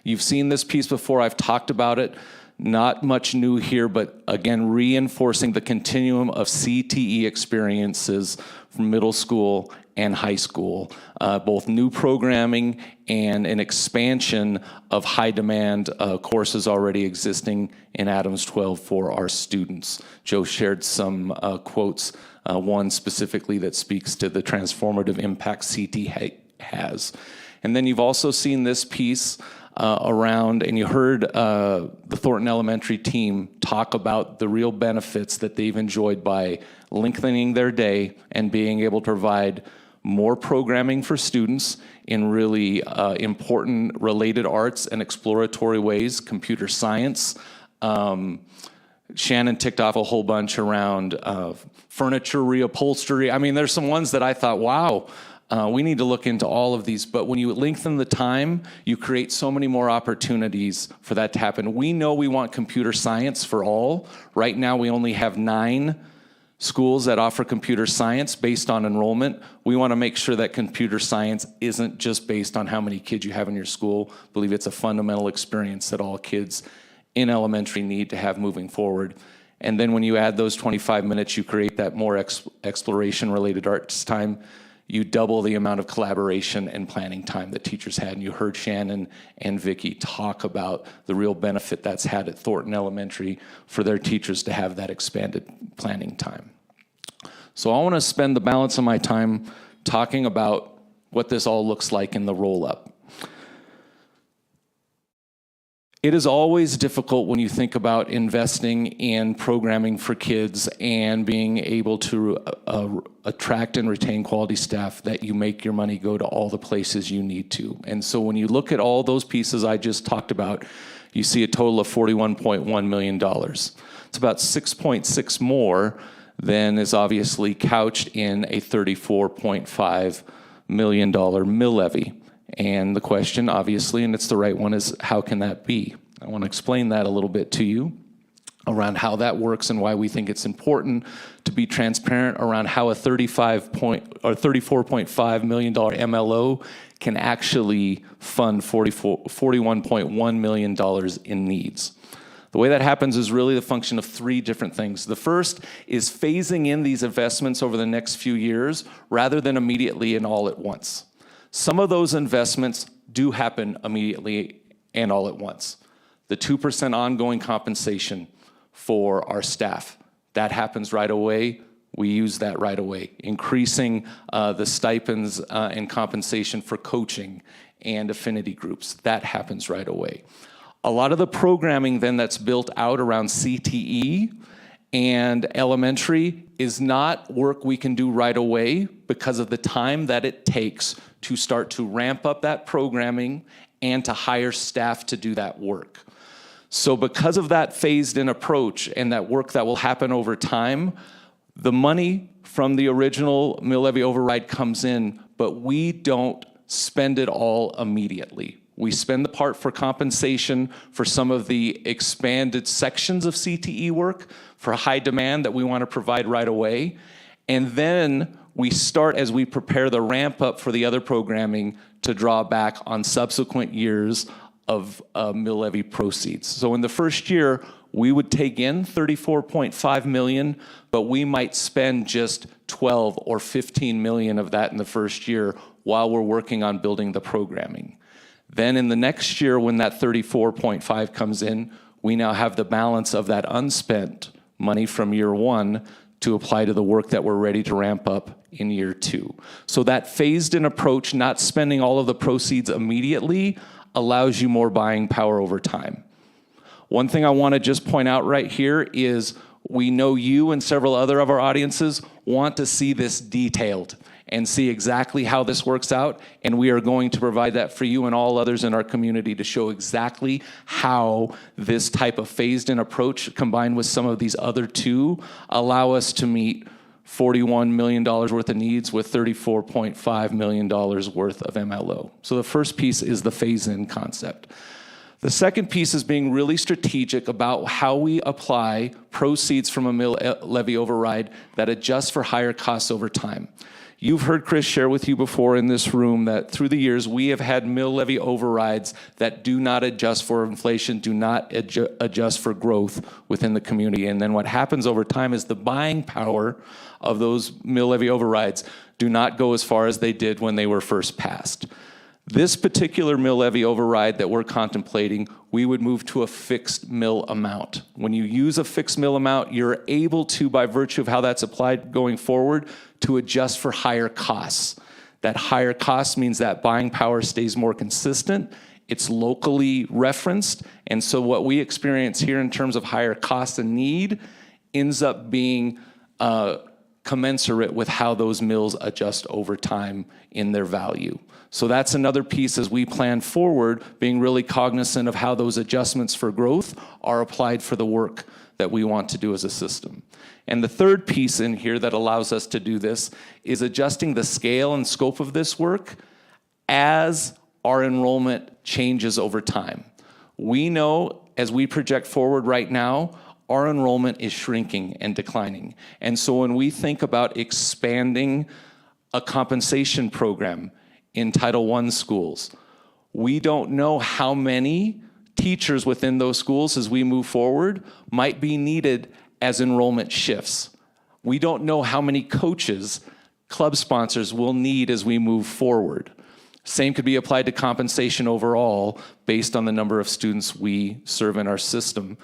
You've seen this piece before, I've talked about it. Not much new here, but again, reinforcing the continuum of CTE experiences from middle school and high school, both new programming and an expansion of high demand courses already existing in Adams 12 for our students. Joe shared some quotes, one specifically that speaks to the transformative impact CT has. And then you've also seen this piece around, and you heard the Thornton Elementary team talk about the real benefits that they've enjoyed by lengthening their day and being able to provide more programming for students in really important related arts and exploratory ways, computer science. Shannon ticked off a whole bunch around furniture reupholstery. I mean, there's some ones that I thought, wow, we need to look into all of these, but when you lengthen the time, you create so many more opportunities for that to happen. We know we want computer science for all. Right now, we only have 9 schools that offer computer science based on enrollment. We want to make sure that computer science isn't just based on how many kids you have in your school. I believe it's a fundamental experience that all kids in elementary need to have moving forward. And then when you add those 25 minutes, you create that more exploration-related arts time. you double the amount of collaboration and planning time that teachers had. And you heard Shannon and Vicki talk about the real benefit that's had at Thornton Elementary for their teachers to have that expanded planning time. So I want to spend the balance of my time talking about what this all looks like in the roll-up. It is always difficult when you think about investing in programming for kids and being able to attract and retain quality staff that you make your money go to all the places you need to. And so when you look at all those pieces I just talked about, you see a total of $41.1 million. It's about 6.6 more than is obviously couched in a $34.5 million mill levy. And the question, obviously, and it's the right one, is how can that be? I want to explain that a little bit to you around how that works and why we think it's important to be transparent around how a $34.5 million MLO can actually fund $41.1 million in needs. The way that happens is really the function of three different things. The first is phasing in these investments over the next few years rather than immediately and all at once. Some of those investments do happen immediately and all at once. The 2% ongoing compensation for our staff, that happens right away. We use that right away. Increasing the stipends and compensation for coaching and affinity groups, that happens right away. A lot of the programming then that's built out around CTE and elementary is not work we can do right away because of the time that it takes to start to ramp up that programming and to hire staff to do that work. So because of that phased-in approach and that work that will happen over time, the money from the original mill levy override comes in, but we don't spend it all immediately. We spend the part for compensation for some of the expanded sections of CTE work for high demand that we want to provide right away. And then we start, as we prepare the ramp up for the other programming, to draw back on subsequent years of mill levy proceeds. So in the first year, we would take in $34.5 million, but we might spend just 12 or 15 million of that in the first year while we're working on building the programming. Then in the next year, when that 34.5 comes in, we now have the balance of that unspent money from year one to apply to the work that we're ready to ramp up in year two. So that phased-in approach, not spending all of the proceeds immediately, allows you more buying power over time. One thing I want to just point out right here is we know you and several other of our audiences want to see this detailed and see exactly how this works out, and we are going to provide that for you and all others in our community to show exactly how this type of phased-in approach combined with some of these other two allow us to meet $41 million worth of needs with $34.5 million worth of MLO. So the first piece is the phase-in concept. The second piece is being really strategic about how we apply proceeds from a mill levy override that adjusts for higher costs over time. You've heard Chris share with you before in this room that through the years, we have had mill levy overrides that do not adjust for inflation, do not adjust for growth within the community. And then what happens over time is the buying power of those mill levy overrides do not go as far as they did when they were first passed. This particular mill levy override that we're contemplating, we would move to a fixed mill amount. When you use a fixed mill amount, you're able to, by virtue of how that's applied going forward, to adjust for higher costs. That higher cost means that buying power stays more consistent, it's locally referenced, and so what we experience here in terms of higher cost and need ends up being commensurate with how those mills adjust over time in their value. So that's another piece as we plan forward, being really cognizant of how those adjustments for growth are applied for the work that we want to do as a system. And the third piece in here that allows us to do this is adjusting the scale and scope of this work as our enrollment changes over time. We know as we project forward right now, our enrollment is shrinking and declining. And so when we think about expanding a compensation program in Title I schools, we don't know how many teachers within those schools as we move forward might be needed as enrollment shifts. We don't know how many coaches club sponsors will need as we move forward. Same could be applied to compensation overall based on the number of students we serve in our system.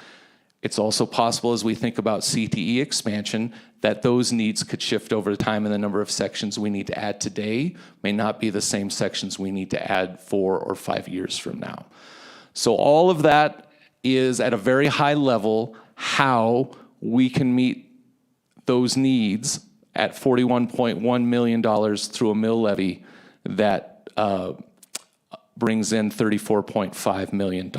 It's also possible as we think about CTE expansion that those needs could shift over time, and the number of sections we need to add today may not be the same sections we need to add 4 or 5 years from now. So all of that is at a very high level how we can meet those needs at $41.1 million through a mill levy that brings in $34.5 million.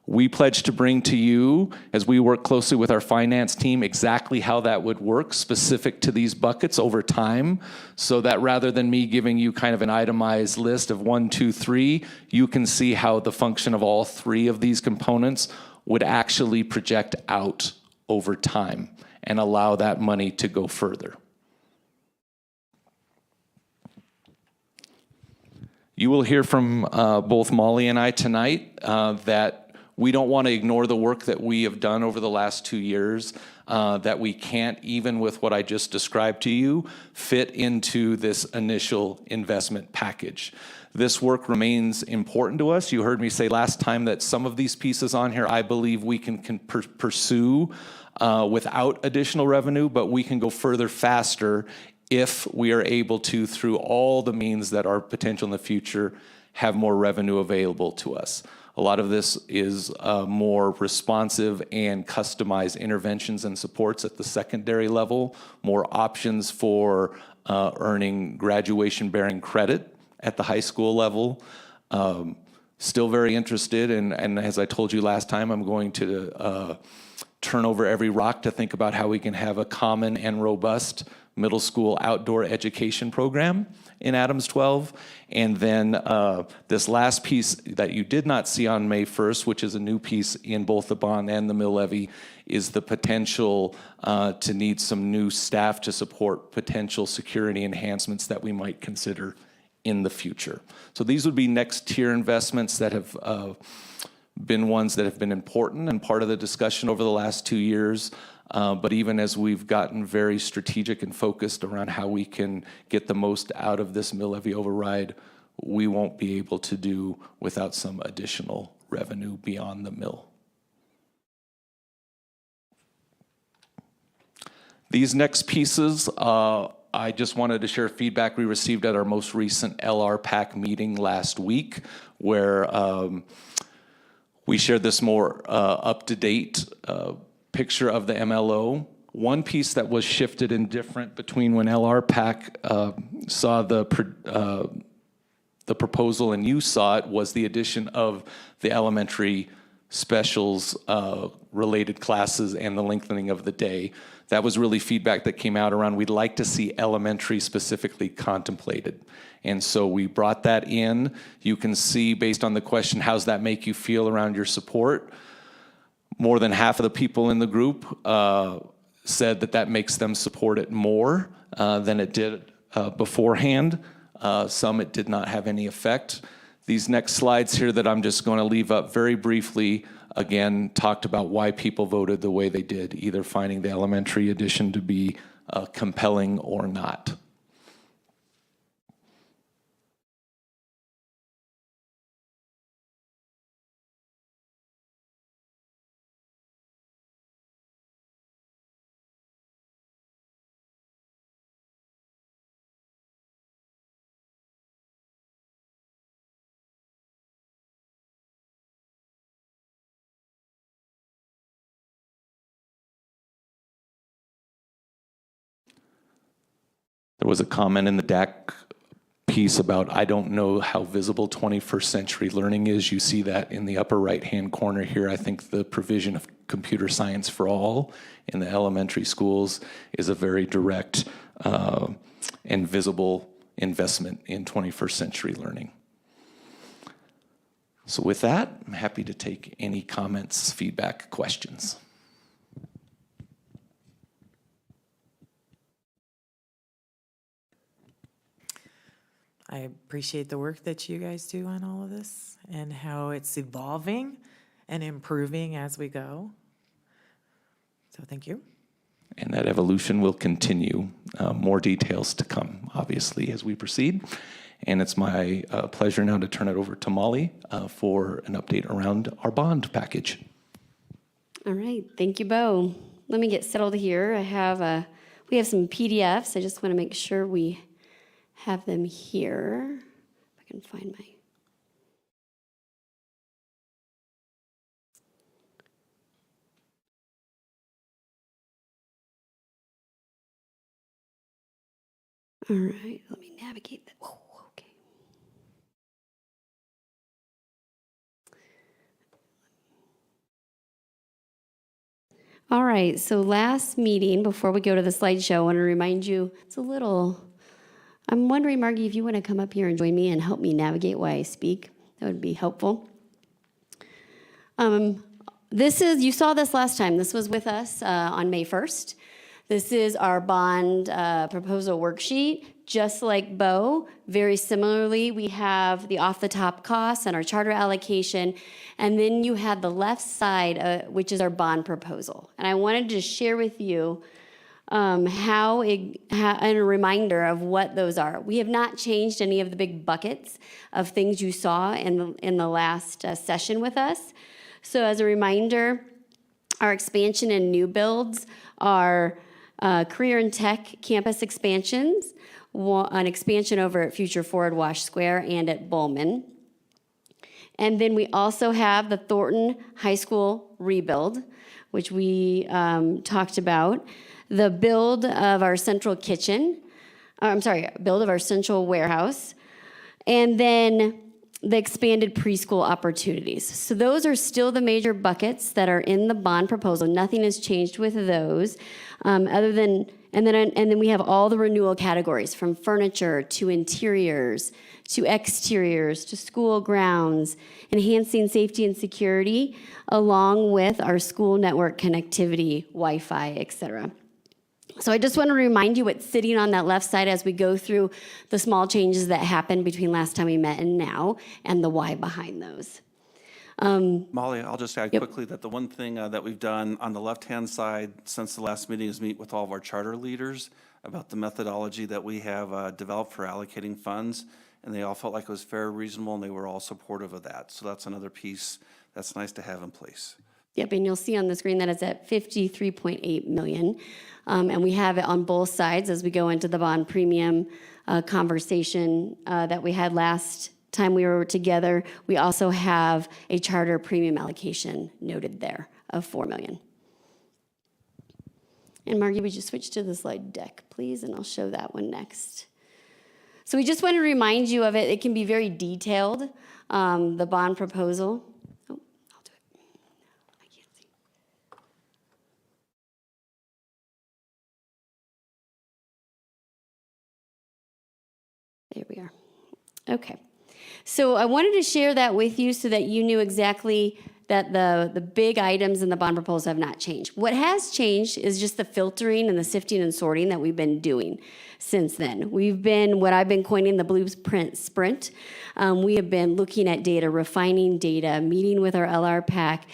We pledge to bring to you, as we work closely with our finance team, exactly how that would work specific to these buckets over time, so that rather than me giving you kind of an itemized list of 1, 2, 3, you can see how the function of all 3 of these components would actually project out over time and allow that money to go further. You will hear from both Molly and I tonight that we don't want to ignore the work that we have done over the last 2 years, that we can't, even with what I just described to you, fit into this initial investment package. This work remains important to us. You heard me say last time that some of these pieces on here I believe we can pursue without additional revenue, but we can go further faster if we are able to, through all the means that are potential in the future, have more revenue available to us. A lot of this is more responsive and customized interventions and supports at the secondary level, more options for earning graduation-bearing credit at the high school level. Still very interested, and as I told you last time, I'm going to turn over every rock to think about how we can have a common and robust middle school outdoor education program in Adams 12. And then this last piece that you did not see on May 1st, which is a new piece in both the bond and the mill levy, is the potential to need some new staff to support potential security enhancements that we might consider in the future. So these would be next tier investments that have been ones that have been important and part of the discussion over the last 2 years. But even as we've gotten very strategic and focused around how we can get the most out of this mill levy override, we won't be able to do without some additional revenue beyond the mill. These next pieces, I just wanted to share feedback we received at our most recent LRPAC meeting last week, where we shared this more up-to-date picture of the MLO. One piece that was shifted and different between when LRPAC saw the proposal and you saw it was the addition of the elementary specials related classes and the lengthening of the day. That was really feedback that came out around we'd like to see elementary specifically contemplated. And so we brought that in. You can see based on the question, how's that make you feel around your support? More than half of the people in the group said that that makes them support it more than it did beforehand. Some it did not have any effect. These next slides here that I'm just going to leave up very briefly, again, talked about why people voted the way they did, either finding the elementary addition to be compelling or not. There was a comment in the DAC piece about, I don't know how visible 21st century learning is. You see that in the upper right-hand corner here. I think the provision of computer science for all in the elementary schools is a very direct and visible investment in 21st century learning. So with that, I'm happy to take any comments, feedback, questions. I appreciate the work that you guys do on all of this and how it's evolving and improving as we go. So thank you. and that evolution will continue. More details to come, obviously, as we proceed. And it's my pleasure now to turn it over to Molly for an update around our bond package. All right, thank you, Bo. Let me get settled here. We have some PDFs. I just want to make sure we have them here. If I can find my. All right, let me navigate that. Oh, okay. All right, so last meeting, before we go to the slideshow, I want to remind you, I'm wondering, Margie, if you want to come up here and join me and help me navigate while I speak. That would be helpful. You saw this last time. This was with us on May 1st. This is our bond proposal worksheet. Just like Bo, very similarly, we have the off-the-top costs and our charter allocation, and then you have the left side, which is our bond proposal. And I wanted to share with you and a reminder of what those are. We have not changed any of the big buckets of things you saw in the last session with us. So as a reminder, our expansion and new builds are career and tech campus expansions, an expansion over at Future Forward Wash Square and at Bowman. And then we also have the Thornton High School rebuild, which we talked about. The build of our central build of our central warehouse. And then the expanded preschool opportunities. So those are still the major buckets that are in the bond proposal. Nothing has changed with those, and then we have all the renewal categories, from furniture to interiors to exteriors to school grounds, enhancing safety and security, along with our school network connectivity, Wi-Fi, et cetera. So I just want to remind you what's sitting on that left side as we go through the small changes that happened between last time we met and now, and the why behind those. Molly, I'll just add quickly that the one thing that we've done on the left-hand side since the last meeting is meet with all of our charter leaders about the methodology that we have developed for allocating funds, and they all felt like it was fair, reasonable, and they were all supportive of that. So that's another piece that's nice to have in place. Yep, and you'll see on the screen that it's at $53.8 million. And we have it on both sides as we go into the bond premium conversation that we had last time we were together. We also have a charter premium allocation noted there of $4 million. And Margie, would you switch to the slide deck, please? And I'll show that one next. So we just want to remind you of it. It can be very detailed, the bond proposal. There we are. Okay. So I wanted to share that with you so that you knew exactly that the big items in the bond proposal have not changed. What has changed is just the filtering and the sifting and sorting that we've been doing since then. We've been, what I've been coining the blueprint sprint. We have been looking at data, refining data, meeting with our LRPAC,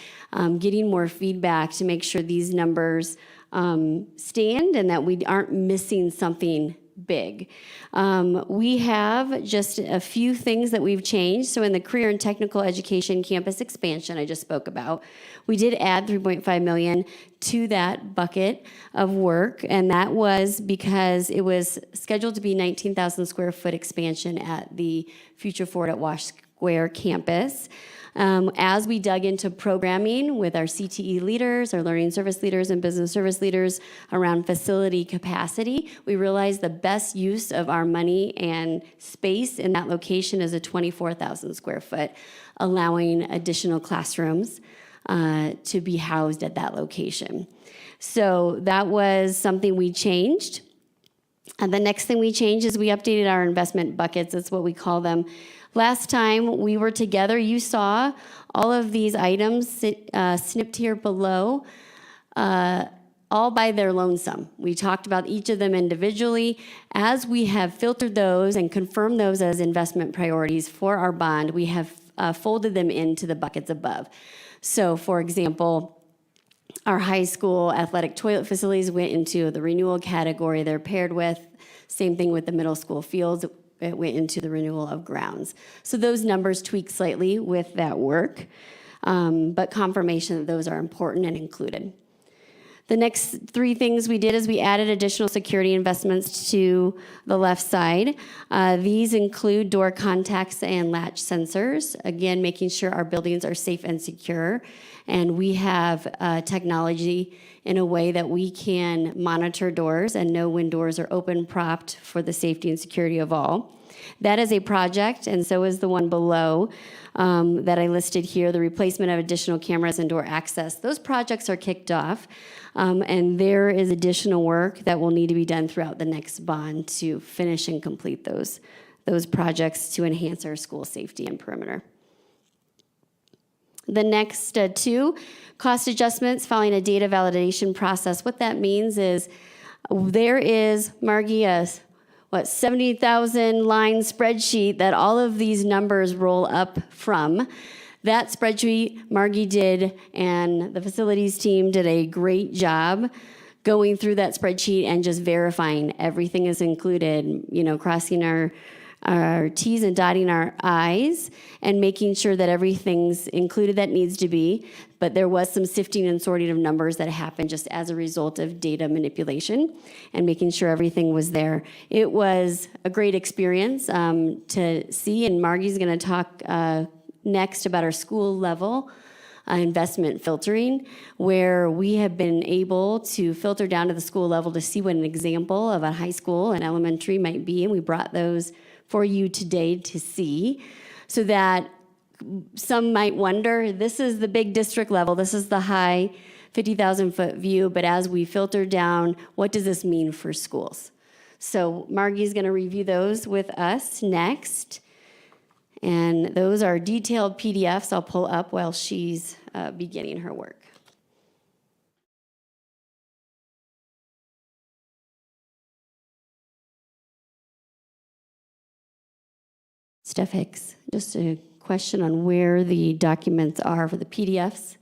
getting more feedback to make sure these numbers stand and that we aren't missing something big. We have just a few things that we've changed. So in the career and technical education campus expansion I just spoke about, we did add $3.5 million to that bucket of work, and that was because it was scheduled to be 19,000 square foot expansion at the Future Forward at Wash Square campus. As we dug into programming with our CTE leaders, our learning service leaders, and business service leaders around facility capacity, we realized the best use of our money and space in that location is a 24,000 square foot, allowing additional classrooms to be housed at that location. So that was something we changed. And the next thing we changed is we updated our investment buckets. That's what we call them. Last time we were together, you saw all of these items snipped here below, all by their lonesome. We talked about each of them individually. As we have filtered those and confirmed those as investment priorities for our bond, we have folded them into the buckets above. So, for example, Our high school athletic toilet facilities went into the renewal category they're paired with. Same thing with the middle school fields. It went into the renewal of grounds. So those numbers tweak slightly with that work, but confirmation that those are important and included. The next three things we did is we added additional security investments to the left side. These include door contacts and latch sensors, again, making sure our buildings are safe and secure. And we have technology in a way that we can monitor doors and know when doors are open, propped for the safety and security of all. That is a project, and so is the one below that I listed here, the replacement of additional cameras and door access. Those projects are kicked off, and there is additional work that will need to be done throughout the next bond to finish and complete those projects to enhance our school safety and perimeter. The next two, cost adjustments following a data validation process. What that means is there is, Margie, a 70,000 line spreadsheet that all of these numbers roll up from. That spreadsheet Margie did, and the facilities team did a great job going through that spreadsheet and just verifying everything is included, crossing our T's and dotting our I's and making sure that everything's included that needs to be. But there was some sifting and sorting of numbers that happened just as a result of data manipulation and making sure everything was there. It was a great experience to see, and Margie's going to talk next about our school level investment filtering, where we have been able to filter down to the school level to see what an example of a high school and elementary might be, and we brought those for you today to see, so that some might wonder, this is the big district level, this is the high 50,000 foot view, but as we filter down, what does this mean for schools? So Margie's gonna review those with us next. And those are detailed PDFs I'll pull up while she's beginning her work. Steph Hicks, just a question on where the documents are for the PDFs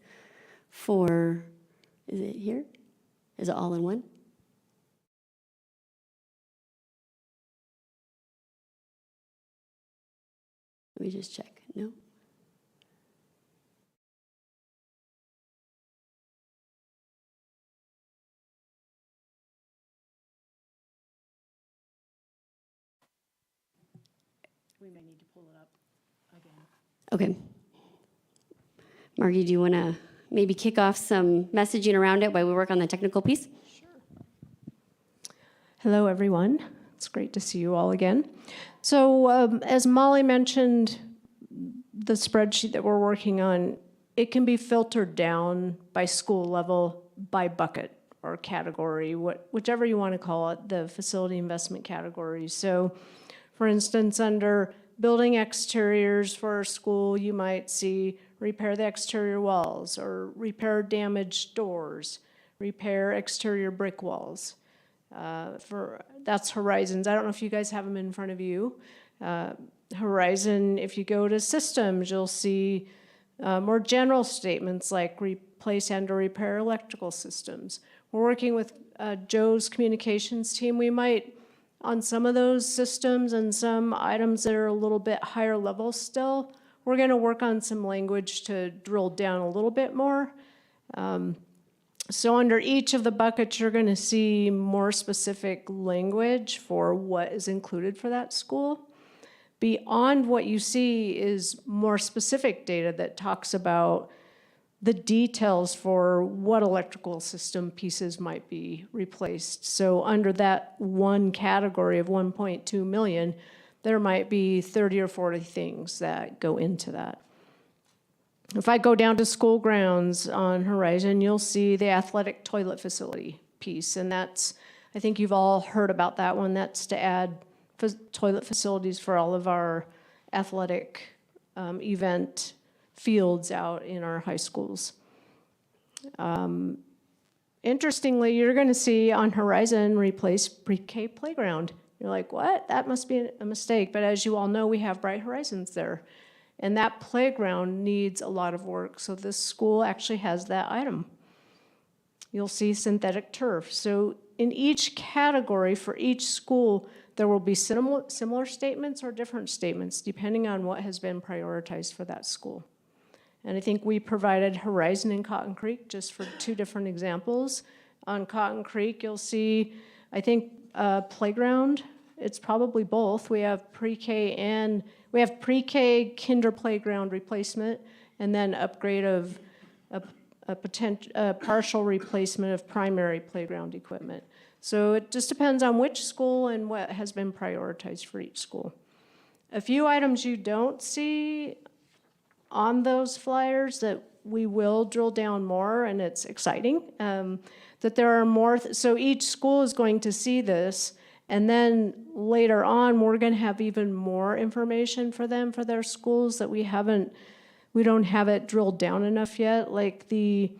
for, is it here? Is it all in one? Let me just check. No? We may need to pull it up again. Okay. Margie, do you want to maybe kick off some messaging around it while we work on the technical piece? Hello, everyone. It's great to see you all again. So as Molly mentioned, the spreadsheet that we're working on, it can be filtered down by school level, by bucket or category, whichever you want to call it, the facility investment category. So for instance, under building exteriors for our school, you might see repair the exterior walls or repair damaged doors, repair exterior brick walls. That's Horizons. I don't know if you guys have them in front of you. Horizon, if you go to systems, you'll see more general statements like replace and or repair electrical systems. We're working with Joe's communications team. We might, on some of those systems and some items that are a little bit higher level still, we're going to work on some language to drill down a little bit more. So under each of the buckets, you're going to see more specific language for what is included for that school. Beyond what you see is more specific data that talks about the details for what electrical system pieces might be replaced. So under that one category of 1.2 million, there might be 30 or 40 things that go into that. If I go down to school grounds on Horizon, you'll see the athletic toilet facility piece, and that's, I think you've all heard about that one. That's to add toilet facilities for all of our athletic event fields out in our high schools. Interestingly, you're going to see on Horizon replace pre-K playground. You're like, what? That must be a mistake. But as you all know, we have Bright Horizons there. And that playground needs a lot of work. So this school actually has that item. You'll see synthetic turf. So in each category for each school, there will be similar statements or different statements depending on what has been prioritized for that school. And I think we provided Horizon and Cotton Creek just for 2 different examples. On Cotton Creek, you'll see, I think, playground. It's probably both. We have pre-K kinder playground replacement, and then upgrade of a partial replacement of primary playground equipment. So it just depends on which school and what has been prioritized for each school. A few items you don't see on those flyers that we will drill down more, and it's exciting, that there are more, so each school is going to see this, and then later on, we're gonna have even more information for them, for their schools that we don't have it drilled down enough yet, like the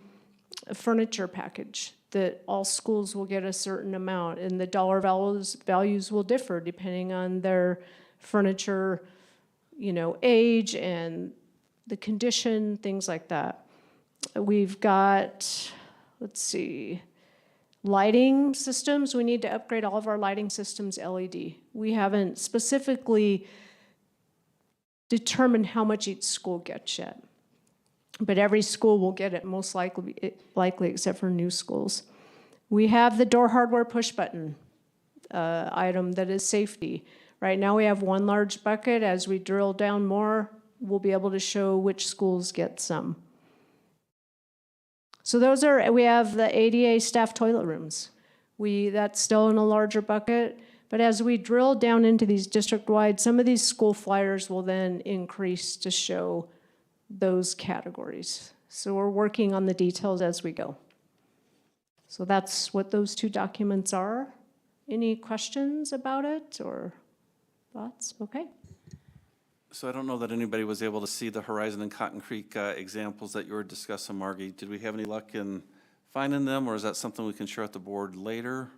furniture package, that all schools will get a certain amount, and the dollar values will differ depending on their furniture, age and the condition, things like that. We've got, let's see, lighting systems. We need to upgrade all of our lighting systems LED. We haven't specifically determined how much each school gets yet, but every school will get it, most likely except for new schools. We have the door hardware push button item that is safety. Right now we have 1 large bucket. As we drill down more, we'll be able to show which schools get some. So we have the ADA staff toilet rooms. That's still in a larger bucket, but as we drill down into these district-wide, some of these school flyers will then increase to show those categories. So we're working on the details as we go. So that's what those 2 documents are. Any questions about it or thoughts? Okay. So I don't know that anybody was able to see the Horizon and Cotton Creek examples that you were discussing, Margie. Did we have any luck in finding them, or is that something we can share at the board later?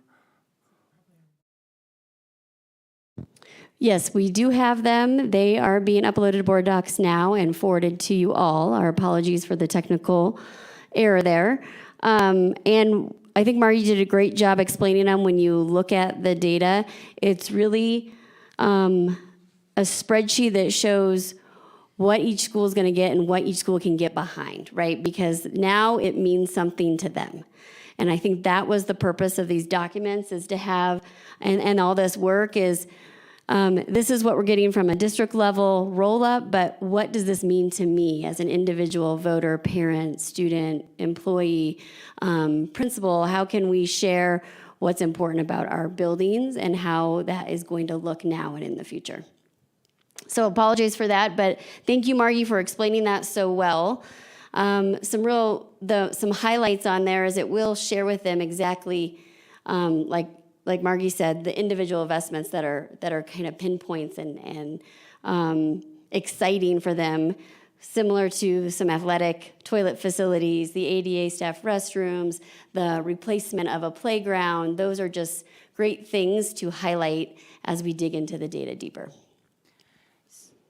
Yes, we do have them. They are being uploaded to Board Docs now and forwarded to you all. Our apologies for the technical error there. And I think Margie did a great job explaining them. When you look at the data, it's really a spreadsheet that shows what each school is going to get and what each school can get behind, right? Because now it means something to them. And I think that was the purpose of these documents, is to have, and all this work is, this is what we're getting from a district level roll up, but what does this mean to me as an individual voter, parent, student, employee, principal? How can we share what's important about our buildings and how that is going to look now and in the future? So apologies for that, but thank you, Margie, for explaining that so well. Some highlights on there is it will share with them exactly, like Margie said, the individual investments that are kind of pinpoints and exciting for them, similar to some athletic toilet facilities, the ADA staff restrooms, the replacement of a playground. Those are just great things to highlight as we dig into the data deeper.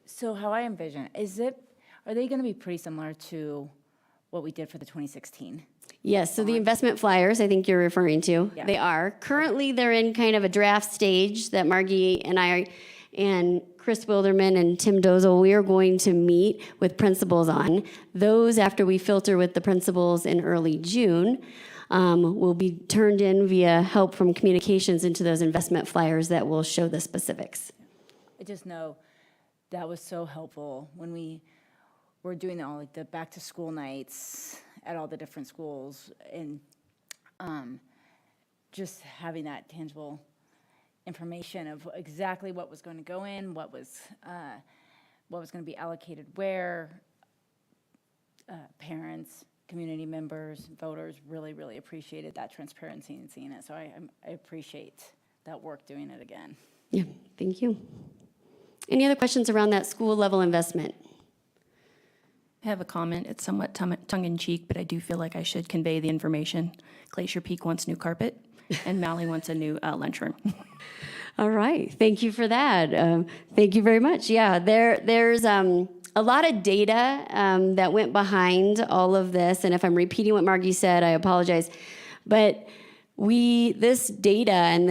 So how I envision, are they going to be pretty similar to what we did for the 2016? Yes, so the investment flyers I think you're referring to, Yeah. they are. Currently, they're in kind of a draft stage that Margie and I and Chris Wilderman and Tim Dozel, we are going to meet with principals on. Those, after we filter with the principals in early June, will be turned in via help from communications into those investment flyers that will show the specifics. I just know that was so helpful when we were doing all the back to school nights at all the different schools, and just having that tangible information of exactly what was going to go in, what was going to be allocated where. Parents, community members, voters really, really appreciated that transparency and seeing it. So I appreciate that work doing it again. Yeah, thank you. Any other questions around that school level investment? I have a comment. It's somewhat tongue-in-cheek, but I do feel like I should convey the information. Glacier Peak wants new carpet, and Mally wants a new lunchroom. All right, thank you for that. Thank you very much. Yeah, there's a lot of data that went behind all of this, and if I'm repeating what Margie said, I apologize. But this data and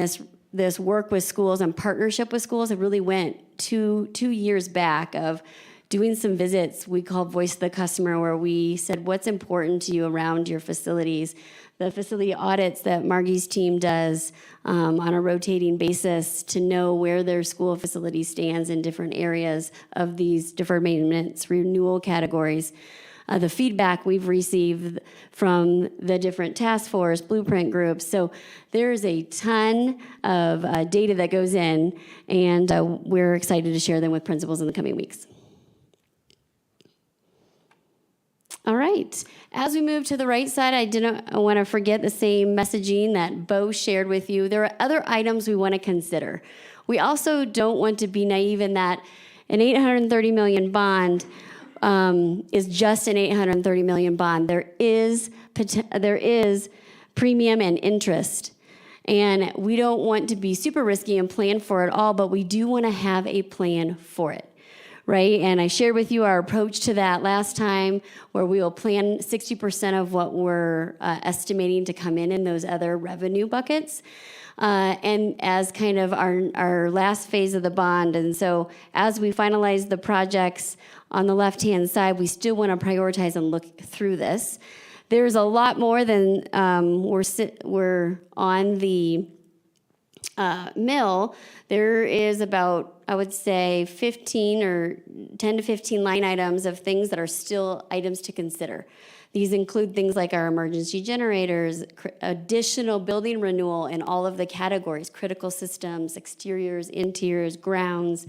this work with schools and partnership with schools, it really went 2 years back of doing some visits we called Voice of the Customer, where we said, what's important to you around your facilities? The facility audits that Margie's team does on a rotating basis to know where their school facility stands in different areas of these deferred maintenance renewal categories. The feedback we've received from the different task force, blueprint groups. So there's a ton of data that goes in, and we're excited to share them with principals in the coming weeks. All right, as we move to the right side, I didn't want to forget the same messaging that Bo shared with you. There are other items we want to consider. We also don't want to be naive in that an $830 million bond is just an $830 million bond. There is premium and interest. And we don't want to be super risky and plan for it all, but we do want to have a plan for it. Right? And I shared with you our approach to that last time, where we will plan 60% of what we're estimating to come in those other revenue buckets. And as kind of our last phase of the bond. And so as we finalize the projects on the left-hand side, we still want to prioritize and look through this. There's a lot more than we're on the mill. There is about, I would say, 15 or 10 to 15 line items of things that are still items to consider. These include things like our emergency generators, additional building renewal in all of the categories, critical systems, exteriors, interiors, grounds.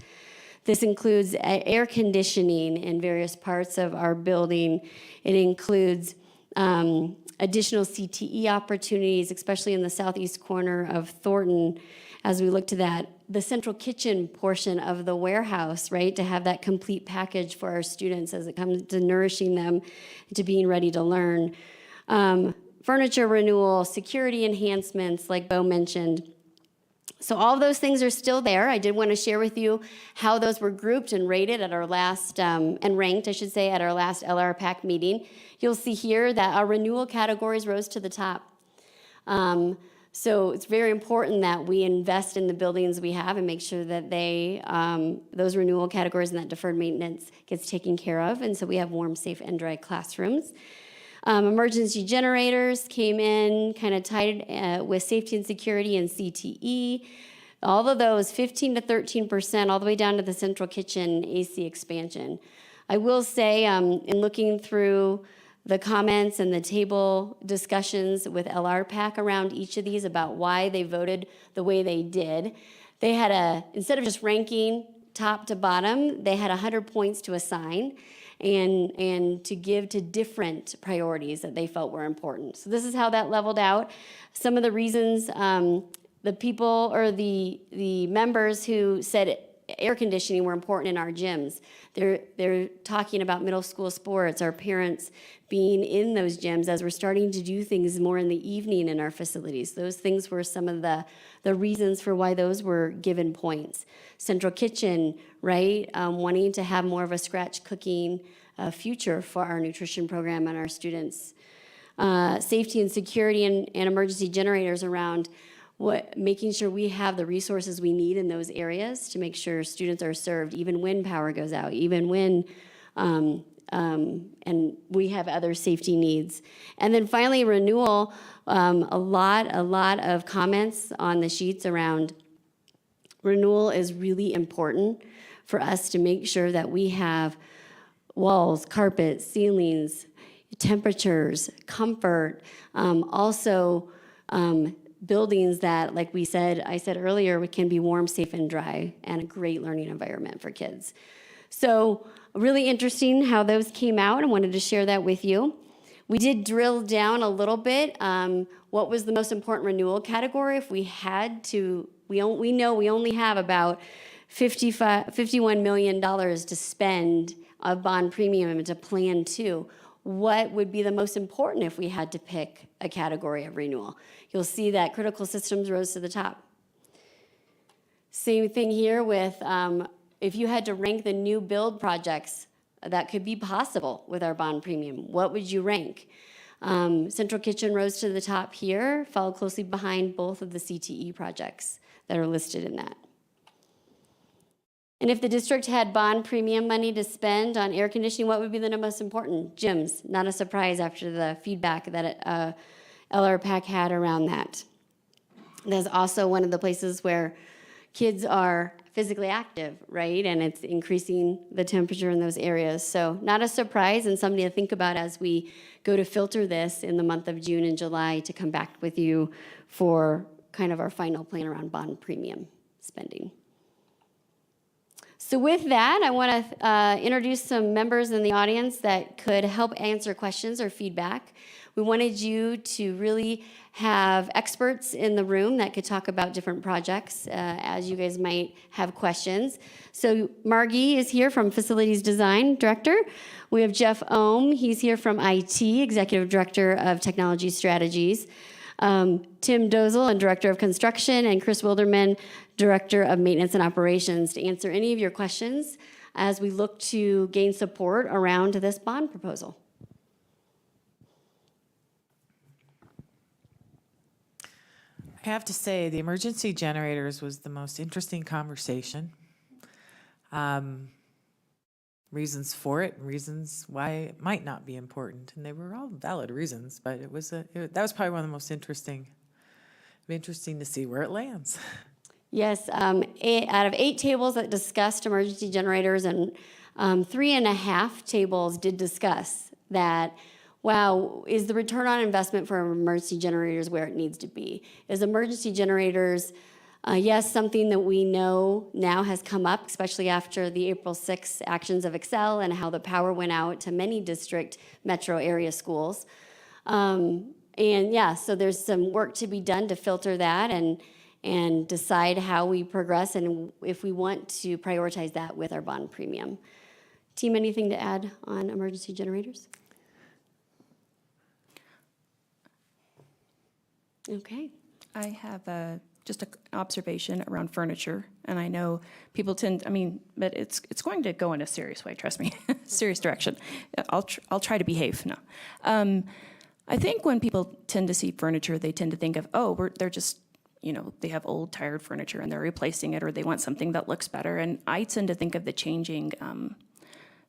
This includes air conditioning in various parts of our building. It includes additional CTE opportunities, especially in the southeast corner of Thornton, as we look to that. The central kitchen portion of the warehouse, right, to have that complete package for our students as it comes to nourishing them, to being ready to learn. Furniture renewal, security enhancements, like Bo mentioned. So all of those things are still there. I did want to share with you how those were grouped and rated at our last, and ranked, I should say, at our last LRPAC meeting. You'll see here that our renewal categories rose to the top. So it's very important that we invest in the buildings we have and make sure that they, those renewal categories and that deferred maintenance gets taken care of. And so we have warm, safe, and dry classrooms. Emergency generators came in kind of tied with safety and security and CTE. All of those, 15 to 13%, all the way down to the central kitchen AC expansion. I will say, in looking through the comments and the table discussions with LRPAC around each of these about why they voted the way they did, they had instead of just ranking top to bottom, they had 100 points to assign and to give to different priorities that they felt were important. So this is how that leveled out. Some of the reasons the people or the members who said air conditioning were important in our gyms. They're talking about middle school sports, our parents being in those gyms as we're starting to do things more in the evening in our facilities. Those things were some of the reasons for why those were given points. Central kitchen, right? Wanting to have more of a scratch cooking future for our nutrition program and our students. Safety and security and emergency generators around making sure we have the resources we need in those areas to make sure students are served even when power goes out, even when and we have other safety needs. And then finally, renewal, a lot of comments on the sheets around renewal is really important for us to make sure that we have walls, carpet, ceilings, temperatures, comfort, also buildings that, like I said earlier, can be warm, safe, and dry, and a great learning environment for kids. So really interesting how those came out. I wanted to share that with you. We did drill down a little bit. What was the most important renewal category? If we had to, we know we only have about $51 million to spend of bond premium to plan to. What would be the most important if we had to pick a category of renewal? You'll see that critical systems rose to the top. Same thing here with if you had to rank the new build projects that could be possible with our bond premium, what would you rank? Central Kitchen rose to the top here, followed closely behind both of the CTE projects that are listed in that. And if the district had bond premium money to spend on air conditioning, what would be the most important? Gyms. Not a surprise after the feedback that LRPAC had around that. That's also one of the places where kids are physically active, right? And it's increasing the temperature in those areas. So not a surprise, and something to think about as we go to filter this in the month of June and July to come back with you for kind of our final plan around bond premium spending. So with that, I want to introduce some members in the audience that could help answer questions or feedback. We wanted you to really have experts in the room that could talk about different projects as you guys might have questions. So Margie is here from Facilities Design Director. We have Jeff Ohm, he's here from IT, Executive Director of Technology Strategies. Tim Dozel, and Director of Construction, and Chris Wilderman, Director of Maintenance and Operations, to answer any of your questions as we look to gain support around this bond proposal. I have to say, the emergency generators was the most interesting conversation. Reasons for it, reasons why it might not be important, and they were all valid reasons. But that was probably one of the most interesting. It'd be interesting to see where it lands. Yes, out of 8 tables that discussed emergency generators, and 3.5 tables did discuss that. Wow, is the return on investment for emergency generators where it needs to be? Is emergency generators, yes, something that we know now has come up, especially after the April 6th actions of Excel and how the power went out to many district metro area schools. And yeah, so there's some work to be done to filter that and decide how we progress and if we want to prioritize that with our bond premium. Team, anything to add on emergency generators? Okay. I have just an observation around furniture, and I know people but it's going to go in a serious way, trust me, serious direction. I'll try to behave now. I think when people tend to see furniture, they tend to think of, they're just, they have old, tired furniture and they're replacing it, or they want something that looks better. And I tend to think of the changing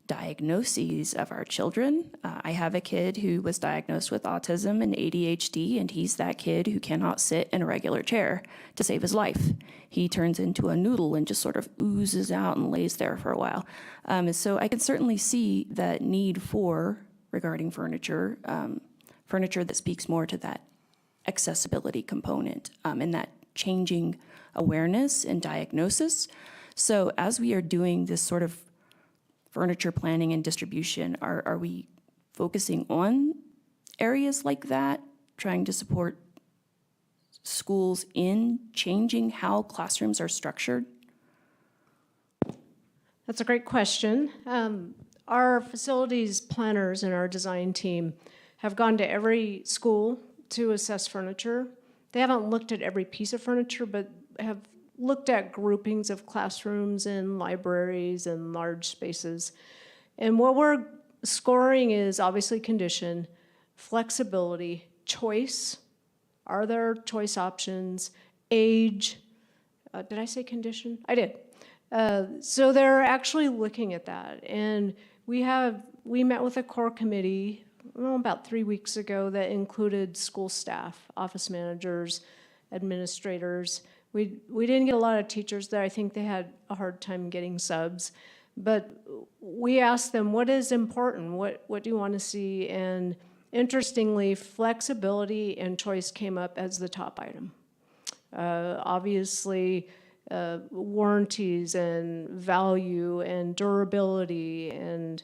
diagnoses of our children. I have a kid who was diagnosed with autism and ADHD, and he's that kid who cannot sit in a regular chair to save his life. He turns into a noodle and just sort of oozes out and lays there for a while. So I can certainly see that need regarding furniture, furniture that speaks more to that accessibility component and that changing awareness and diagnosis. So as we are doing this sort of furniture planning and distribution, are we focusing on areas like that, trying to support schools in changing how classrooms are structured? That's a great question. Our facilities planners and our design team have gone to every school to assess furniture. They haven't looked at every piece of furniture, but have looked at groupings of classrooms and libraries and large spaces. And what we're scoring is obviously condition, flexibility, choice. Are there choice options? Age. Did I say condition? I did. So they're actually looking at that. And we met with a core committee about 3 weeks ago that included school staff, office managers, administrators. We didn't get a lot of teachers there. I think they had a hard time getting subs. But we asked them, what is important? What do you want to see? And interestingly, flexibility and choice came up as the top item. Obviously, warranties and value and durability and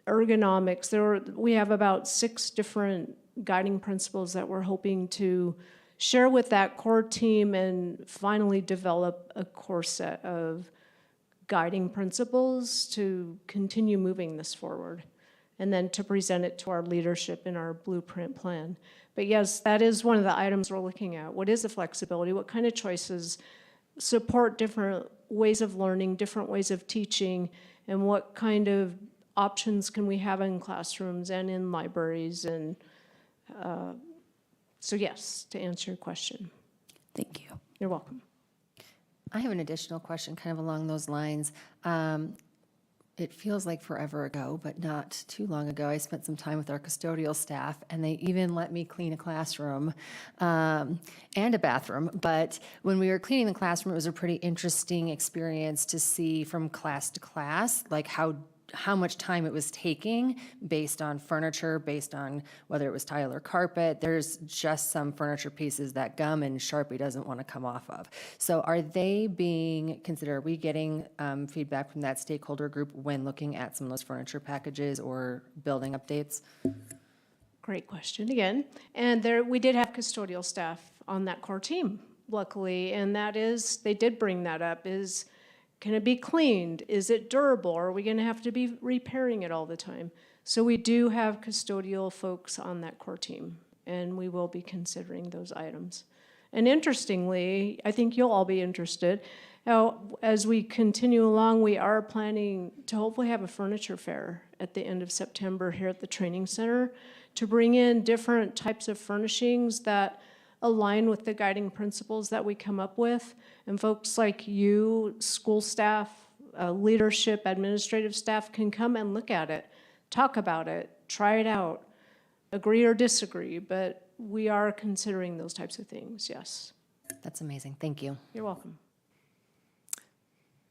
ergonomics. We have about 6 different guiding principles that we're hoping to share with that core team and finally develop a core set of guiding principles to continue moving this forward and then to present it to our leadership in our blueprint plan. But yes, that is one of the items we're looking at. What is the flexibility? What kind of choices support different ways of learning, different ways of teaching, and what kind of options can we have in classrooms and in libraries? And so yes, to answer your question. Thank you. You're welcome. I have an additional question kind of along those lines. It feels like forever ago, but not too long ago, I spent some time with our custodial staff, and they even let me clean a classroom and a bathroom. But when we were cleaning the classroom, it was a pretty interesting experience to see from class to class, like how much time it was taking based on furniture, based on whether it was tile or carpet. There's just some furniture pieces that gum and Sharpie doesn't want to come off of. So are they being considered, are we getting feedback from that stakeholder group when looking at some of those furniture packages or building updates? Great question again. And we did have custodial staff on that core team, luckily, and that is, they did bring that up, is, can it be cleaned? Is it durable? Are we gonna have to be repairing it all the time? So we do have custodial folks on that core team, and we will be considering those items. And interestingly, I think you'll all be interested, now, as we continue along, we are planning to hopefully have a furniture fair at the end of September here at the training center to bring in different types of furnishings that align with the guiding principles that we come up with. And folks like you, school staff, leadership, administrative staff can come and look at it, talk about it, try it out, agree or disagree, but we are considering those types of things, yes. That's amazing. Thank you. You're welcome.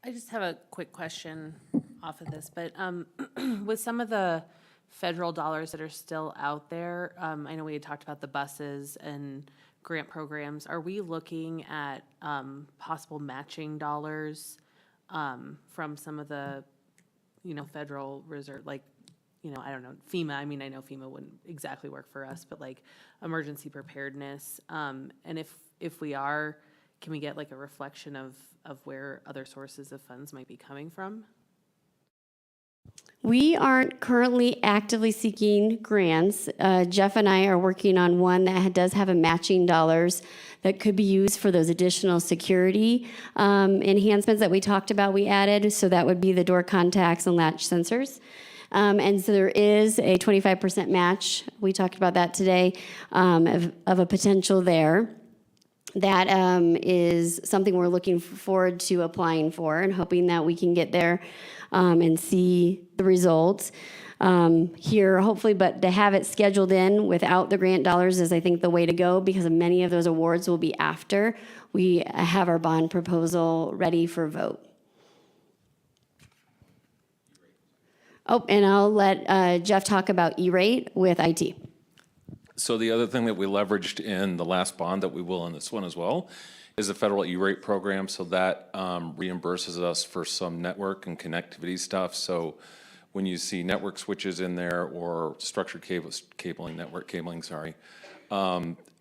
I just have a quick question off of this, but with some of the federal dollars that are still out there, I know we had talked about the buses and grant programs. Are we looking at possible matching dollars from some of the, Federal Reserve, like, I don't know, FEMA? I mean, I know FEMA wouldn't exactly work for us, but like emergency preparedness. And if we are, can we get like a reflection of where other sources of funds might be coming from? We aren't currently actively seeking grants. Jeff and I are working on one that does have a matching dollars that could be used for those additional security enhancements that we talked about we added. So that would be the door contacts and latch sensors. And so there is a 25% match. We talked about that today of a potential there. That is something we're looking forward to applying for and hoping that we can get there and see the results here, hopefully. But to have it scheduled in without the grant dollars is, I think, the way to go, because many of those awards will be after we have our bond proposal ready for vote. Oh, and I'll let Jeff talk about E-rate with IT. So the other thing that we leveraged in the last bond that we will in this one as well is the federal E-rate program. So that reimburses us for some network and connectivity stuff. So when you see network switches in there or structured cabling, network cabling, sorry,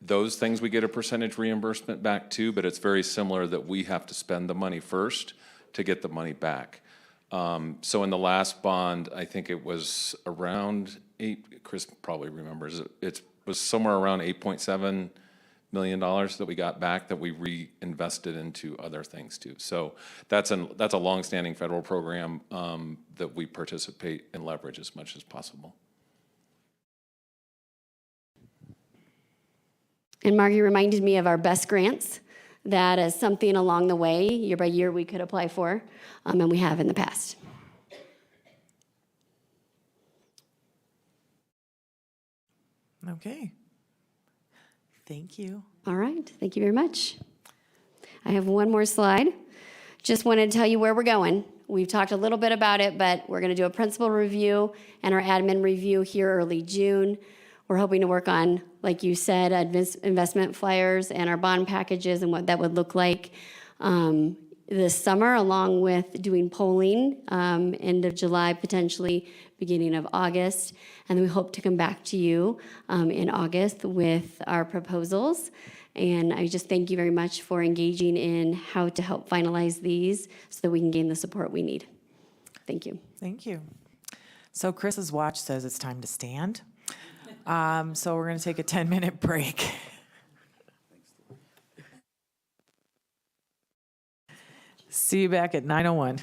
those things we get a percentage reimbursement back too, but it's very similar that we have to spend the money first to get the money back. So in the last bond, I think it was around Chris probably remembers, it was somewhere around $8.7 million that we got back that we reinvested into other things too. So that's a longstanding federal program that we participate and leverage as much as possible. And Margie reminded me of our best grants. That is something along the way, year by year, we could apply for, and we have in the past. Okay. Thank you. All right, thank you very much. I have one more slide. Just wanted to tell you where we're going. We've talked a little bit about it, but we're going to do a principal review and our admin review here early June. We're hoping to work on, like you said, investment flyers and our bond packages and what that would look like this summer, along with doing polling end of July, potentially beginning of August. And then we hope to come back to you in August with our proposals. And I just thank you very much for engaging in how to help finalize these so that we can gain the support we need. Thank you. Thank you. So Chris's watch says it's time to stand. So we're going to take a 10-minute break. See you back at 9:01.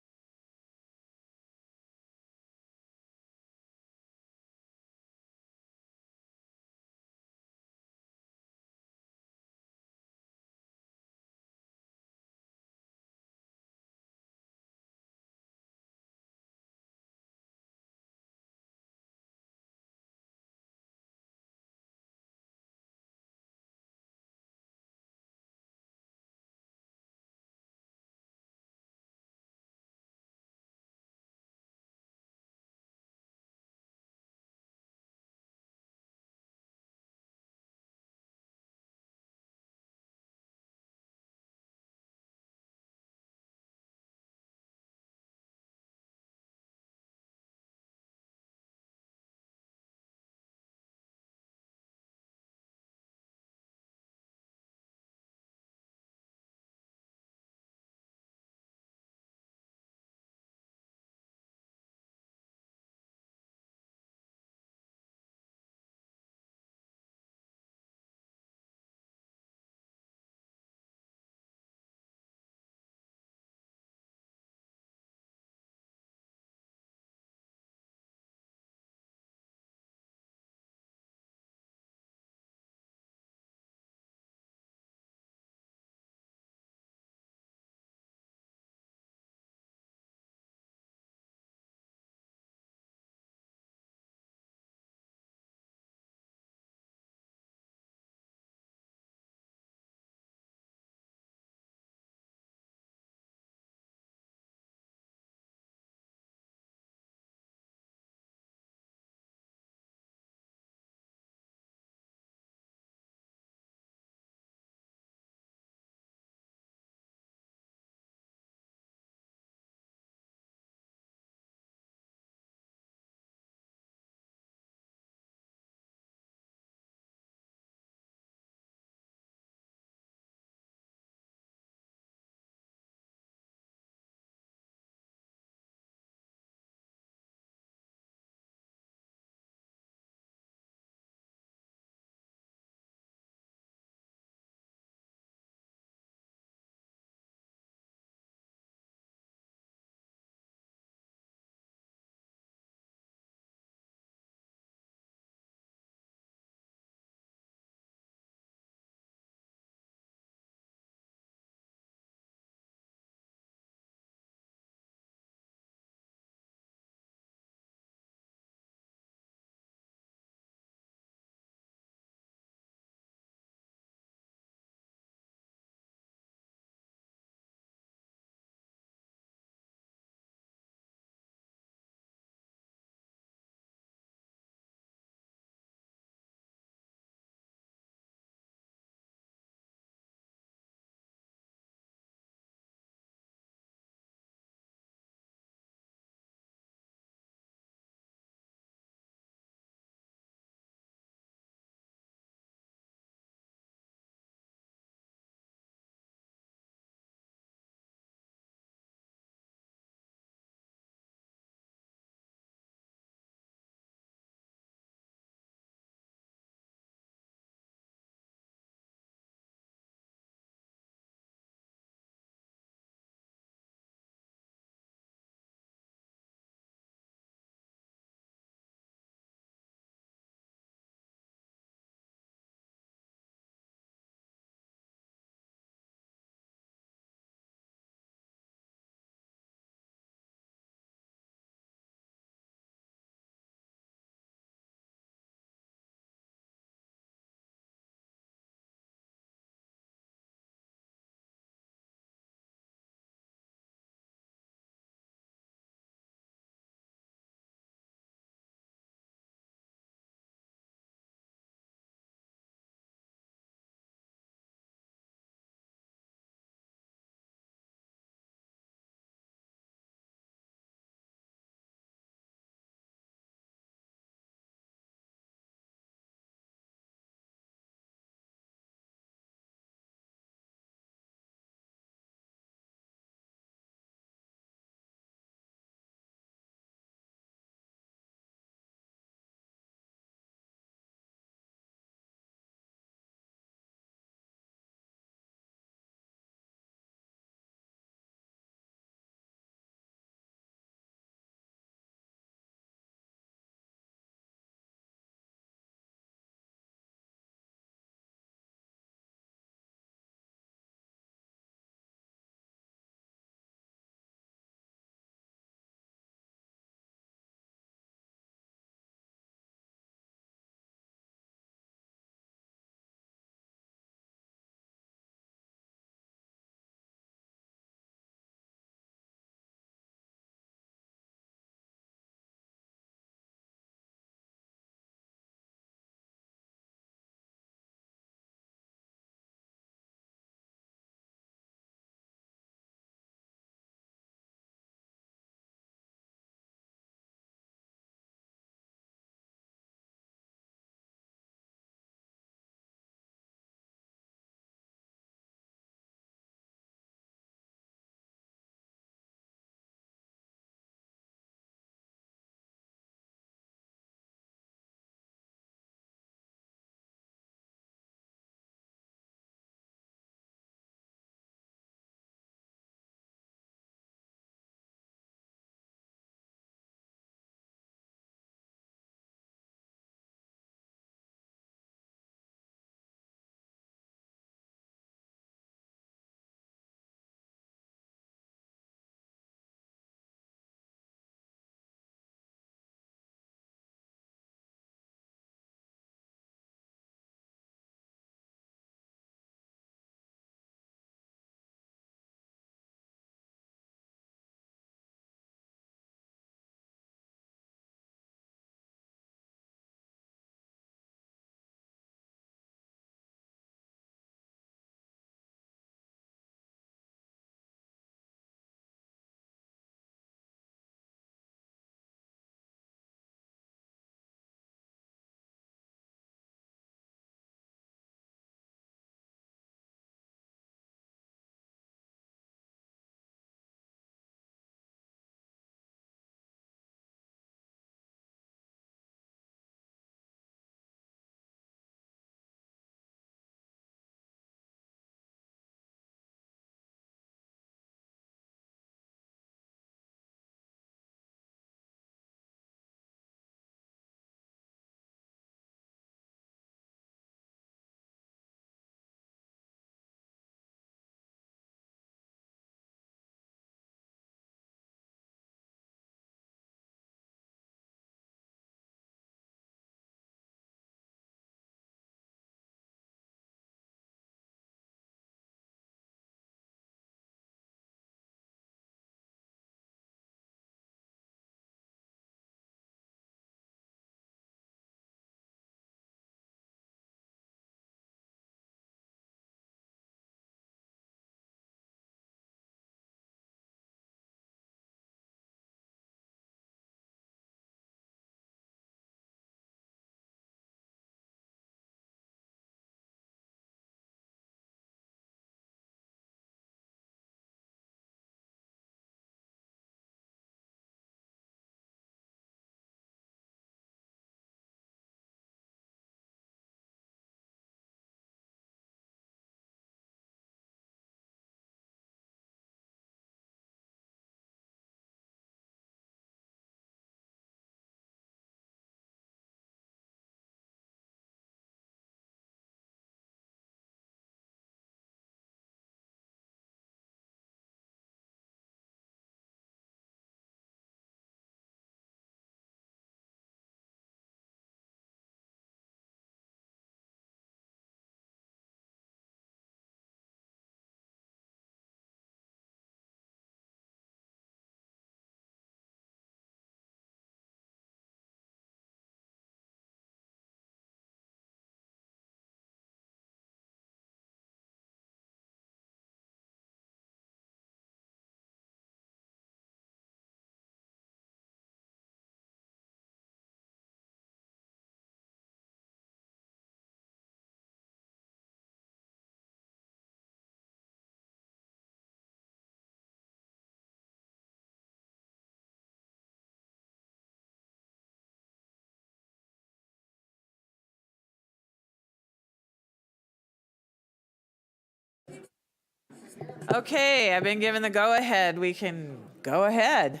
Okay, I've been given the go-ahead. We can go ahead.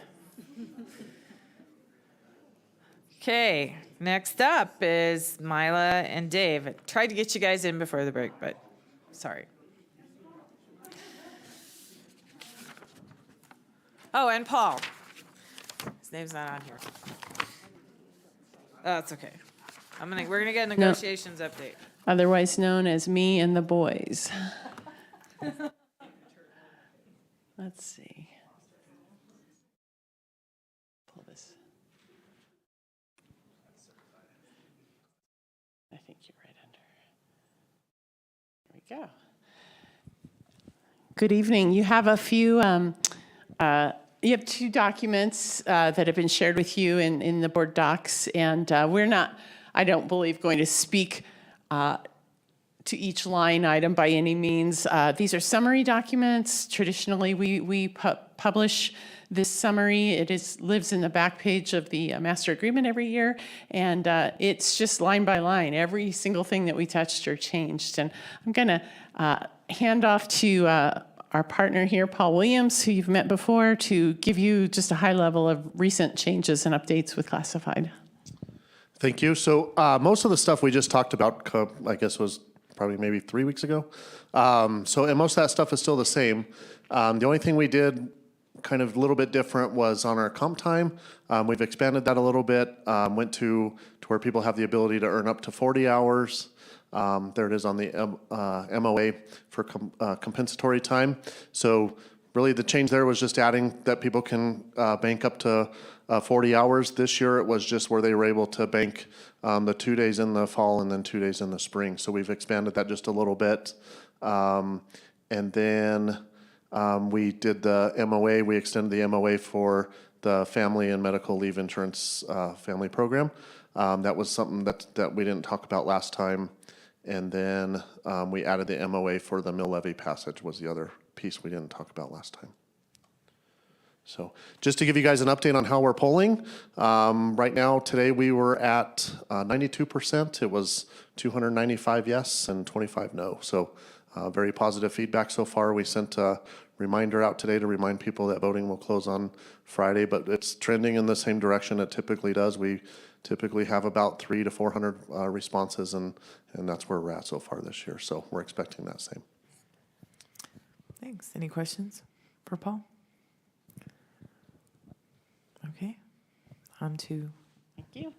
Okay, next up is Mila and Dave. I tried to get you guys in before the break, but sorry. Oh, and Paul. His name's not on here. Oh, that's okay. We're gonna get a negotiations update. Otherwise known as me and the boys. Let's see. Pull this. I think you're right under. There we go. Good evening. You have a few, you have two documents that have been shared with you in the board docs, and we're not, I don't believe, going to speak to each line item by any means. These are summary documents. Traditionally, we publish this summary. It lives in the back page of the master agreement every year, and it's just line by line, every single thing that we touched or changed. And I'm going to hand off to our partner here, Paul Williams, who you've met before, to give you just a high level of recent changes and updates with classified. Thank you. So most of the stuff we just talked about, I guess, was probably maybe 3 weeks ago. And most of that stuff is still the same. The only thing we did kind of a little bit different was on our comp time. We've expanded that a little bit, went to where people have the ability to earn up to 40 hours. There it is on the MOA for compensatory time. So really the change there was just adding that people can bank up to 40 hours. This year it was just where they were able to bank the 2 days in the fall and then 2 days in the spring. So we've expanded that just a little bit. And then we did the MOA, we extended the MOA for the family and medical leave insurance family program. That was something that we didn't talk about last time. And then we added the MOA for the mill levy passage was the other piece we didn't talk about last time. So just to give you guys an update on how we're polling, right now, today we were at 92%. It was 295 yes and 25 no. So very positive feedback so far. We sent a reminder out today to remind people that voting will close on Friday, but it's trending in the same direction it typically does. We typically have about 300 to 400 responses, and that's where we're at so far this year. So we're expecting that same. Thanks. Any questions for Paul? Okay. On to. Thank you.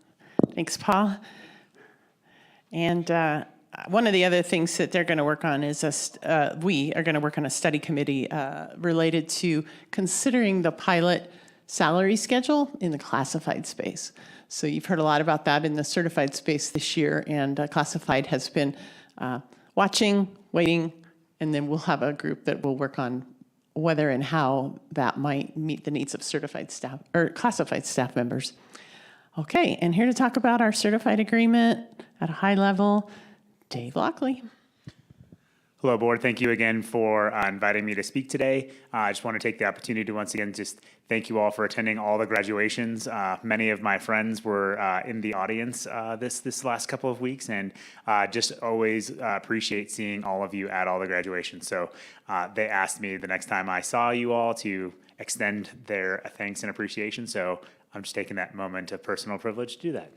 Thanks, Paul. And one of the other things that they're going to work on is we are going to work on a study committee related to considering the pilot salary schedule in the classified space. So you've heard a lot about that in the certified space this year, and classified has been watching, waiting, and then we'll have a group that will work on whether and how that might meet the needs of certified staff or classified staff members. Okay, and here to talk about our certified agreement at a high level, Dave Lockley. Hello, board. Thank you again for inviting me to speak today. I just want to take the opportunity to once again just thank you all for attending all the graduations. Many of my friends were in the audience this last couple of weeks, and just always appreciate seeing all of you at all the graduations. So they asked me the next time I saw you all to extend their thanks and appreciation. So I'm just taking that moment of personal privilege to do that.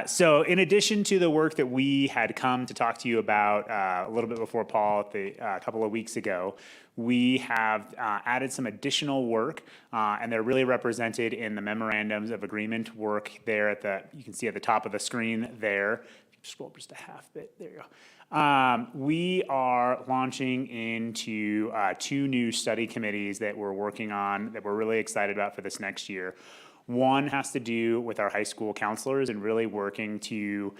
So in addition to the work that we had come to talk to you about a little bit before Paul a couple of weeks ago, we have added some additional work, and they're really represented in the memorandums of agreement work there you can see at the top of the screen there. Scroll just a half bit, there you go. We are launching into 2 new study committees that we're working on that we're really excited about for this next year. One has to do with our high school counselors and really working to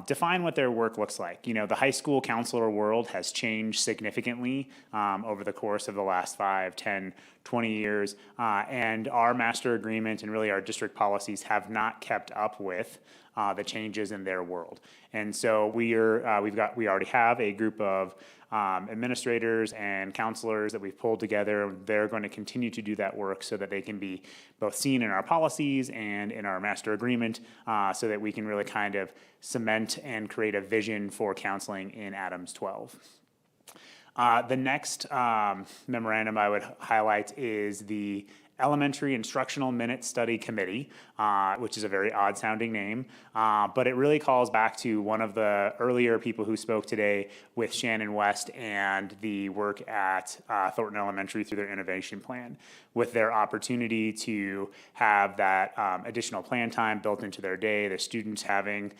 define what their work looks like. You know, the high school counselor world has changed significantly over the course of the last 5, 10, 20 years, and our master agreement and really our district policies have not kept up with the changes in their world. And so we already have a group of administrators and counselors that we've pulled together. They're going to continue to do that work so that they can be both seen in our policies and in our master agreement, so that we can really kind of cement and create a vision for counseling in Adams 12. The next memorandum I would highlight is the Elementary Instructional Minute Study Committee, which is a very odd-sounding name, but it really calls back to one of the earlier people who spoke today with Shannon West and the work at Thornton Elementary through their innovation plan, with their opportunity to have that additional plan time built into their day, the students having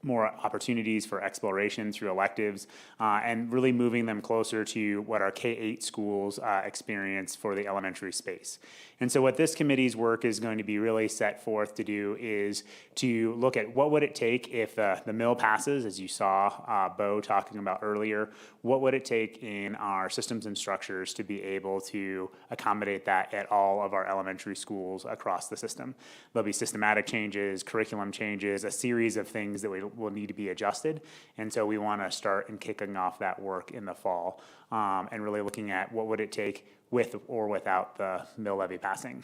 more opportunities for exploration through electives, and really moving them closer to what our K-8 schools experience for the elementary space. And so what this committee's work is going to be really set forth to do is to look at what would it take if the mill passes, as you saw Bo talking about earlier, what would it take in our systems and structures to be able to accommodate that at all of our elementary schools across the system. There'll be systematic changes, curriculum changes, a series of things that will need to be adjusted. And so we want to start and kicking off that work in the fall and really looking at what would it take with or without the mill levy passing.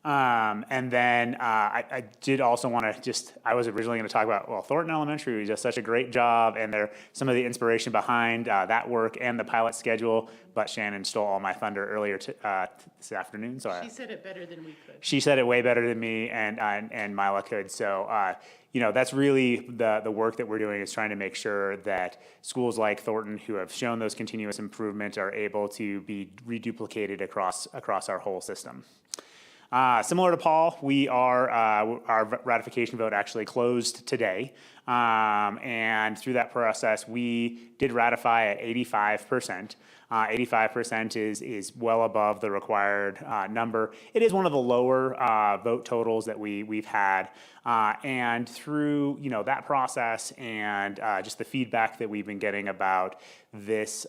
And then I did also want to I was originally going to talk about, well, Thornton Elementary does such a great job, and some of the inspiration behind that work and the pilot schedule, but Shannon stole all my thunder earlier this afternoon. So She said it better than we could. she said it way better than me and Mila could. So, that's really the work that we're doing, is trying to make sure that schools like Thornton, who have shown those continuous improvements, are able to be reduplicated across our whole system. Similar to Paul, our ratification vote actually closed today. And through that process, we did ratify at 85%. 85% is well above the required number. It is one of the lower vote totals that we've had. And through that process and just the feedback that we've been getting about this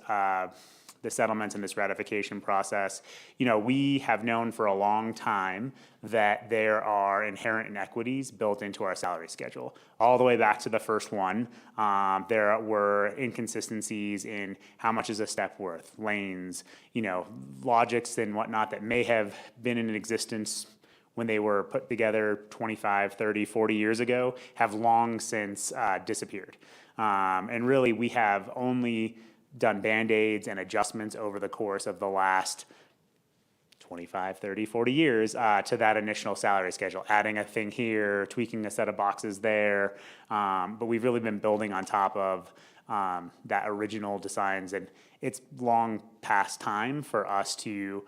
the settlements and this ratification process, we have known for a long time that there are inherent inequities built into our salary schedule. All the way back to the first one, there were inconsistencies in how much is a step worth, lanes, logics and whatnot that may have been in existence when they were put together 25, 30, 40 years ago, have long since disappeared. And really, we have only done Band-Aids and adjustments over the course of the last 25, 30, 40 years to that initial salary schedule, adding a thing here, tweaking a set of boxes there. But we've really been building on top of that original designs, and it's long past time for us to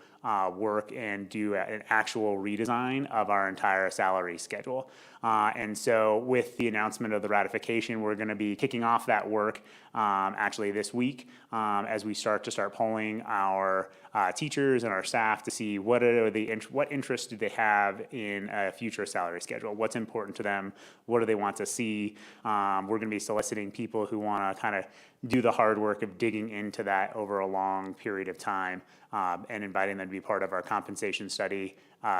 work and do an actual redesign of our entire salary schedule. And so with the announcement of the ratification, we're going to be kicking off that work actually this week as we start polling our teachers and our staff to see what interest do they have in a future salary schedule, what's important to them, what do they want to see. We're going to be soliciting people who want to kind of do the hard work of digging into that over a long period of time and inviting them to be part of our compensation study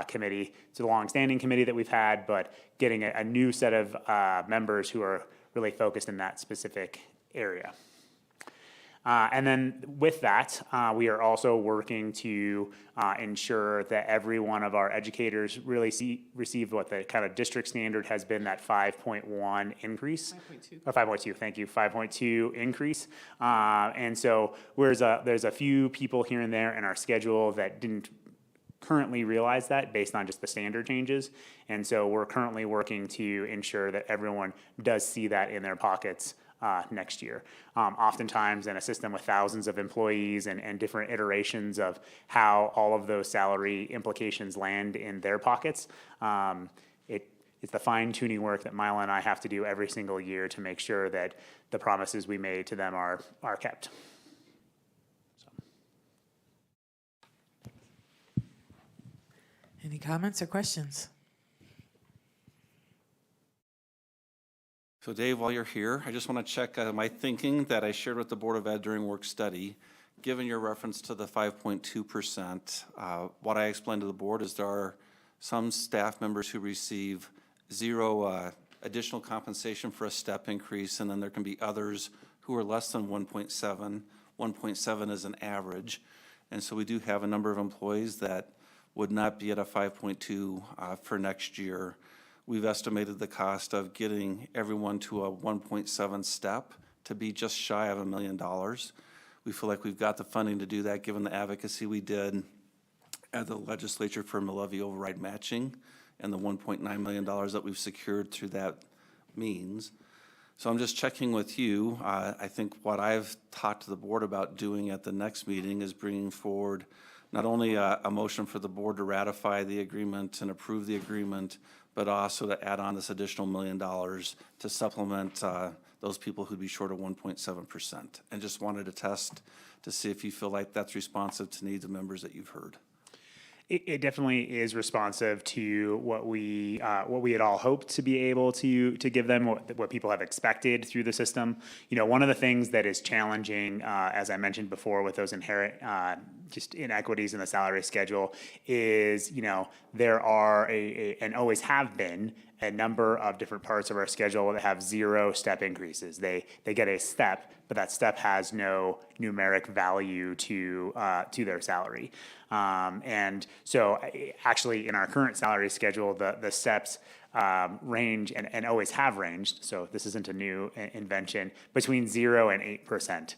committee. It's a long-standing committee that we've had, but getting a new set of members who are really focused in that specific area. And then with that, we are also working to ensure that every one of our educators really receive what the kind of district standard has been, that 5.1 increase. 5.2. Or 5.2, thank you, 5.2 increase. And so there's a few people here and there in our schedule that didn't currently realize that based on just the standard changes. And so we're currently working to ensure that everyone does see that in their pockets next year. Oftentimes in a system with thousands of employees and different iterations of how all of those salary implications land in their pockets, it's the fine-tuning work that Mila and I have to do every single year to make sure that the promises we made to them are kept. Any comments or questions? So Dave, while you're here, I just want to check my thinking that I shared with the Board of Ed during work study. Given your reference to the 5.2%, what I explained to the board is there are some staff members who receive zero additional compensation for a step increase, and then there can be others who are less than 1.7. 1.7 is an average. And so we do have a number of employees that would not be at a 5.2 for next year. We've estimated the cost of getting everyone to a 1.7 step to be just shy of $1 million. We feel like we've got the funding to do that, given the advocacy we did at the legislature for mill-levy override matching and the $1.9 million that we've secured through that means. So I'm just checking with you. I think what I've talked to the board about doing at the next meeting is bringing forward not only a motion for the board to ratify the agreement and approve the agreement, but also to add on this additional $1 million to supplement those people who'd be short of 1.7%. And just wanted to test to see if you feel like that's responsive to needs of members that you've heard. It definitely is responsive to what we had all hoped to be able to give them, what people have expected through the system. You know, one of the things that is challenging, as I mentioned before, with those inherent just inequities in the salary schedule is, you know, there are and always have been a number of different parts of our schedule that have 0 step increases. They get a step, but that step has no numeric value to their salary. And so actually in our current salary schedule, the steps range and always have ranged, so this isn't a new invention, between 0 and 8%.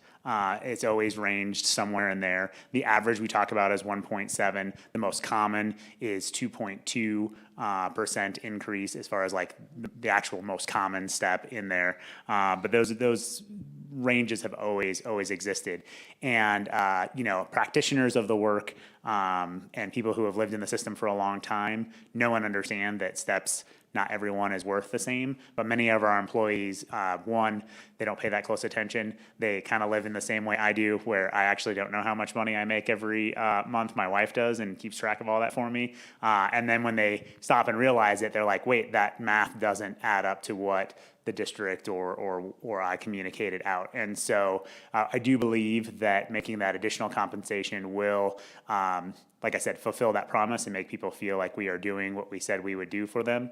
It's always ranged somewhere in there. The average we talk about is 1.7. The most common is 2.2% increase as far as like the actual most common step in there. But those ranges have always existed. And, you know, practitioners of the work and people who have lived in the system for a long time know and understand that steps, not everyone is worth the same, but many of our employees, one, they don't pay that close attention. They kind of live in the same way I do, where I actually don't know how much money I make every month. My wife does and keeps track of all that for me. And then when they stop and realize it, they're like, wait, that math doesn't add up to what the district or I communicated out. And so I do believe that making that additional compensation will, like I said, fulfill that promise and make people feel like we are doing what we said we would do for them.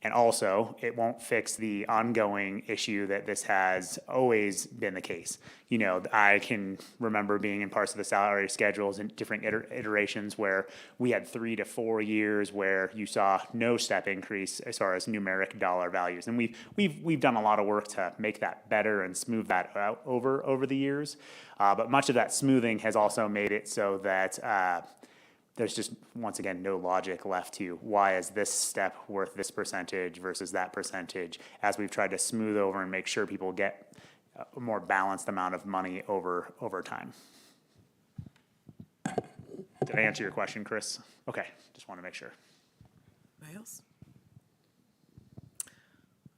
And also, it won't fix the ongoing issue that this has always been the case. You know, I can remember being in parts of the salary schedules in different iterations where we had 3 to 4 years where you saw no step increase as far as numeric dollar values. And we've done a lot of work to make that better and smooth that out over the years. But much of that smoothing has also made it so that there's just, once again, no logic left to why is this step worth this percentage versus that percentage, as we've tried to smooth over and make sure people get a more balanced amount of money over time. Did I answer your question, Chris? Okay, just want to make sure. Anybody else?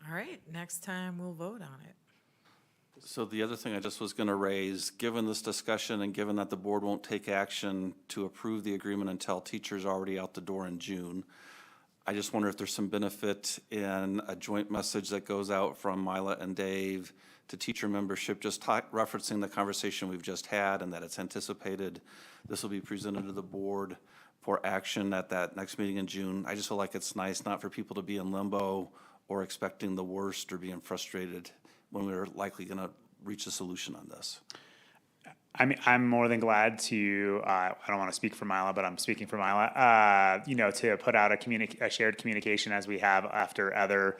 All right, next time we'll vote on it. So the other thing I just was going to raise, given this discussion and given that the board won't take action to approve the agreement until teachers are already out the door in June, I just wonder if there's some benefit in a joint message that goes out from Mila and Dave to teacher membership, just referencing the conversation we've just had and that it's anticipated this will be presented to the board for action at that next meeting in June. I just feel like it's nice not for people to be in limbo or expecting the worst or being frustrated when we're likely going to reach a solution on this. I'm more than glad to, I don't want to speak for Mila, but I'm speaking for Mila, you know, to put out a shared communication as we have after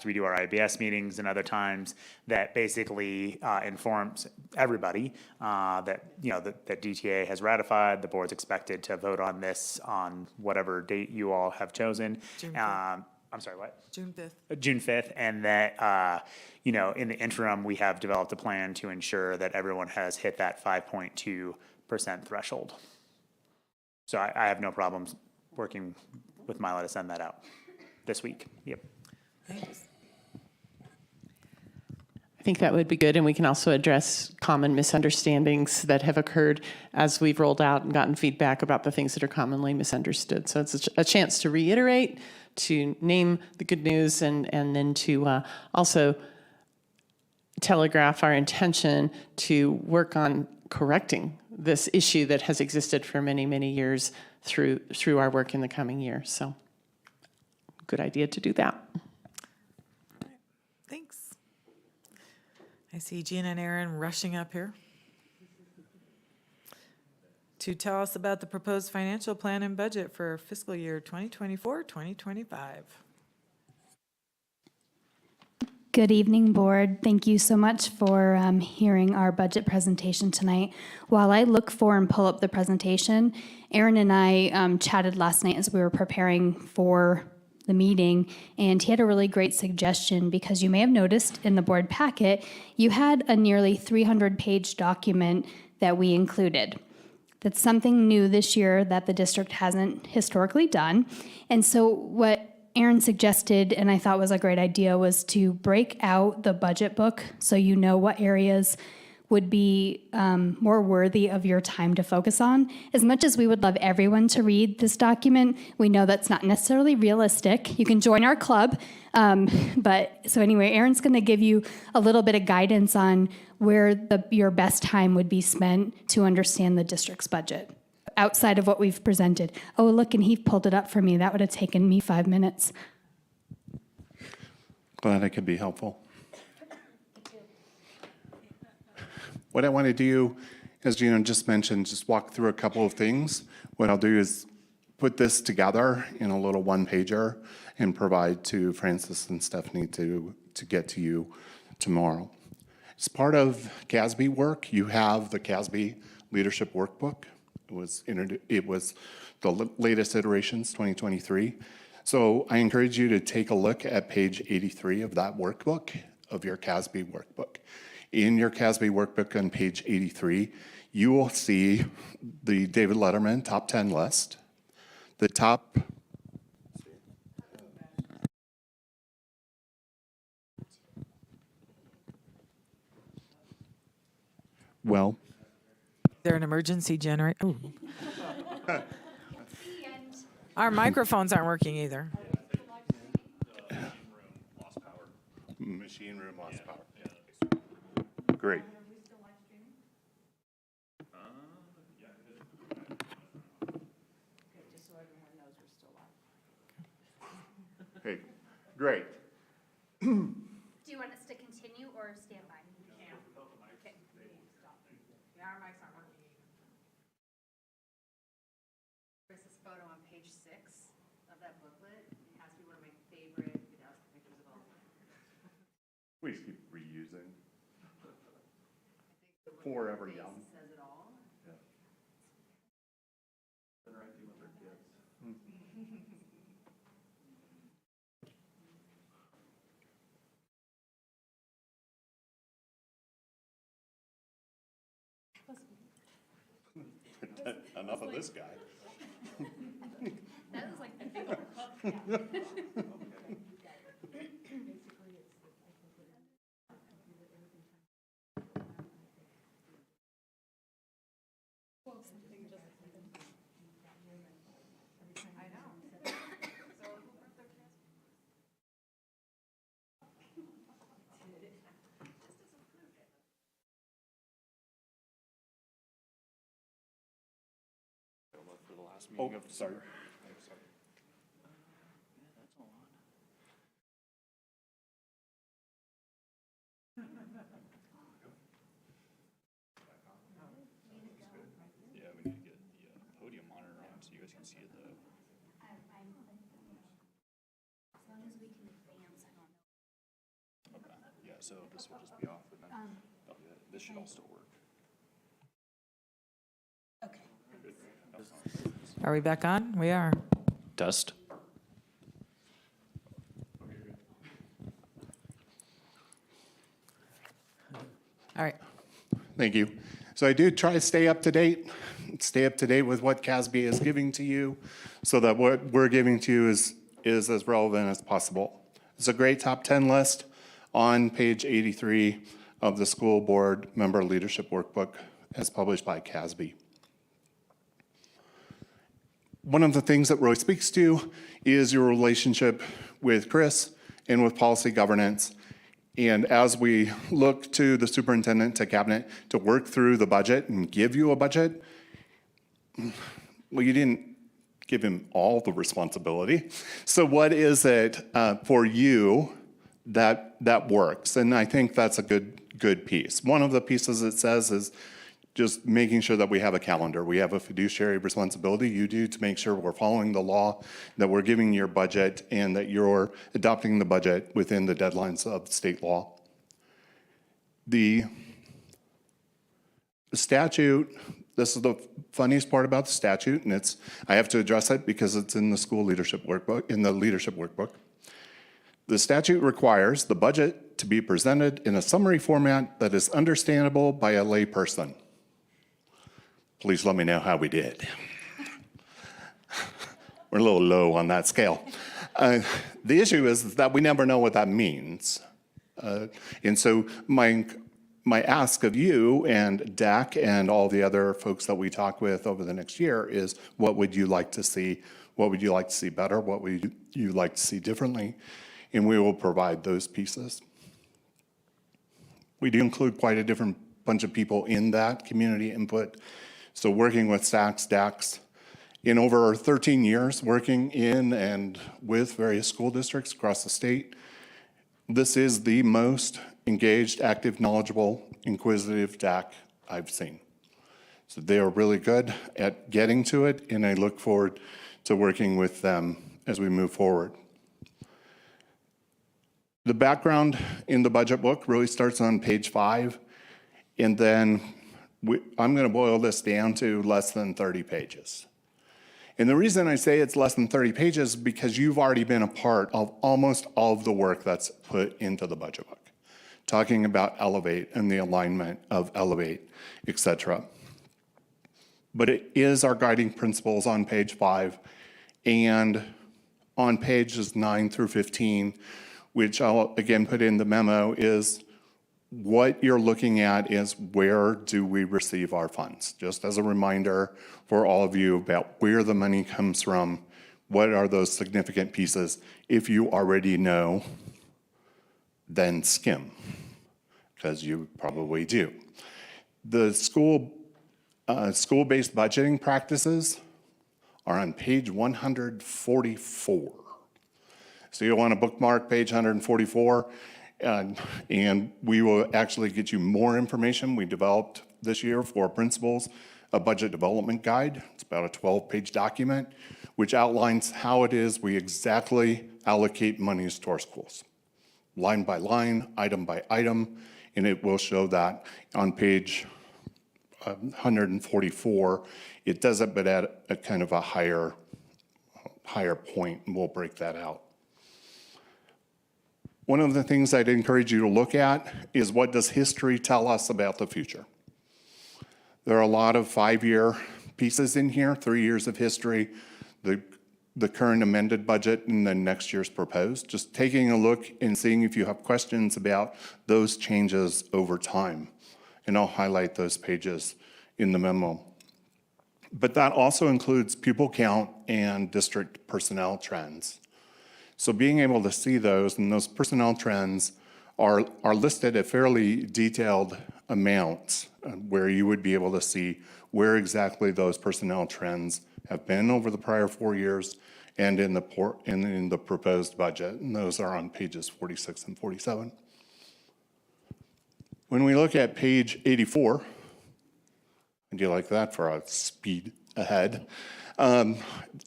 we do our IBS meetings and other times that basically informs everybody that, you know, that DTA has ratified, the board's expected to vote on this on whatever date you all have chosen. June 5th. I'm sorry, what? June 5th. June 5th, and that, you know, in the interim, we have developed a plan to ensure that everyone has hit that 5.2% threshold. So I have no problems working with Mila to send that out this week. Yep. Thanks. I think that would be good, and we can also address common misunderstandings that have occurred as we've rolled out and gotten feedback about the things that are commonly misunderstood. So it's a chance to reiterate, to name the good news, and then to also telegraph our intention to work on correcting this issue that has existed for many, many years through our work in the coming year. So good idea to do that. Thanks. I see Gina and Aaron rushing up here to tell us about the proposed financial plan and budget for fiscal year 2024-2025. Good evening, board. Thank you so much for hearing our budget presentation tonight. While I look for and pull up the presentation, Aaron and I chatted last night as we were preparing for the meeting, and he had a really great suggestion because you may have noticed in the board packet, you had a nearly 300-page document that we included. That's something new this year that the district hasn't historically done. And so what Aaron suggested, and I thought was a great idea, was to break out the budget book so you know what areas would be more worthy of your time to focus on. As much as we would love everyone to read this document, we know that's not necessarily realistic. You can join our club. So anyway, Aaron's going to give you a little bit of guidance on where your best time would be spent to understand the district's budget outside of what we've presented. Oh, look, and he pulled it up for me. That would have taken me 5 minutes. Glad I could be helpful. What I want to do, as Gina just mentioned, just walk through a couple of things. What I'll do is put this together in a little one-pager and provide to Francis and Stephanie to get to you tomorrow. As part of CASB work, you have the CASB Leadership Workbook. It was the latest iterations, 2023. So I encourage you to take a look at page 83 of that workbook, of your CASB workbook. In your CASB workbook on page 83, you will see the David Letterman top 10 list. The top well, Is there an emergency generator? Our microphones aren't working either. machine room lost power. Great. Okay, great. Do you want us to continue or stand by? Okay. Yeah, our mics aren't working either. There's this photo on page 6 of that booklet. It has to be one of my favorite pictures of all time. We just keep reusing. Forever young. Says it all. Yeah. Interacting with their kids. Enough of this guy. That is like the big hook. Oh, sorry. Yeah, we need to get the podium monitor on so you guys can see it though. As long as we can advance, I don't know. Okay, yeah, so this will just be off and then this should all still work. Okay. Are we back on? We are. Test. All right. Thank you. So I do try to stay up to date with what CASB is giving to you, so that what we're giving to you is as relevant as possible. It's a great top 10 list on page 83 of the school board member leadership workbook as published by CASB. One of the things that really speaks to is your relationship with Chris and with policy governance. And as we look to the superintendent, to cabinet, to work through the budget and give you a budget, well, you didn't give him all the responsibility. So what is it for you that works? And I think that's a good piece. One of the pieces it says is just making sure that we have a calendar. We have a fiduciary responsibility, you do, to make sure we're following the law, that we're giving your budget, and that you're adopting the budget within the deadlines of state law. The statute, this is the funniest part about the statute, and I have to address it because it's in the school leadership workbook, in the leadership workbook. The statute requires the budget to be presented in a summary format that is understandable by a layperson. Please let me know how we did. We're a little low on that scale. The issue is that we never know what that means. And so my ask of you and DAC and all the other folks that we talk with over the next year is, what would you like to see? What would you like to see better? What would you like to see differently? And we will provide those pieces. We do include quite a different bunch of people in that community input. So working with SACs, DACs, in over 13 years working in and with various school districts across the state, this is the most engaged, active, knowledgeable, inquisitive DAC I've seen. So they are really good at getting to it, and I look forward to working with them as we move forward. The background in the budget book really starts on page 5, and then I'm going to boil this down to less than 30 pages. And the reason I say it's less than 30 pages is because you've already been a part of almost all of the work that's put into the budget book, talking about Elevate and the alignment of Elevate, etc. But it is our guiding principles on page 5, and on pages 9 through 15, which I'll again put in the memo, is what you're looking at is where do we receive our funds? Just as a reminder for all of you about where the money comes from, what are those significant pieces? If you already know, then skim, because you probably do. The school-based budgeting practices are on page 144. So you'll want to bookmark page 144. And we will actually get you more information. We developed this year for principals a budget development guide. It's about a 12-page document which outlines how it is we exactly allocate monies to our schools, line by line, item by item, and it will show that on page 144. It does it, but at a kind of a higher point, and we'll break that out. One of the things I'd encourage you to look at is, what does history tell us about the future? There are a lot of 5-year pieces in here, 3 years of history, the current amended budget, and then next year's proposed. Just taking a look and seeing if you have questions about those changes over time. And I'll highlight those pages in the memo. But that also includes pupil count and district personnel trends. So being able to see those, and those personnel trends are listed at fairly detailed amounts, where you would be able to see where exactly those personnel trends have been over the prior 4 years and in the proposed budget, and those are on pages 46 and 47. When we look at page 84, and you like that for a speed ahead,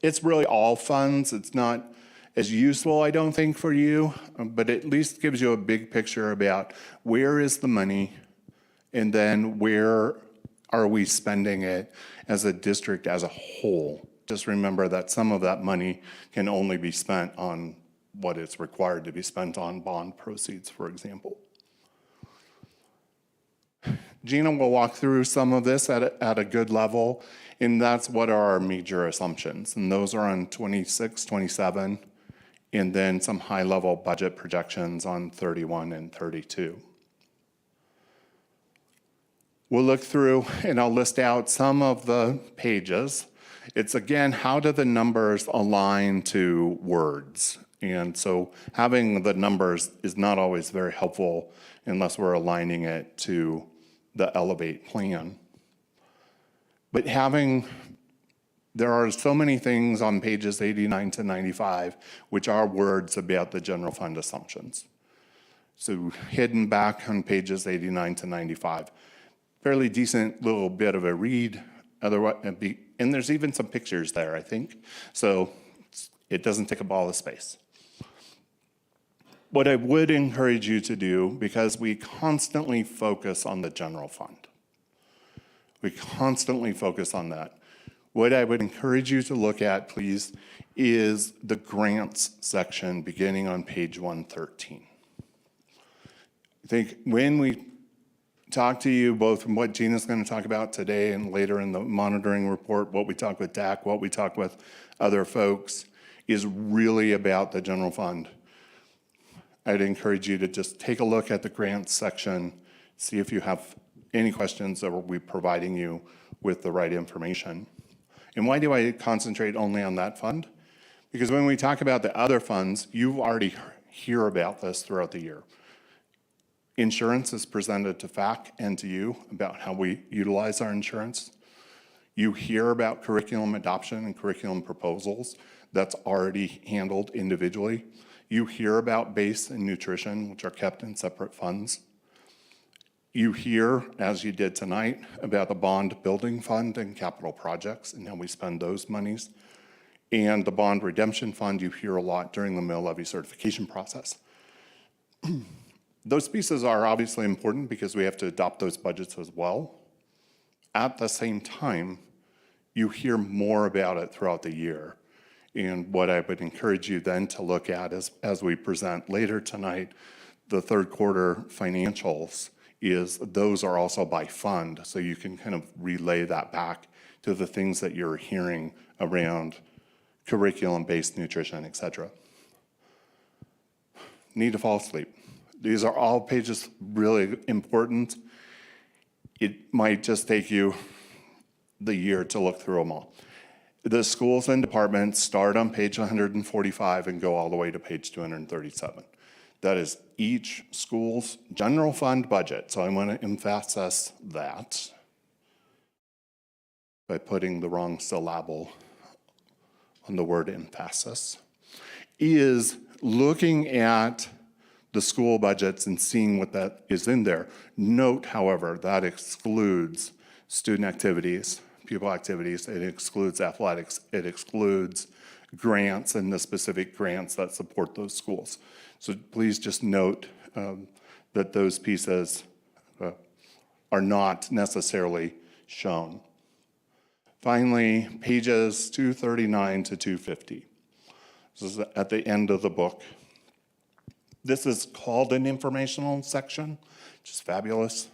it's really all funds. It's not as useful, I don't think, for you, but at least gives you a big picture about where is the money, and then where are we spending it as a district as a whole. Just remember that some of that money can only be spent on what it's required to be spent on, bond proceeds, for example. Gina will walk through some of this at a good level, and that's what are our major assumptions, and those are on 26, 27, and then some high-level budget projections on 31 and 32. We'll look through, and I'll list out some of the pages. It's, again, how do the numbers align to words? And so having the numbers is not always very helpful unless we're aligning it to the Elevate plan. But there are so many things on pages 89 to 95 which are words about the general fund assumptions. So hidden back on pages 89 to 95. fairly decent little bit of a read. Otherwise, and there's even some pictures there, I think. So it doesn't take up all the space. What I would encourage you to do, because we constantly focus on the general fund, we constantly focus on that. What I would encourage you to look at, please, is the grants section beginning on page 113. I think when we talk to you, both from what Gina's going to talk about today and later in the monitoring report, what we talk with DAC, what we talk with other folks, is really about the general fund. I'd encourage you to just take a look at the grants section, see if you have any questions, that we'll be providing you with the right information. And why do I concentrate only on that fund? Because when we talk about the other funds, you already hear about this throughout the year. Insurance is presented to FAC and to you about how we utilize our insurance. You hear about curriculum adoption and curriculum proposals. That's already handled individually. You hear about base and nutrition, which are kept in separate funds. You hear, as you did tonight, about the bond building fund and capital projects and how we spend those monies. And the bond redemption fund, you hear a lot during the mill levy certification process. Those pieces are obviously important because we have to adopt those budgets as well. At the same time, you hear more about it throughout the year. And what I would encourage you then to look at is, as we present later tonight, the third quarter financials, is those are also by fund. So you can kind of relay that back to the things that you're hearing around curriculum-based nutrition, et cetera. Need to fall asleep. These are all pages really important. It might just take you the year to look through them all. The schools and departments start on page 145 and go all the way to page 237. That is each school's general fund budget. So I want to emphasize that by putting the wrong syllable on the word emphasis, is looking at the school budgets and seeing what that is in there. Note, however, that excludes student activities, pupil activities, it excludes athletics, it excludes grants and the specific grants that support those schools. So please just note that those pieces are not necessarily shown. Finally, pages 239 to 250. This is at the end of the book. This is called an informational section, which is fabulous.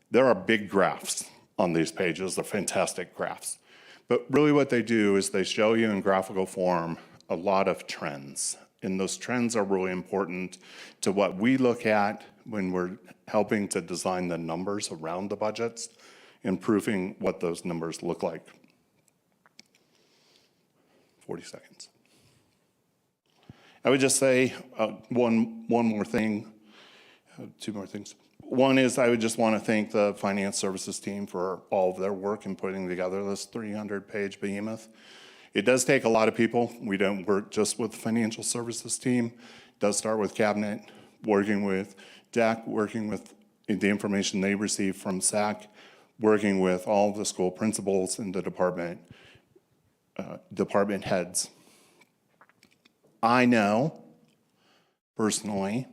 There are big graphs on these pages. They're fantastic graphs. But really what they do is they show you in graphical form a lot of trends. And those trends are really important to what we look at when we're helping to design the numbers around the budgets and proving what those numbers look like. 40 seconds. I would just say one more thing, two more things. One is I would just want to thank the finance services team for all of their work in putting together this 300-page behemoth. It does take a lot of people. We don't work just with the financial services team. It does start with cabinet, working with DAC, working with the information they receive from SAC, working with all of the school principals and the department heads. I know personally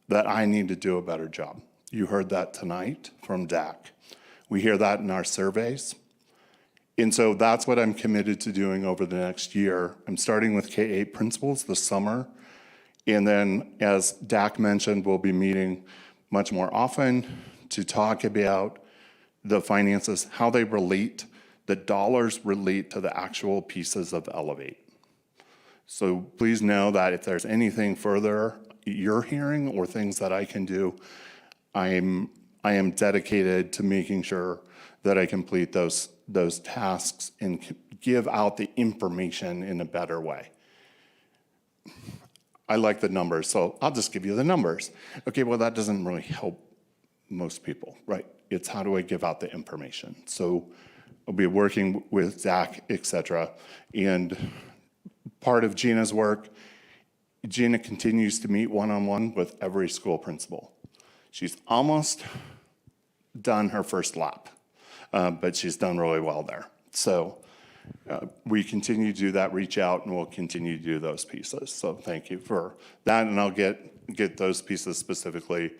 that I need to do a better job. You heard that tonight from DAC. We hear that in our surveys. And so that's what I'm committed to doing over the next year. I'm starting with K-8 principals this summer. And then, as DAC mentioned, we'll be meeting much more often to talk about the finances, how they relate, the dollars relate to the actual pieces of Elevate. So please know that if there's anything further you're hearing or things that I can do, I am dedicated to making sure that I complete those tasks and give out the information in a better way. I like the numbers, so I'll just give you the numbers. Okay, well, that doesn't really help most people, right? It's how do I give out the information? So I'll be working with Zach, et cetera, and part of Gina's work, Gina continues to meet one-on-one with every school principal. She's almost done her first lap, but she's done really well there. So we continue to do that, reach out, and we'll continue to do those pieces. So thank you for that, and I'll get those pieces specifically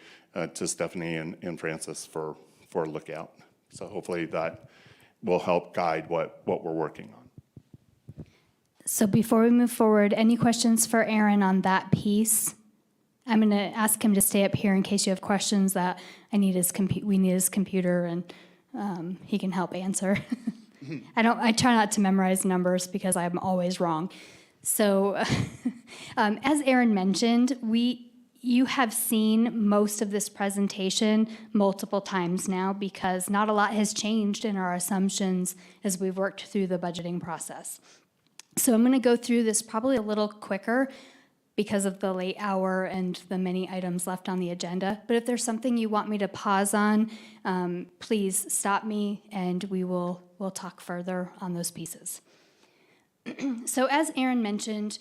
to Stephanie and Francis for a lookout. So hopefully that will help guide what we're working on. So before we move forward, any questions for Aaron on that piece? I'm going to ask him to stay up here in case you have questions that we need his computer and he can help answer. I try not to memorize numbers because I'm always wrong. So as Aaron mentioned, you have seen most of this presentation multiple times now because not a lot has changed in our assumptions as we've worked through the budgeting process. So I'm going to go through this probably a little quicker because of the late hour and the many items left on the agenda. But if there's something you want me to pause on, please stop me and we'll talk further on those pieces. So as Aaron mentioned,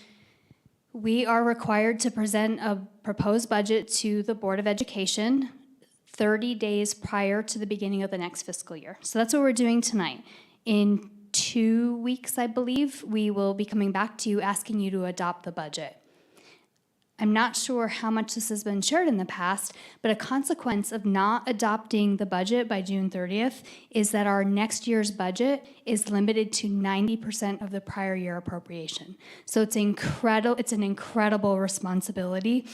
we are required to present a proposed budget to the Board of Education 30 days prior to the beginning of the next fiscal year. So that's what we're doing tonight. In 2 weeks, I believe, we will be coming back to you asking you to adopt the budget. I'm not sure how much this has been shared in the past, but a consequence of not adopting the budget by June 30th is that our next year's budget is limited to 90% of the prior year appropriation. So it's an incredible responsibility,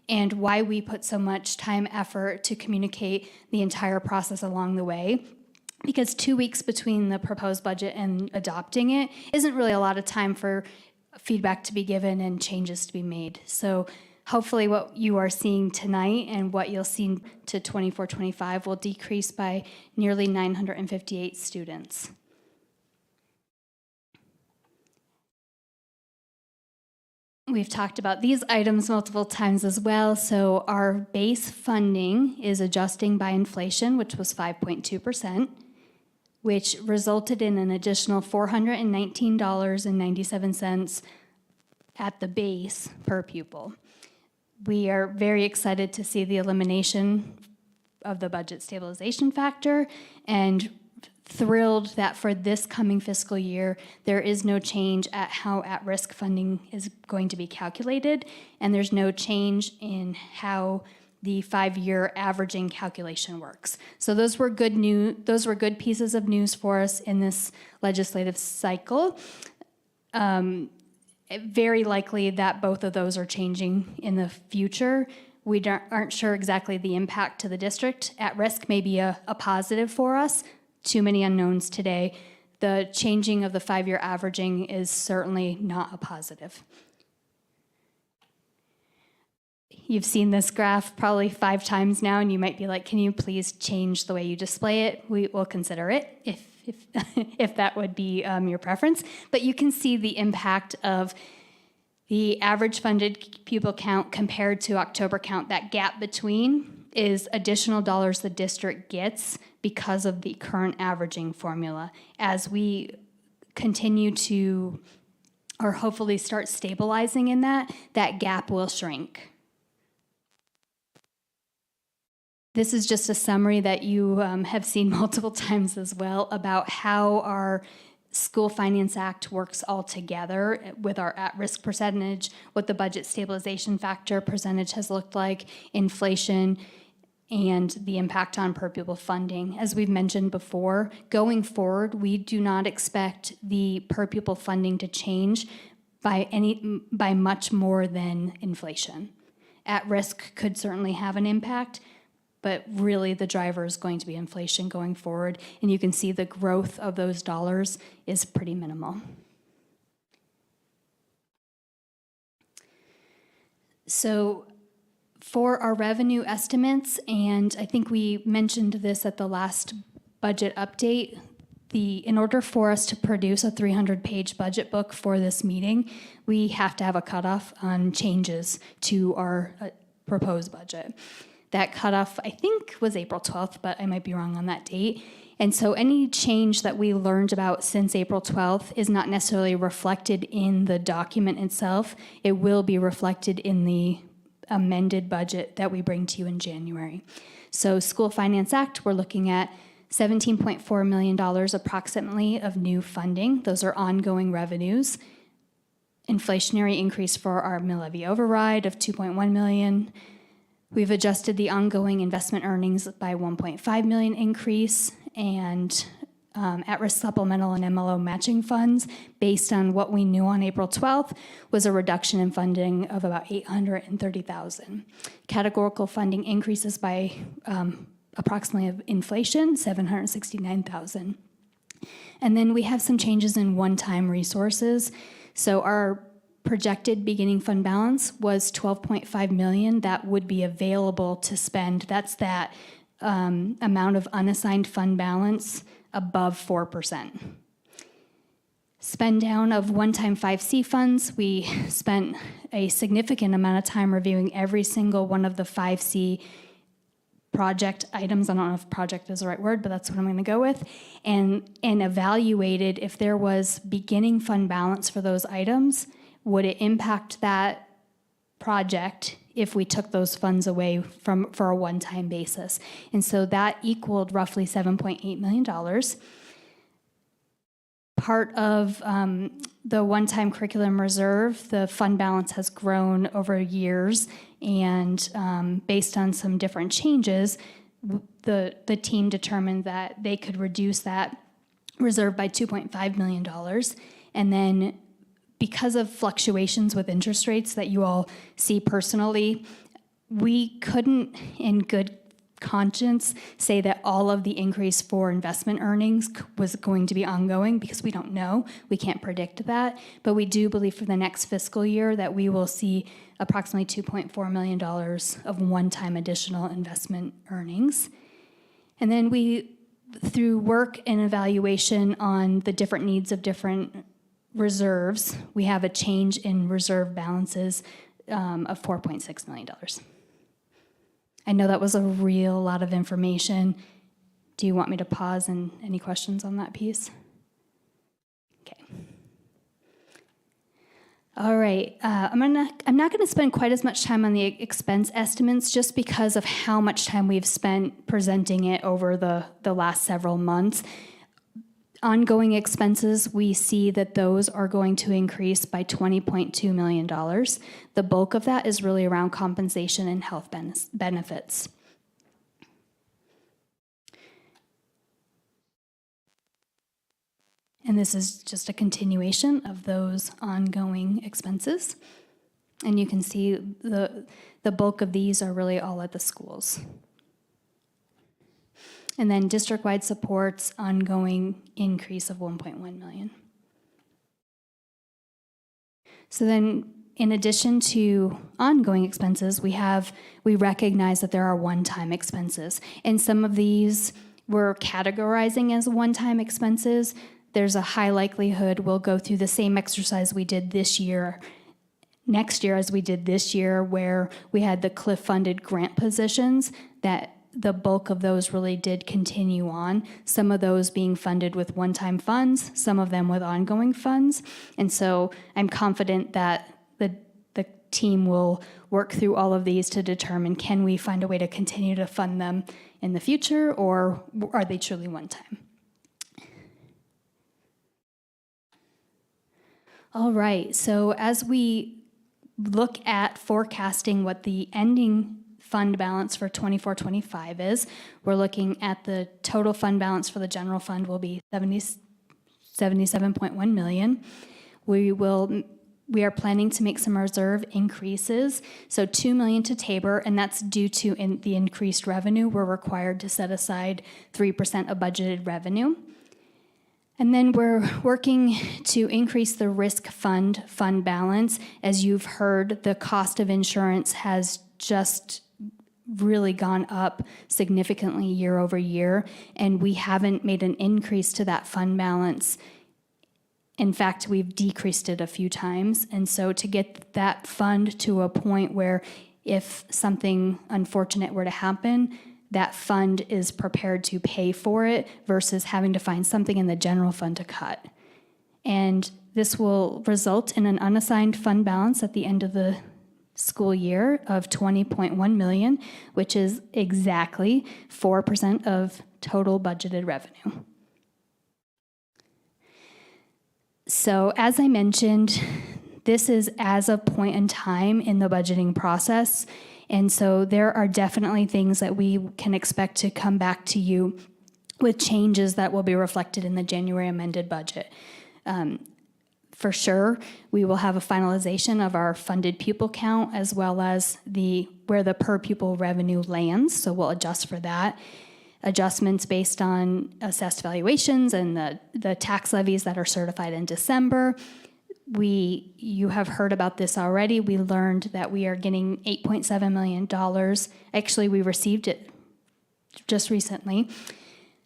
and why we put so much time, effort to communicate the entire process along the way. Because 2 weeks between the proposed budget and adopting it isn't really a lot of time for feedback to be given and changes to be made. So hopefully what you are seeing tonight and what you'll see to 24-25 will decrease by nearly 958 students. We've talked about these items multiple times as well. So our base funding is adjusting by inflation, which was 5.2%. Which resulted in an additional $419.97 at the base per pupil. We are very excited to see the elimination of the budget stabilization factor and thrilled that for this coming fiscal year, there is no change at how at-risk funding is going to be calculated, and there's no change in how the 5-year averaging calculation works. So those were good pieces of news for us in this legislative cycle. Very likely that both of those are changing in the future. We aren't sure exactly the impact to the district. At risk may be a positive for us. Too many unknowns today. The changing of the 5-year averaging is certainly not a positive. You've seen this graph probably 5 times now, and you might be like, can you please change the way you display it? We will consider it if that would be your preference. But you can see the impact of the average funded pupil count compared to October count. That gap between is additional dollars the district gets because of the current averaging formula. As we continue to, or hopefully start stabilizing in that gap will shrink. This is just a summary that you have seen multiple times as well about how our School Finance Act works all together with our at-risk percentage, what the budget stabilization factor percentage has looked like, inflation, and the impact on per pupil funding. As we've mentioned before, going forward, we do not expect the per pupil funding to change by much more than inflation. At risk could certainly have an impact, but really the driver is going to be inflation going forward. And you can see the growth of those dollars is pretty minimal. So for our revenue estimates, and I think we mentioned this at the last budget update, in order for us to produce a 300-page budget book for this meeting, we have to have a cutoff on changes to our proposed budget. That cutoff, I think, was April 12th, but I might be wrong on that date. And so any change that we learned about since April 12th is not necessarily reflected in the document itself. It will be reflected in the amended budget that we bring to you in January. So School Finance Act, we're looking at $17.4 million approximately of new funding. Those are ongoing revenues. Inflationary increase for our mill levy override of $2.1 million. We've adjusted the ongoing investment earnings by $1.5 million increase, and at-risk supplemental and MLO matching funds, based on what we knew on April 12th, was a reduction in funding of about $830,000. Categorical funding increases by approximately of inflation, $769,000. And then we have some changes in one-time resources. So our projected beginning fund balance was $12.5 million that would be available to spend. That's that amount of unassigned fund balance above 4%. Spend down of one-time 5C funds. We spent a significant amount of time reviewing every single one of the 5C project items. I don't know if project is the right word, but that's what I'm going to go with, and evaluated if there was beginning fund balance for those items. Would it impact that project if we took those funds away for a one-time basis? And so that equaled roughly $7.8 million. Part of the one-time curriculum reserve, the fund balance has grown over years, and based on some different changes, the team determined that they could reduce that reserve by $2.5 million. And then because of fluctuations with interest rates that you all see personally, we couldn't, in good conscience, say that all of the increase for investment earnings was going to be ongoing, because we don't know. We can't predict that. But we do believe for the next fiscal year that we will see approximately $2.4 million of one-time additional investment earnings. And then we, through work and evaluation on the different needs of different reserves, we have a change in reserve balances of $4.6 million. I know that was a real lot of information. Do you want me to pause and any questions on that piece? Okay. All right, I'm not gonna spend quite as much time on the expense estimates, just because of how much time we've spent presenting it over the last several months. Ongoing expenses, we see that those are going to increase by $20.2 million. The bulk of that is really around compensation and health benefits. And this is just a continuation of those ongoing expenses. And you can see the bulk of these are really all at the schools. And then district-wide supports, ongoing increase of $1.1 million. So then, in addition to ongoing expenses, we recognize that there are one-time expenses. And some of these we're categorizing as one-time expenses. There's a high likelihood we'll go through the same exercise we did this year, next year as we did this year, where we had the CLIF-funded grant positions that the bulk of those really did continue on, some of those being funded with one-time funds, some of them with ongoing funds. And so I'm confident that the team will work through all of these to determine, can we find a way to continue to fund them in the future, or are they truly one-time? All right, so as we look at forecasting what the ending fund balance for 24-25 is, we're looking at the total fund balance for the general fund will be $77.1 million. We are planning to make some reserve increases, so $2 million to Tabor, and that's due to the increased revenue. We're required to set aside 3% of budgeted revenue. And then we're working to increase the risk fund balance. As you've heard, the cost of insurance has just really gone up significantly year over year, and we haven't made an increase to that fund balance. In fact, we've decreased it a few times. And so to get that fund to a point where if something unfortunate were to happen, that fund is prepared to pay for it versus having to find something in the general fund to cut. And this will result in an unassigned fund balance at the end of the school year of 20.1 million, which is exactly 4% of total budgeted revenue. So as I mentioned, this is as a point in time in the budgeting process. And so there are definitely things that we can expect to come back to you with changes that will be reflected in the January amended budget. For sure, we will have a finalization of our funded pupil count as well as where the per pupil revenue lands. So we'll adjust for that. Adjustments based on assessed valuations and the tax levies that are certified in December. You have heard about this already. We learned that we are getting $8.7 million. Actually, we received it just recently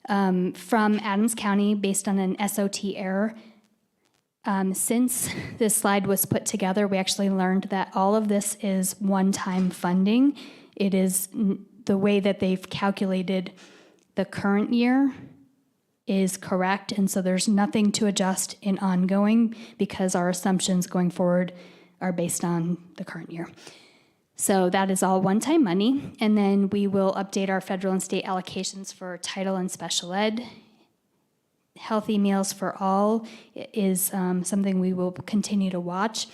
from Adams County based on an SOT error. Since this slide was put together, we actually learned that all of this is one-time funding. It is the way that they've calculated the current year is correct, and so there's nothing to adjust in ongoing because our assumptions going forward are based on the current year. So that is all one-time money, and then we will update our federal and state allocations for title and special ed. Healthy Meals for All is something we will continue to watch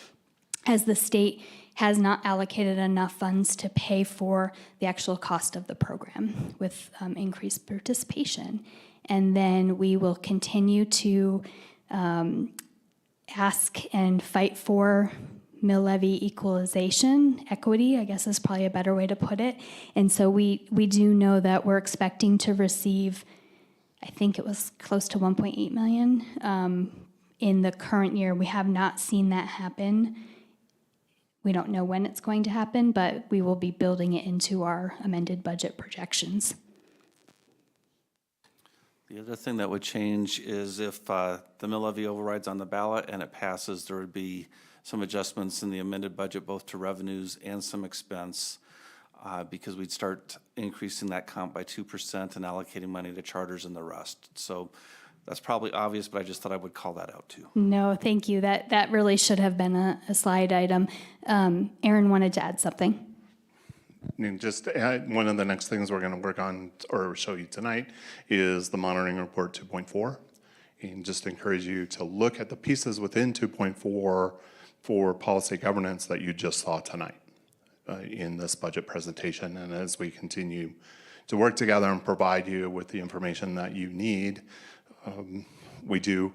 as the state has not allocated enough funds to pay for the actual cost of the program with increased participation. And then we will continue to ask and fight for mill levy equalization, equity, I guess is probably a better way to put it. And so we do know that we're expecting to receive, I think it was close to 1.8 million in the current year. We have not seen that happen. We don't know when it's going to happen, but we will be building it into our amended budget projections. The other thing that would change is if the mill levy overrides on the ballot and it passes, there would be some adjustments in the amended budget, both to revenues and some expense, because we'd start increasing that count by 2% and allocating money to charters and the rest. So that's probably obvious, but I just thought I would call that out too. No, thank you. That really should have been a slide item. Aaron wanted to add something. And just one of the next things we're going to work on or show you tonight is the monitoring report 2.4. And just encourage you to look at the pieces within 2.4 for policy governance that you just saw tonight in this budget presentation. And as we continue to work together and provide you with the information that you need, we do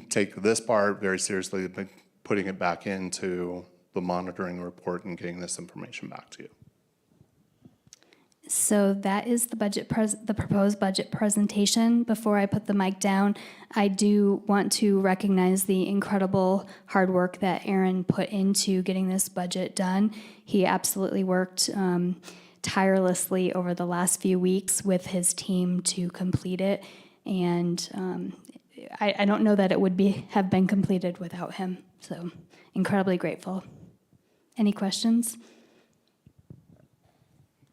take this part very seriously, but putting it back into the monitoring report and getting this information back to you. So that is the the proposed budget presentation. Before I put the mic down, I do want to recognize the incredible hard work that Aaron put into getting this budget done. He absolutely worked tirelessly over the last few weeks with his team to complete it, and I don't know that it would have been completed without him. So incredibly grateful. Any questions?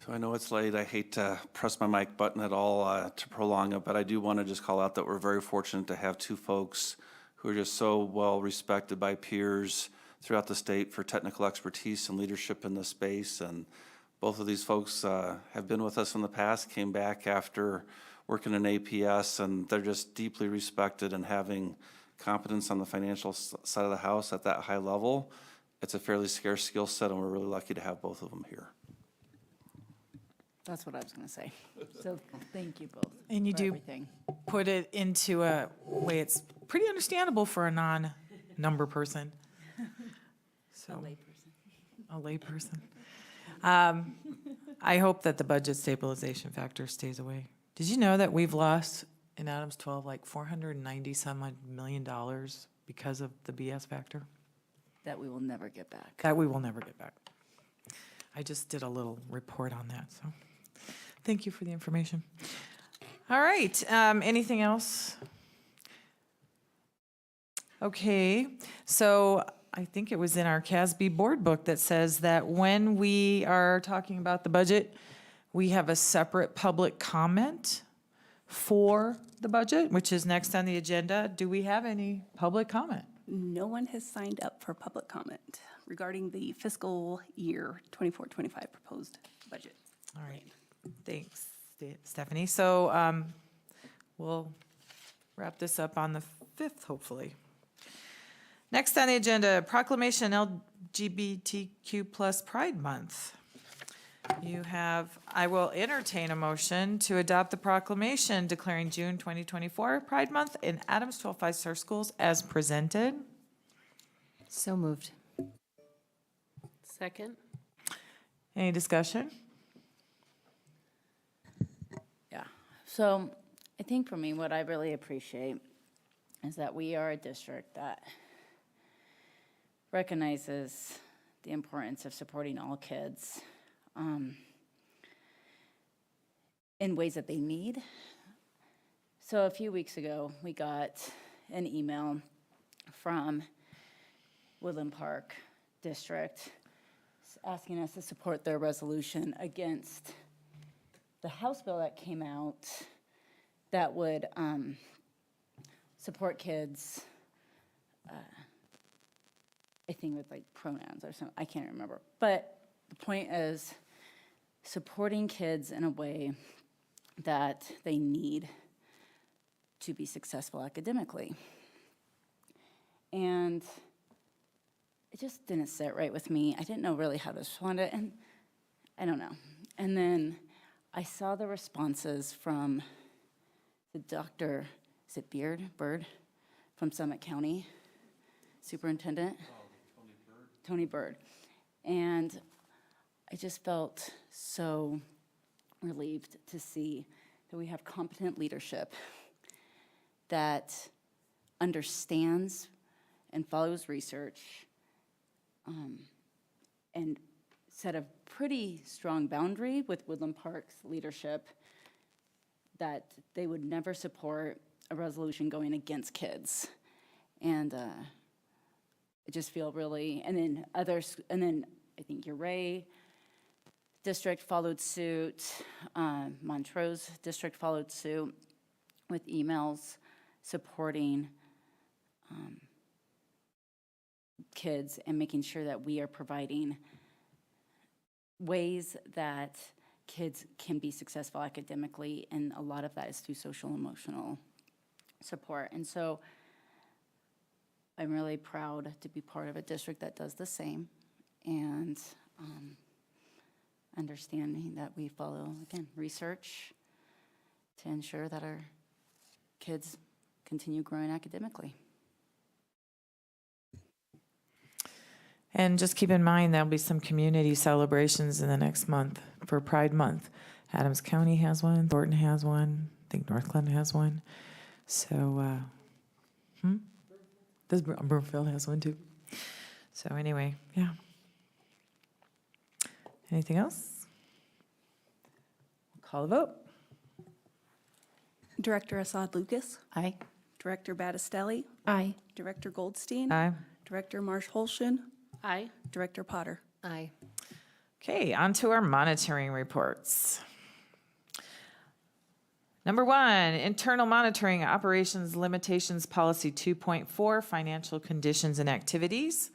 So I know it's late. I hate to press my mic button at all to prolong it, but I do want to just call out that we're very fortunate to have two folks who are just so well respected by peers throughout the state for technical expertise and leadership in this space. And both of these folks have been with us in the past, came back after working in APS, and they're just deeply respected and having competence on the financial side of the house at that high level. It's a fairly scarce skill set, and we're really lucky to have both of them here. That's what I was going to say. So thank you both. And you for do everything. put it into a way it's pretty understandable for a non-number person. So, a layperson. I hope that the budget stabilization factor stays away. Did you know that we've lost in Adams 12 like $490 million because of the BS factor? That we will never get back. That we will never get back. I just did a little report on that, so thank you for the information. All right, anything else? Okay, so I think it was in our CASB board book that says that when we are talking about the budget, we have a separate public comment for the budget, which is next on the agenda. Do we have any public comment? No one has signed up for public comment regarding the fiscal year 24-25 proposed budget. All right, thanks, Stephanie. So we'll wrap this up on the 5th, hopefully. Next on the agenda, proclamation LGBTQ+ Pride Month. I will entertain a motion to adopt the proclamation declaring June 2024 Pride Month in Adams 12 5-star schools as presented. So moved. Second. Any discussion? Yeah. So I think for me, what I really appreciate is that we are a district that recognizes the importance of supporting all kids in ways that they need. So a few weeks ago, we got an email from Woodland Park District asking us to support their resolution against the House bill that came out that would support kids, I think with like pronouns or something, I can't remember. But the point is supporting kids in a way that they need to be successful academically. And it just didn't sit right with me. I didn't know really how to respond to it, and I don't know. And then I saw the responses from the Dr. Is it Bird from Summit County, superintendent? Tony Bird. And I just felt so relieved to see that we have competent leadership that understands and follows research and set a pretty strong boundary with Woodland Park's leadership that they would never support a resolution going against kids. And I just feel really, and then I think Uray District followed suit, Montrose District followed suit with emails supporting kids and making sure that we are providing ways that kids can be successful academically, and a lot of that is through social and emotional support. And so I'm really proud to be part of a district that does the same, and understanding that we follow, again, research to ensure that our kids continue growing academically. And just keep in mind, there'll be some community celebrations in the next month for Pride Month. Adams County has one, Thornton has one, I think Northglenn has one. So, Broomfield has one too. So anyway, yeah. Anything else? Call the vote. Director Assad Lucas. Aye. Director Battistelli. Aye. Director Goldstein. Aye. Director Marsh-Holshin. Aye. Director Potter. Aye. Okay, on to our monitoring reports. Number 1, internal monitoring operations limitations policy 2.4, financial conditions and activities.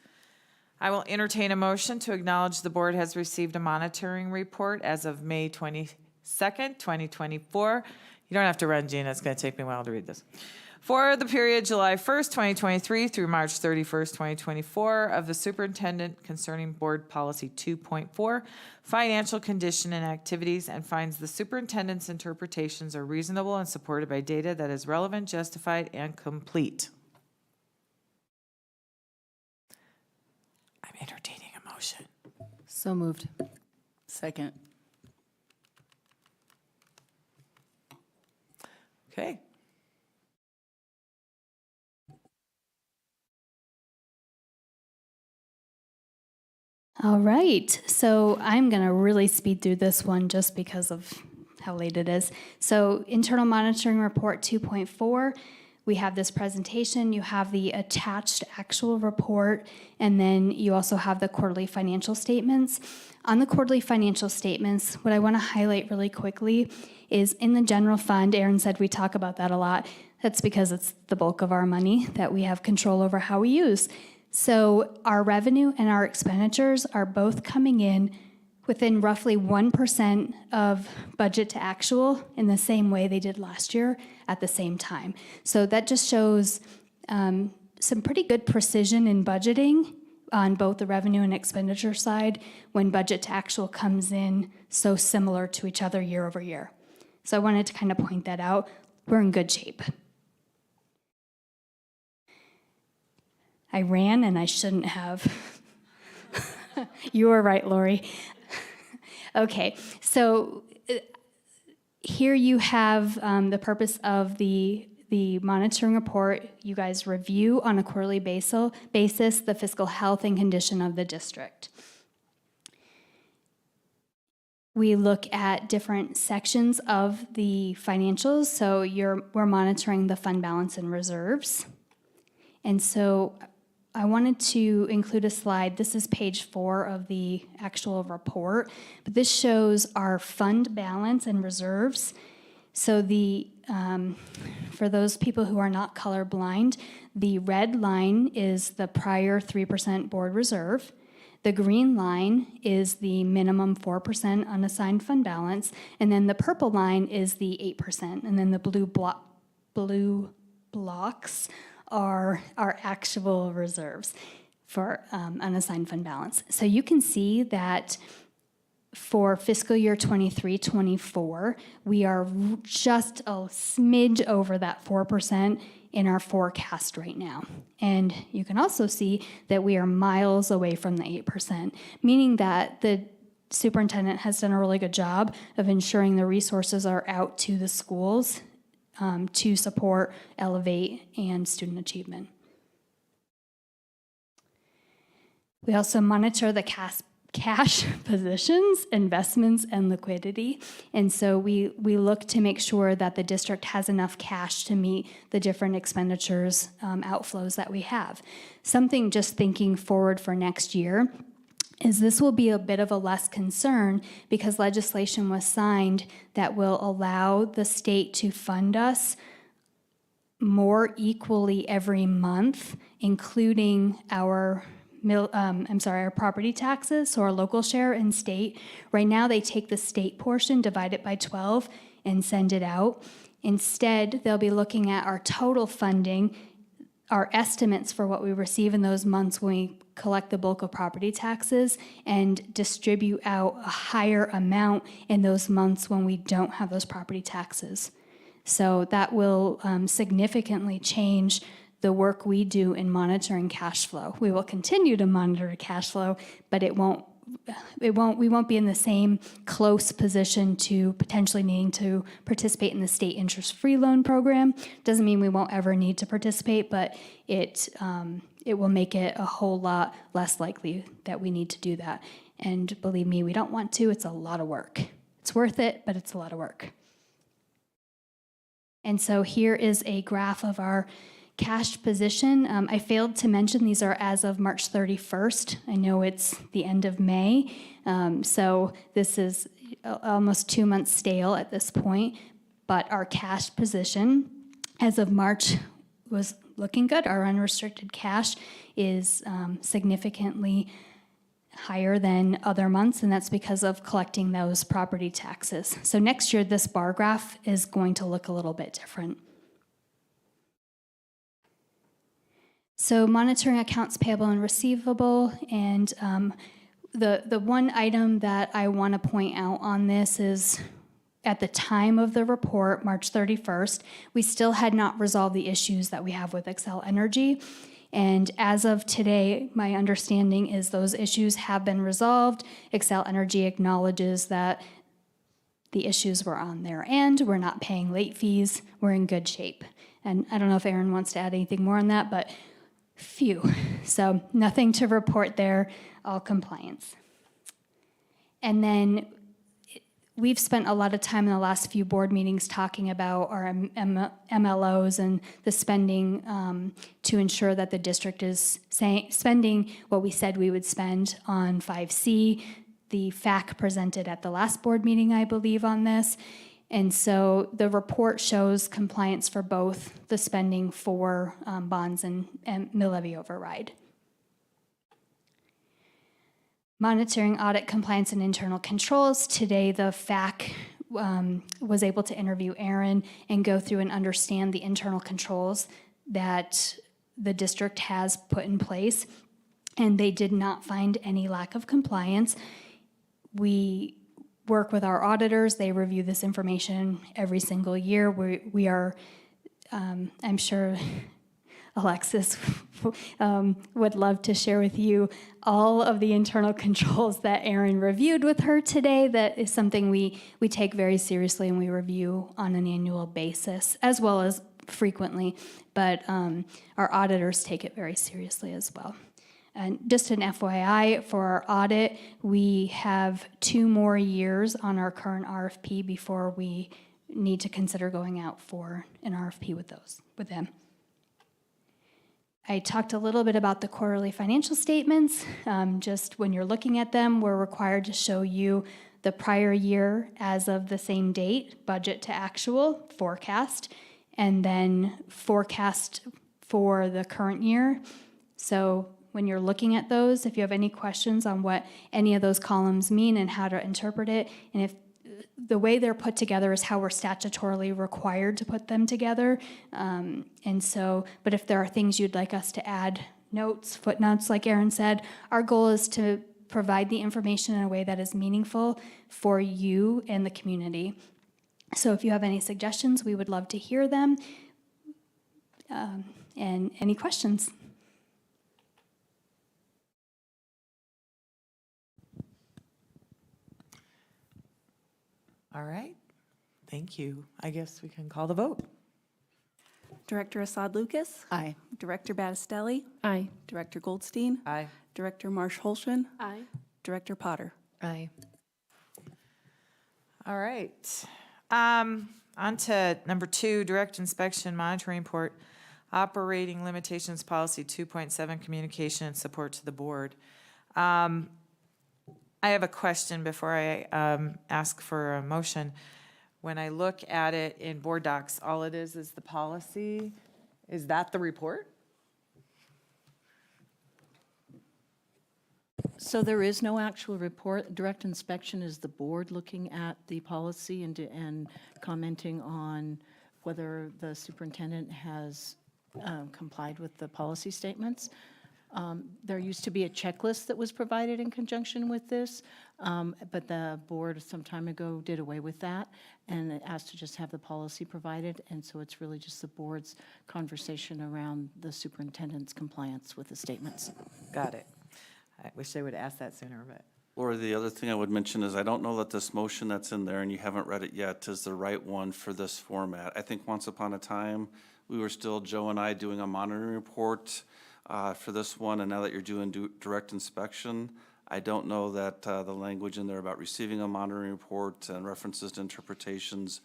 I will entertain a motion to acknowledge the board has received a monitoring report as of May 22nd, 2024. You don't have to run, Gina, it's going to take me a while to read this. For the period July 1st, 2023 through March 31st, 2024 of the superintendent concerning board policy 2.4, financial condition and activities, and finds the superintendent's interpretations are reasonable and supported by data that is relevant, justified, and complete. I'm entertaining a motion. So moved. Second. Okay. All right, so I'm going to really speed through this one just because of how late it is. So internal monitoring report 2.4, we have this presentation, you have the attached actual report, and then you also have the quarterly financial statements. On the quarterly financial statements, what I want to highlight really quickly is in the general fund, Aaron said we talk about that a lot, That's because it's the bulk of our money that we have control over how we use. So our revenue and our expenditures are both coming in within roughly 1% of budget to actual in the same way they did last year at the same time. So that just shows some pretty good precision in budgeting on both the revenue and expenditure side when budget to actual comes in so similar to each other year over year. So I wanted to kind of point that out. We're in good shape. I ran and I shouldn't have. You were right, Lori. Okay, so here you have the purpose of the monitoring report. You guys review on a quarterly basis the fiscal health and condition of the district. We look at different sections of the financials. So we're monitoring the fund balance and reserves. And so I wanted to include a slide. This is page 4 of the actual report, but this shows our fund balance and reserves. So for those people who are not colorblind, the red line is the prior 3% board reserve. The green line is the minimum 4% unassigned fund balance, and then the purple line is the 8%, and then the blue blocks are our actual reserves for unassigned fund balance. So you can see that for fiscal year 23-24, we are just a smidge over that 4% in our forecast right now. And you can also see that we are miles away from the 8%, meaning that the superintendent has done a really good job of ensuring the resources are out to the schools to support Elevate and student achievement. We also monitor the cash positions, investments, and liquidity. And so we look to make sure that the district has enough cash to meet the different expenditures, outflows that we have. Something just thinking forward for next year is this will be a bit of a less concern because legislation was signed that will allow the state to fund us more equally every month, including our property taxes, so our local share and state. Right now, they take the state portion, divide it by 12, and send it out. Instead, they'll be looking at our total funding, our estimates for what we receive in those months when we collect the bulk of property taxes, and distribute out a higher amount in those months when we don't have those property taxes. So that will significantly change the work we do in monitoring cash flow. We will continue to monitor cash flow, but we won't be in the same close position to potentially needing to participate in the state interest-free loan program. Doesn't mean we won't ever need to participate, but it will make it a whole lot less likely that we need to do that. And believe me, we don't want to. It's a lot of work. It's worth it, but it's a lot of work. And so here is a graph of our cash position. I failed to mention these are as of March 31st. I know it's the end of May, so this is almost 2 months stale at this point, but our cash position as of March was looking good. Our unrestricted cash is significantly higher than other months, and that's because of collecting those property taxes. So next year, this bar graph is going to look a little bit different. So monitoring accounts payable and receivable, and the one item that I want to point out on this is at the time of the report, March 31st, we still had not resolved the issues that we have with Xcel Energy. And as of today, my understanding is those issues have been resolved. Xcel Energy acknowledges that the issues were on their end. We're not paying late fees. We're in good shape. And I don't know if Aaron wants to add anything more on that, but phew. So nothing to report there, all compliance. And then we've spent a lot of time in the last few board meetings talking about our MLOs and the spending to ensure that the district is spending what we said we would spend on 5C. The FAC presented at the last board meeting, I believe, on this. And so the report shows compliance for both the spending for bonds and mill levy override. Monitoring audit compliance and internal controls. Today, the FAC was able to interview Aaron and go through and understand the internal controls that the district has put in place, and they did not find any lack of compliance. We work with our auditors. They review this information every single year. We are, I'm sure Alexis would love to share with you all of the internal controls that Aaron reviewed with her today. That is something we take very seriously and we review on an annual basis, as well as frequently, but our auditors take it very seriously as well. And just an FYI, for our audit, we have 2 more years on our current RFP before we need to consider going out for an RFP with them. I talked a little bit about the quarterly financial statements. Just when you're looking at them, we're required to show you the prior year as of the same date, budget to actual, forecast, and then forecast for the current year. So when you're looking at those, if you have any questions on what any of those columns mean and how to interpret it, and if the way they're put together is how we're statutorily required to put them together. But if there are things you'd like us to add, notes, footnotes, like Aaron said, our goal is to provide the information in a way that is meaningful for you and the community. So if you have any suggestions, we would love to hear them. And any questions? All right, thank you. I guess we can call the vote. Director Assad Lucas? Aye. Director Battistelli? Aye. Director Goldstein? Aye. Director Marsh-Holshen? Aye. Director Potter? Aye. All right. On to number 2, direct inspection monitoring report, operating limitations policy 2.7, communication and support to the board. I have a question before I ask for a motion. When I look at it in board docs, all it is the policy. Is that the report? So there is no actual report. Direct inspection is the board looking at the policy and commenting on whether the superintendent has complied with the policy statements. There used to be a checklist that was provided in conjunction with this, but the board some time ago did away with that and it asked to just have the policy provided. And so it's really just the board's conversation around the superintendent's compliance with the statements. Got it. I wish they would ask that sooner, but. Laura, the other thing I would mention is I don't know that this motion that's in there and you haven't read it yet is the right one for this format. I think once upon a time, we were still, Joe and I, doing a monitoring report for this one, and now that you're doing direct inspection, I don't know that the language in there about receiving a monitoring report and references to interpretations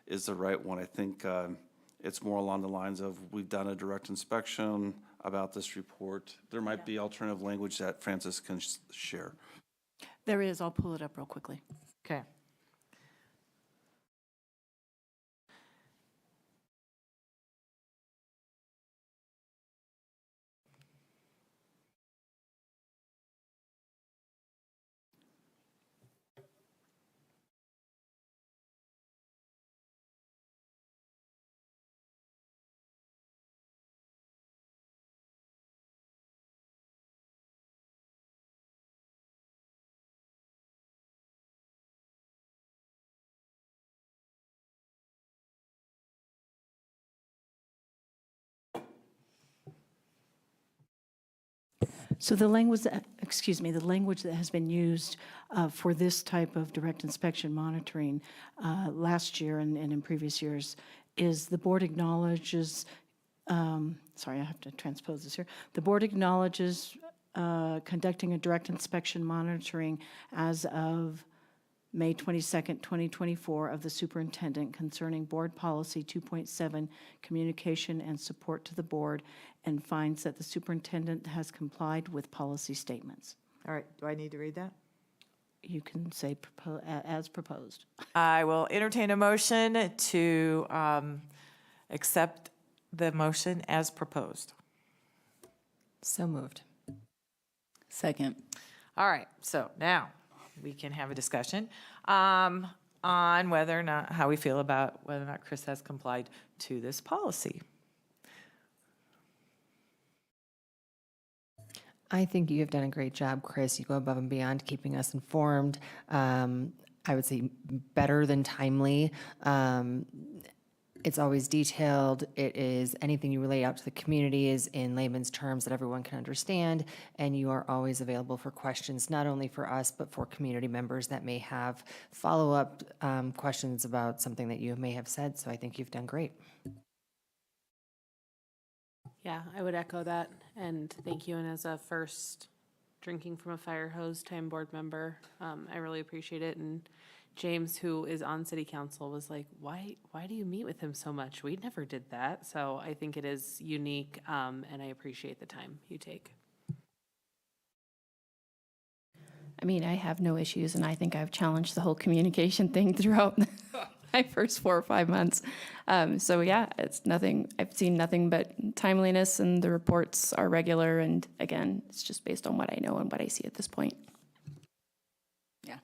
is the right one. I think it's more along the lines of we've done a direct inspection about this report. There might be alternative language that Francis can share. There is. I'll pull it up real quickly. Okay. So the language, the language that has been used for this type of direct inspection monitoring last year and in previous years is the board acknowledges, sorry, I have to transpose this here. The board acknowledges conducting a direct inspection monitoring as of May 22nd, 2024 of the superintendent concerning board policy 2.7, communication and support to the board, and finds that the superintendent has complied with policy statements. All right, do I need to read that? you can say as proposed. I will entertain a motion to accept the motion as proposed. So moved. Second. All right, so now we can have a discussion on whether or not, how we feel about whether or not Chris has complied to this policy. I think you have done a great job, Chris. You go above and beyond keeping us informed. I would say better than timely. It's always detailed. It is anything you relay out to the community is in layman's terms that everyone can understand. And you are always available for questions, not only for us, but for community members that may have follow-up questions about something that you may have said. So I think you've done great. Yeah, I would echo that, and thank you. And as a first drinking from a fire hose time board member, I really appreciate it. And James, who is on city council, was like, why do you meet with him so much? We never did that. So I think it is unique, and I appreciate the time you take. I mean, I have no issues, and I think I've challenged the whole communication thing throughout my first 4 or 5 months. So yeah, it's nothing, I've seen nothing but timeliness, and the reports are regular, and again, it's just based on what I know and what I see at this point. Yeah,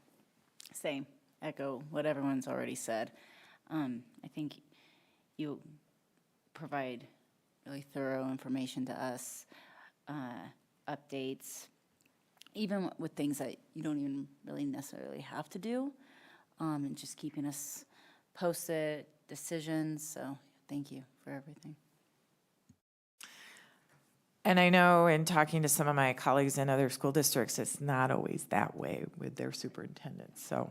same. Echo what everyone's already said. I think you provide really thorough information to us, updates, even with things that you don't even really necessarily have to do, and just keeping us posted, decisions. So thank you for everything. And I know in talking to some of my colleagues in other school districts, it's not always that way with their superintendents. So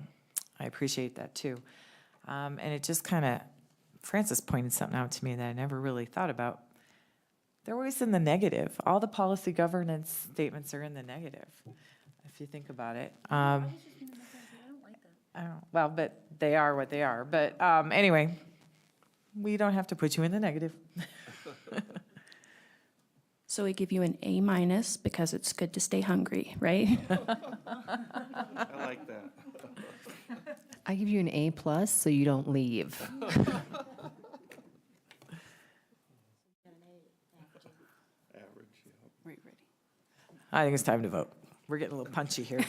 I appreciate that too. And it just kind of, Francis pointed something out to me that I never really thought about. They're always in the negative. All the policy governance statements are in the negative, if you think about it. I don't, well, but they are what they are. But anyway, we don't have to put you in the negative. So we give you an A- because it's good to stay hungry, right? I like that. I give you an A+ so you don't leave. I think it's time to vote. We're getting a little punchy here.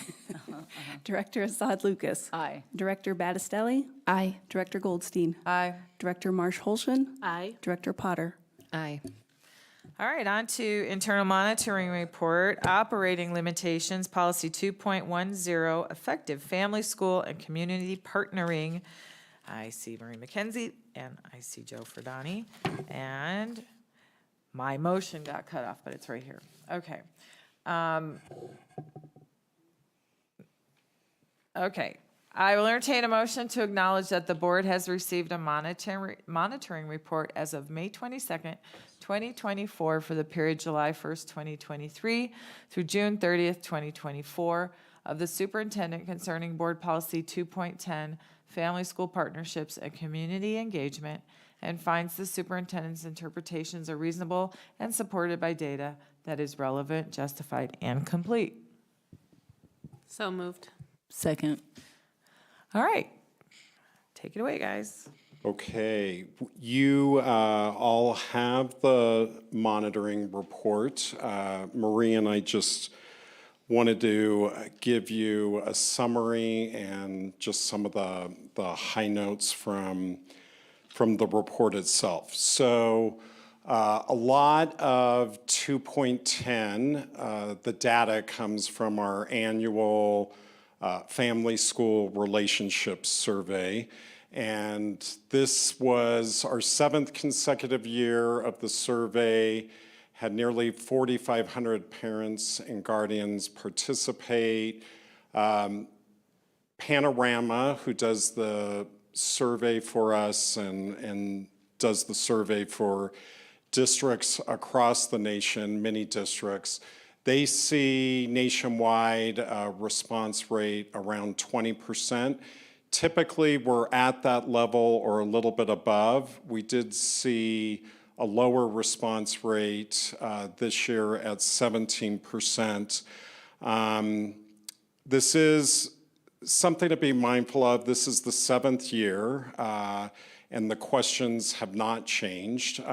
Director Assad Lucas. Aye. Director Battistelli. Aye. Director Goldstein. Aye. Director Marsh-Holshen. Aye. Director Potter. Aye. All right, on to internal monitoring report, operating limitations, policy 2.10, effective family, school, and community partnering. I see Marie McKenzie and I see Joe Ferdani. And my motion got cut off, but it's right here. Okay. Okay. I will entertain a motion to acknowledge that the board has received a monitoring report as of May 22nd, 2024 for the period July 1st, 2023 through June 30th, 2024 of the superintendent concerning board policy 2.10, family school partnerships and community engagement, and finds the superintendent's interpretations are reasonable and supported by data that is relevant, justified, and complete. So moved. Second. All right. Take it away, guys. Okay, you all have the monitoring report. Marie and I just wanted to give you a summary and just some of the high notes from the report itself. So a lot of 2.10, the data comes from our annual Family School Relationships Survey. And this was our 7th consecutive year of the survey, had nearly 4,500 parents and guardians participate. Panorama, who does the survey for us and does the survey for districts across the nation, many districts, they see nationwide response rate around 20%. Typically, we're at that level or a little bit above. We did see a lower response rate this year at 17%. This is something to be mindful of, this is the 7th year, and the questions have not changed.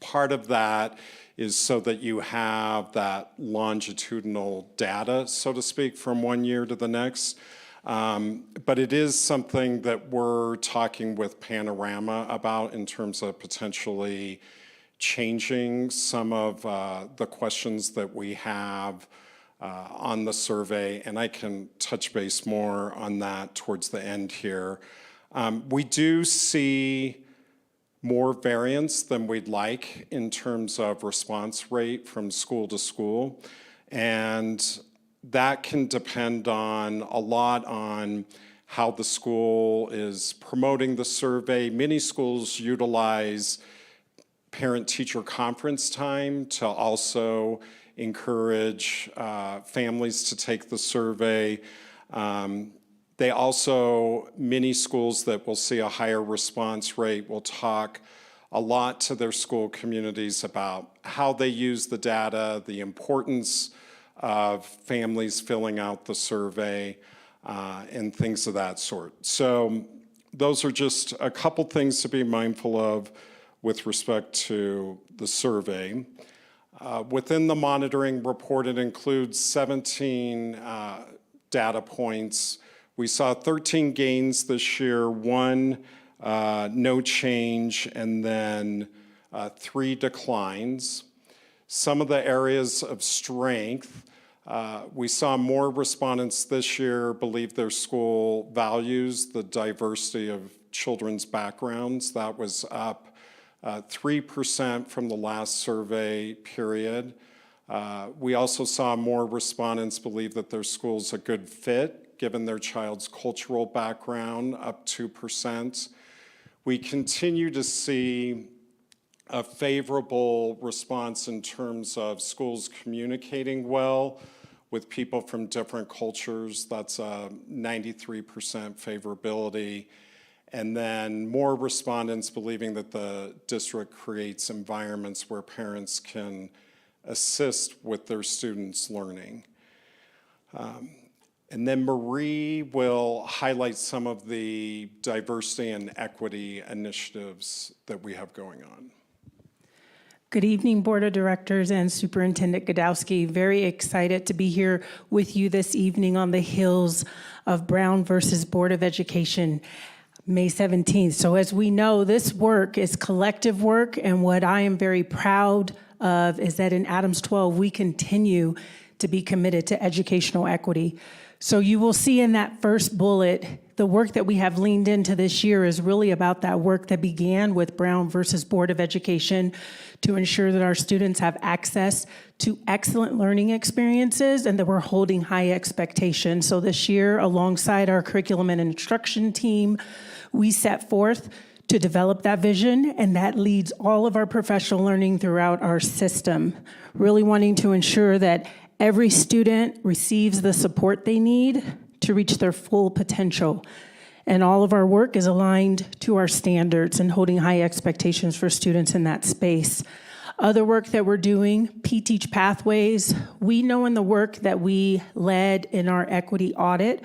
Part of that is so that you have that longitudinal data, so to speak, from one year to the next. But it is something that we're talking with Panorama about in terms of potentially changing some of the questions that we have on the survey, and I can touch base more on that towards the end here. We do see more variance than we'd like in terms of response rate from school to school, and that can depend on a lot on how the school is promoting the survey. Many schools utilize parent-teacher conference time to also encourage families to take the survey. They also, many schools that will see a higher response rate will talk a lot to their school communities about how they use the data, the importance of families filling out the survey, and things of that sort. So those are just a couple things to be mindful of with respect to the survey. Within the monitoring report, it includes 17 data points. We saw 13 gains this year, 1 no change, and then 3 declines. Some of the areas of strength, we saw more respondents this year believe their school values the diversity of children's backgrounds. That was up 3% from the last survey period. We also saw more respondents believe that their school's a good fit given their child's cultural background, up 2%. We continue to see a favorable response in terms of schools communicating well with people from different cultures. That's a 93% favorability. And then more respondents believing that the district creates environments where parents can assist with their students' learning. And then Marie will highlight some of the diversity and equity initiatives that we have going on. Good evening, Board of Directors and Superintendent Godowski. Very excited to be here with you this evening on the heels of Brown versus Board of Education, May 17th. So as we know, this work is collective work, and what I am very proud of is that in Adams 12, we continue to be committed to educational equity. So you will see in that first bullet, the work that we have leaned into this year is really about that work that began with Brown versus Board of Education to ensure that our students have access to excellent learning experiences and that we're holding high expectations. So this year, alongside our curriculum and instruction team, we set forth to develop that vision, and that leads all of our professional learning throughout our system, really wanting to ensure that every student receives the support they need to reach their full potential. And all of our work is aligned to our standards and holding high expectations for students in that space. Other work that we're doing, P-Teach Pathways. We know in the work that we led in our equity audit,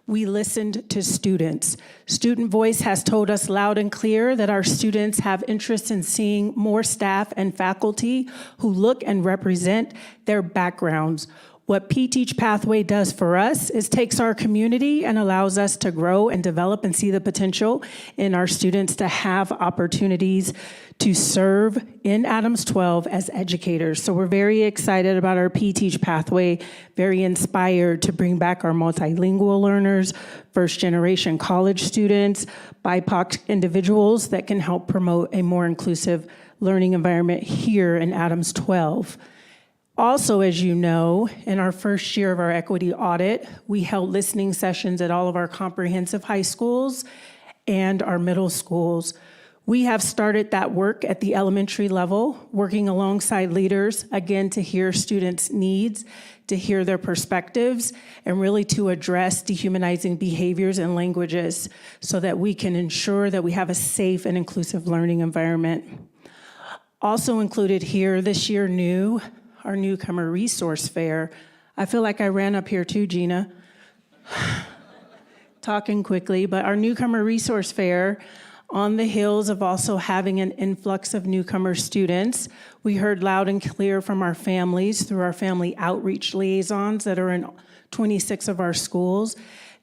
we listened to students. Student voice has told us loud and clear that our students have interest in seeing more staff and faculty who look and represent their backgrounds. What P-Teach Pathway does for us is takes our community and allows us to grow and develop and see the potential in our students to have opportunities to serve in Adams 12 as educators. So we're very excited about our P-Teach Pathway, very inspired to bring back our multilingual learners, first-generation college students, BIPOC individuals that can help promote a more inclusive learning environment here in Adams 12. Also, as you know, in our first year of our equity audit, we held listening sessions at all of our comprehensive high schools and our middle schools. We have started that work at the elementary level, working alongside leaders, again, to hear students' needs, to hear their perspectives, and really to address dehumanizing behaviors and languages so that we can ensure that we have a safe and inclusive learning environment. Also included here this year our newcomer resource fair. I feel like I ran up here too, Gina. talking quickly, but our newcomer resource fair on the heels of also having an influx of newcomer students. We heard loud and clear from our families through our family outreach liaisons that are in 26 of our schools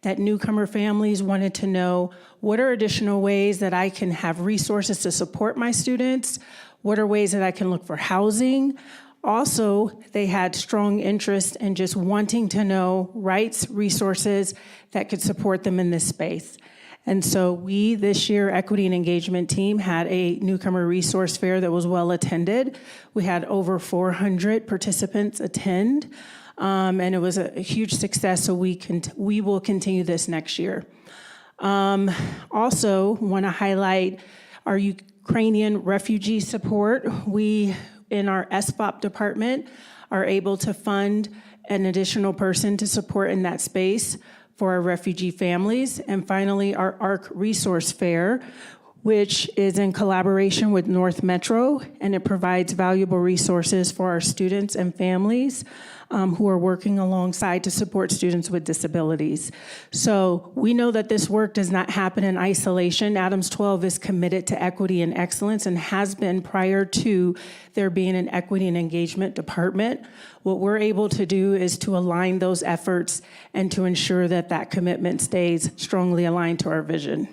that newcomer families wanted to know, what are additional ways that I can have resources to support my students? What are ways that I can look for housing? Also, they had strong interest in just wanting to know rights, resources that could support them in this space. And so we, this year, Equity and Engagement team, had a newcomer resource fair that was well attended. We had over 400 participants attend, and it was a huge success, so we will continue this next year. Also, want to highlight our Ukrainian refugee support. We, in our SFOP department, are able to fund an additional person to support in that space for our refugee families. And finally, our ARC Resource Fair, which is in collaboration with North Metro, and it provides valuable resources for our students and families who are working alongside to support students with disabilities. So we know that this work does not happen in isolation. Adams 12 is committed to equity and excellence and has been prior to there being an equity and engagement department. What we're able to do is to align those efforts and to ensure that that commitment stays strongly aligned to our vision.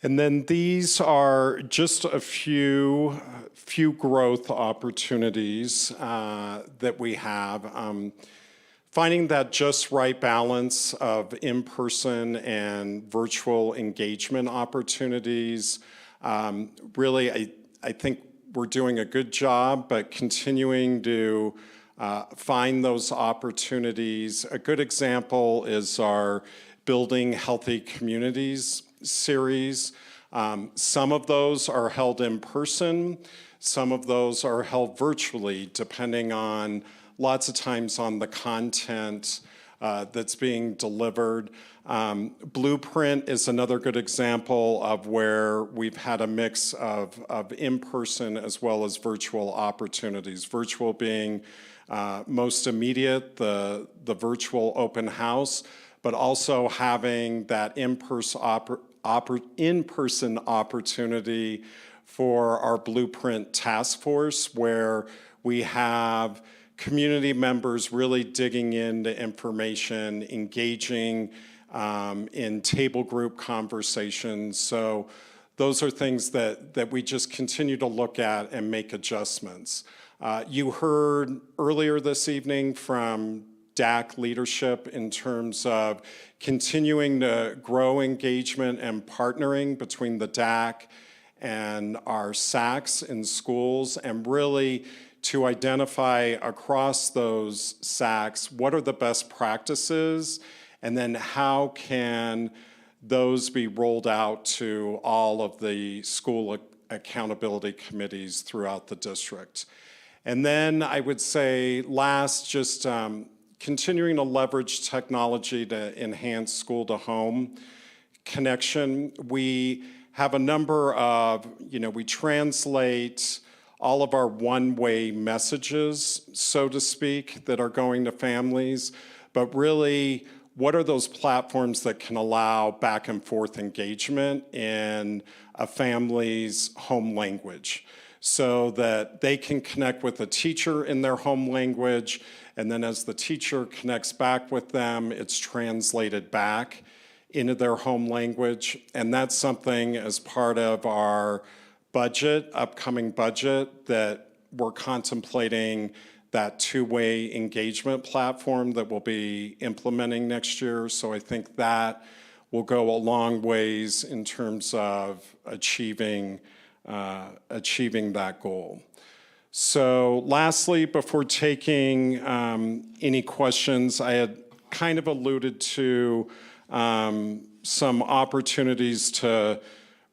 And then these are just a few growth opportunities that we have. Finding that just right balance of in-person and virtual engagement opportunities. Really, I think we're doing a good job, but continuing to find those opportunities. A good example is our Building Healthy Communities series. Some of those are held in person, some of those are held virtually, depending on lots of times on the content that's being delivered. Blueprint is another good example of where we've had a mix of in-person as well as virtual opportunities. Virtual being most immediate, the virtual open house, but also having that in-person opportunity for our Blueprint Task Force, where we have community members really digging into information, engaging in table group conversations. So those are things that we just continue to look at and make adjustments. You heard earlier this evening from DAC leadership in terms of continuing to grow engagement and partnering between the DAC and our SACs in schools, and really to identify across those SACs what are the best practices, and then how can those be rolled out to all of the school accountability committees throughout the district. And then I would say last, just continuing to leverage technology to enhance school-to-home connection. We have a number of, we translate all of our one-way messages, so to speak, that are going to families, but really, what are those platforms that can allow back and forth engagement in a family's home language, so that they can connect with a teacher in their home language, and then as the teacher connects back with them, it's translated back into their home language. And that's something as part of our budget, upcoming budget, that we're contemplating that two-way engagement platform that we'll be implementing next year. So I think that will go a long ways in terms of achieving that goal. So lastly, before taking any questions, I had kind of alluded to some opportunities to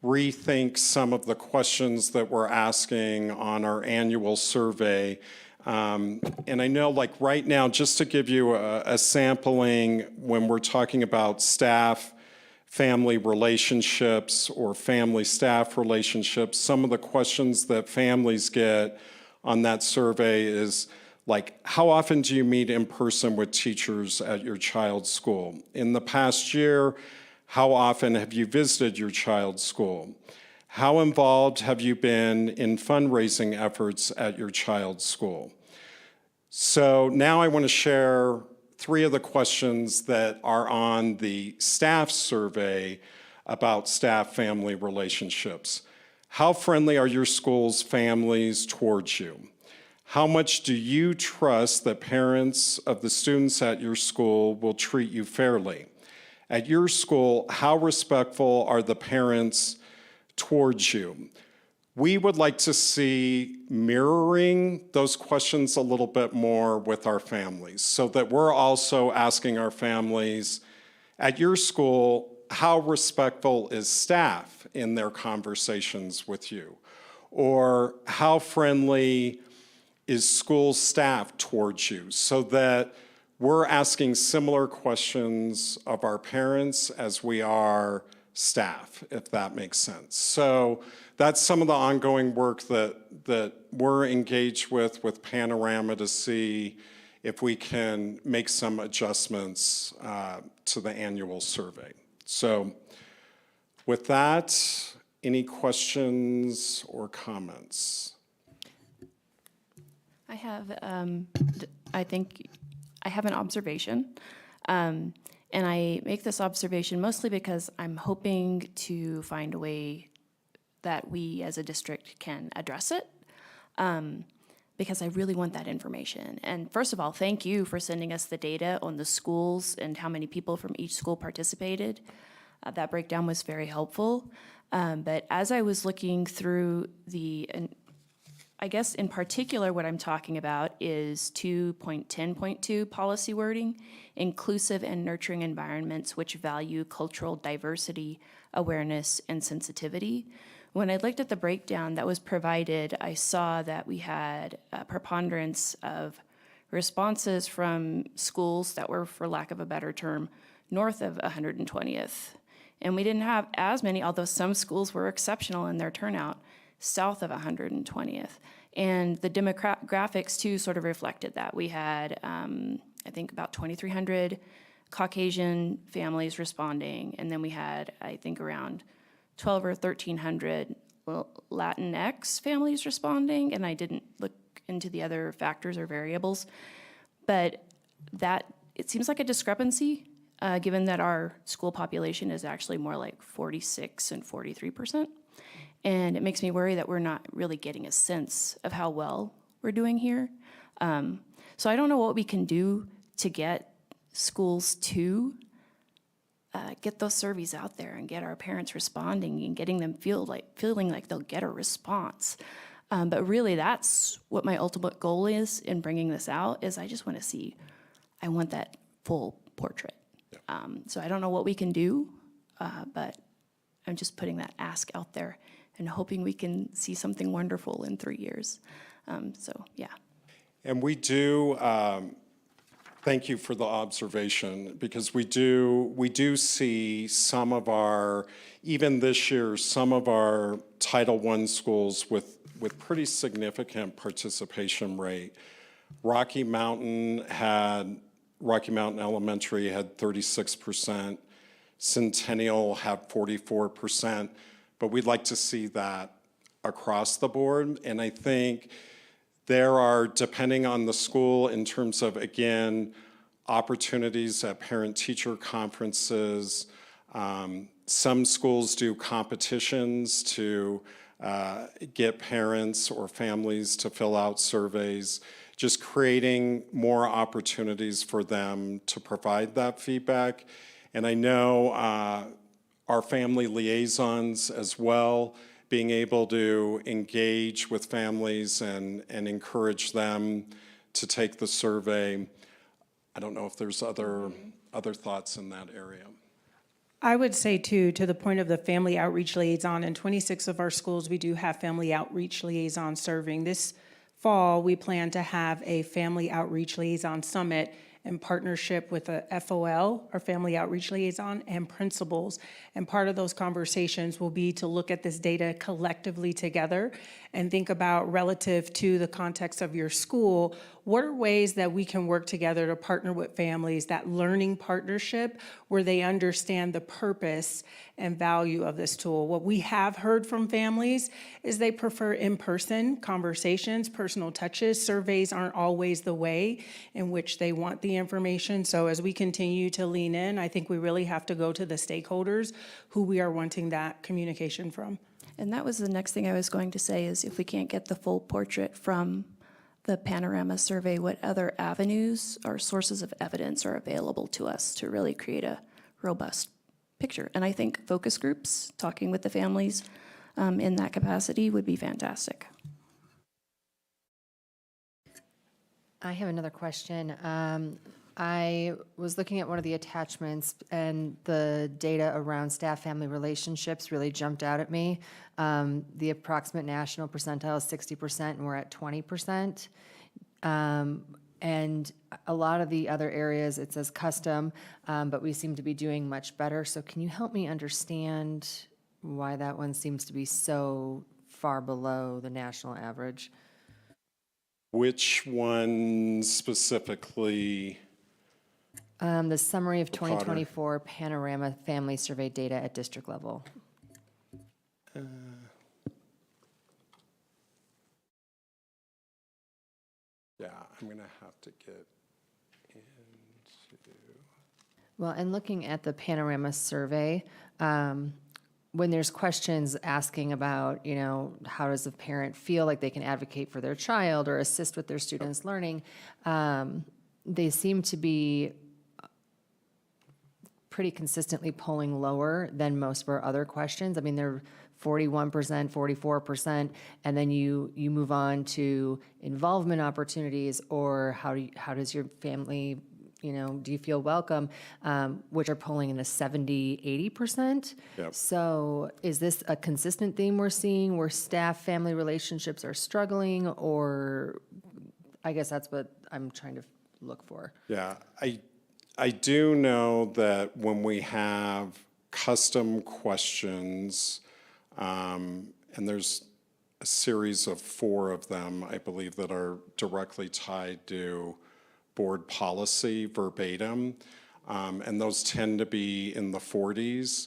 rethink some of the questions that we're asking on our annual survey. And I know, like right now, just to give you a sampling, when we're talking about staff-family relationships or family-staff relationships, some of the questions that families get on that survey is, Like, how often do you meet in person with teachers at your child's school? In the past year, how often have you visited your child's school? How involved have you been in fundraising efforts at your child's school? So now I want to share 3 of the questions that are on the staff survey about staff-family relationships. How friendly are your school's families towards you? How much do you trust that parents of the students at your school will treat you fairly? At your school, how respectful are the parents towards you? We would like to see mirroring those questions a little bit more with our families, so that we're also asking our families, at your school, how respectful is staff in their conversations with you? Or how friendly is school staff towards you? So that we're asking similar questions of our parents as we are staff, if that makes sense. So that's some of the ongoing work that we're engaged with Panorama, to see if we can make some adjustments to the annual survey. So with that, any questions or comments? I have, I think, I have an observation. And I make this observation mostly because I'm hoping to find a way that we as a district can address it, because I really want that information. And first of all, thank you for sending us the data on the schools and how many people from each school participated. That breakdown was very helpful. But as I was looking through I guess in particular what I'm talking about is 2.10.2 policy wording, inclusive and nurturing environments which value cultural diversity, awareness, and sensitivity. When I looked at the breakdown that was provided, I saw that we had a preponderance of responses from schools that were, for lack of a better term, north of 120th. And we didn't have as many, although some schools were exceptional in their turnout, south of 120th. And the demographics too sort of reflected that. We had, I think, about 2,300 Caucasian families responding, and then we had, I think, around 1,200 or 1,300 Latinx families responding, and I didn't look into the other factors or variables. But that, it seems like a discrepancy, given that our school population is actually more like 46 and 43%. And it makes me worry that we're not really getting a sense of how well we're doing here. So I don't know what we can do to get schools to get those surveys out there and get our parents responding and getting them feeling like they'll get a response. But really, that's what my ultimate goal is in bringing this out, is I just want to see, I want that full portrait. So I don't know what we can do, but I'm just putting that ask out there and hoping we can see something wonderful in 3 years. So, yeah. And we do, thank you for the observation, because we do see some of our, even this year, some of our Title I schools with pretty significant participation rate. Rocky Mountain Elementary had 36%, Centennial had 44%, but we'd like to see that across the board. And I think there are, depending on the school, in terms of, again, opportunities at parent-teacher conferences. Some schools do competitions to get parents or families to fill out surveys, just creating more opportunities for them to provide that feedback. And I know our family liaisons as well, being able to engage with families and encourage them to take the survey. I don't know if there's other thoughts in that area. I would say too, to the point of the family outreach liaison, in 26 of our schools, we do have family outreach liaison serving. This fall, we plan to have a family outreach liaison summit in partnership with a FOL, our Family Outreach Liaison, and principals. And part of those conversations will be to look at this data collectively together and think about, relative to the context of your school, what are ways that we can work together to partner with families, that learning partnership where they understand the purpose and value of this tool. What we have heard from families is they prefer in-person conversations, personal touches. Surveys aren't always the way in which they want the information. So as we continue to lean in, I think we really have to go to the stakeholders who we are wanting that communication from. And that was the next thing I was going to say, is if we can't get the full portrait from the Panorama survey, what other avenues or sources of evidence are available to us to really create a robust picture? And I think focus groups, talking with the families in that capacity would be fantastic. I have another question. I was looking at one of the attachments, and the data around staff-family relationships really jumped out at me. The approximate national percentile is 60%, and we're at 20%. And a lot of the other areas, it says custom, but we seem to be doing much better. So can you help me understand why that one seems to be so far below the national average? Which one specifically? The summary of Potter. 2024 Panorama Family Survey data at district level. Yeah, I'm going to have to get into. Well, and looking at the Panorama survey, when there's questions asking about, you know, how does a parent feel like they can advocate for their child or assist with their students' learning, they seem to be pretty consistently polling lower than most of our other questions. I mean, they're 41%, 44%, and then you move on to involvement opportunities, or how does your family, you know, do you feel welcome, which are polling in the 70, 80%. Yep. So is this a consistent theme we're seeing where staff-family relationships are struggling, or I guess that's what I'm trying to look for. Yeah, I do know that when we have custom questions, and there's a series of 4 of them, I believe, that are directly tied to board policy verbatim, and those tend to be in the 40s,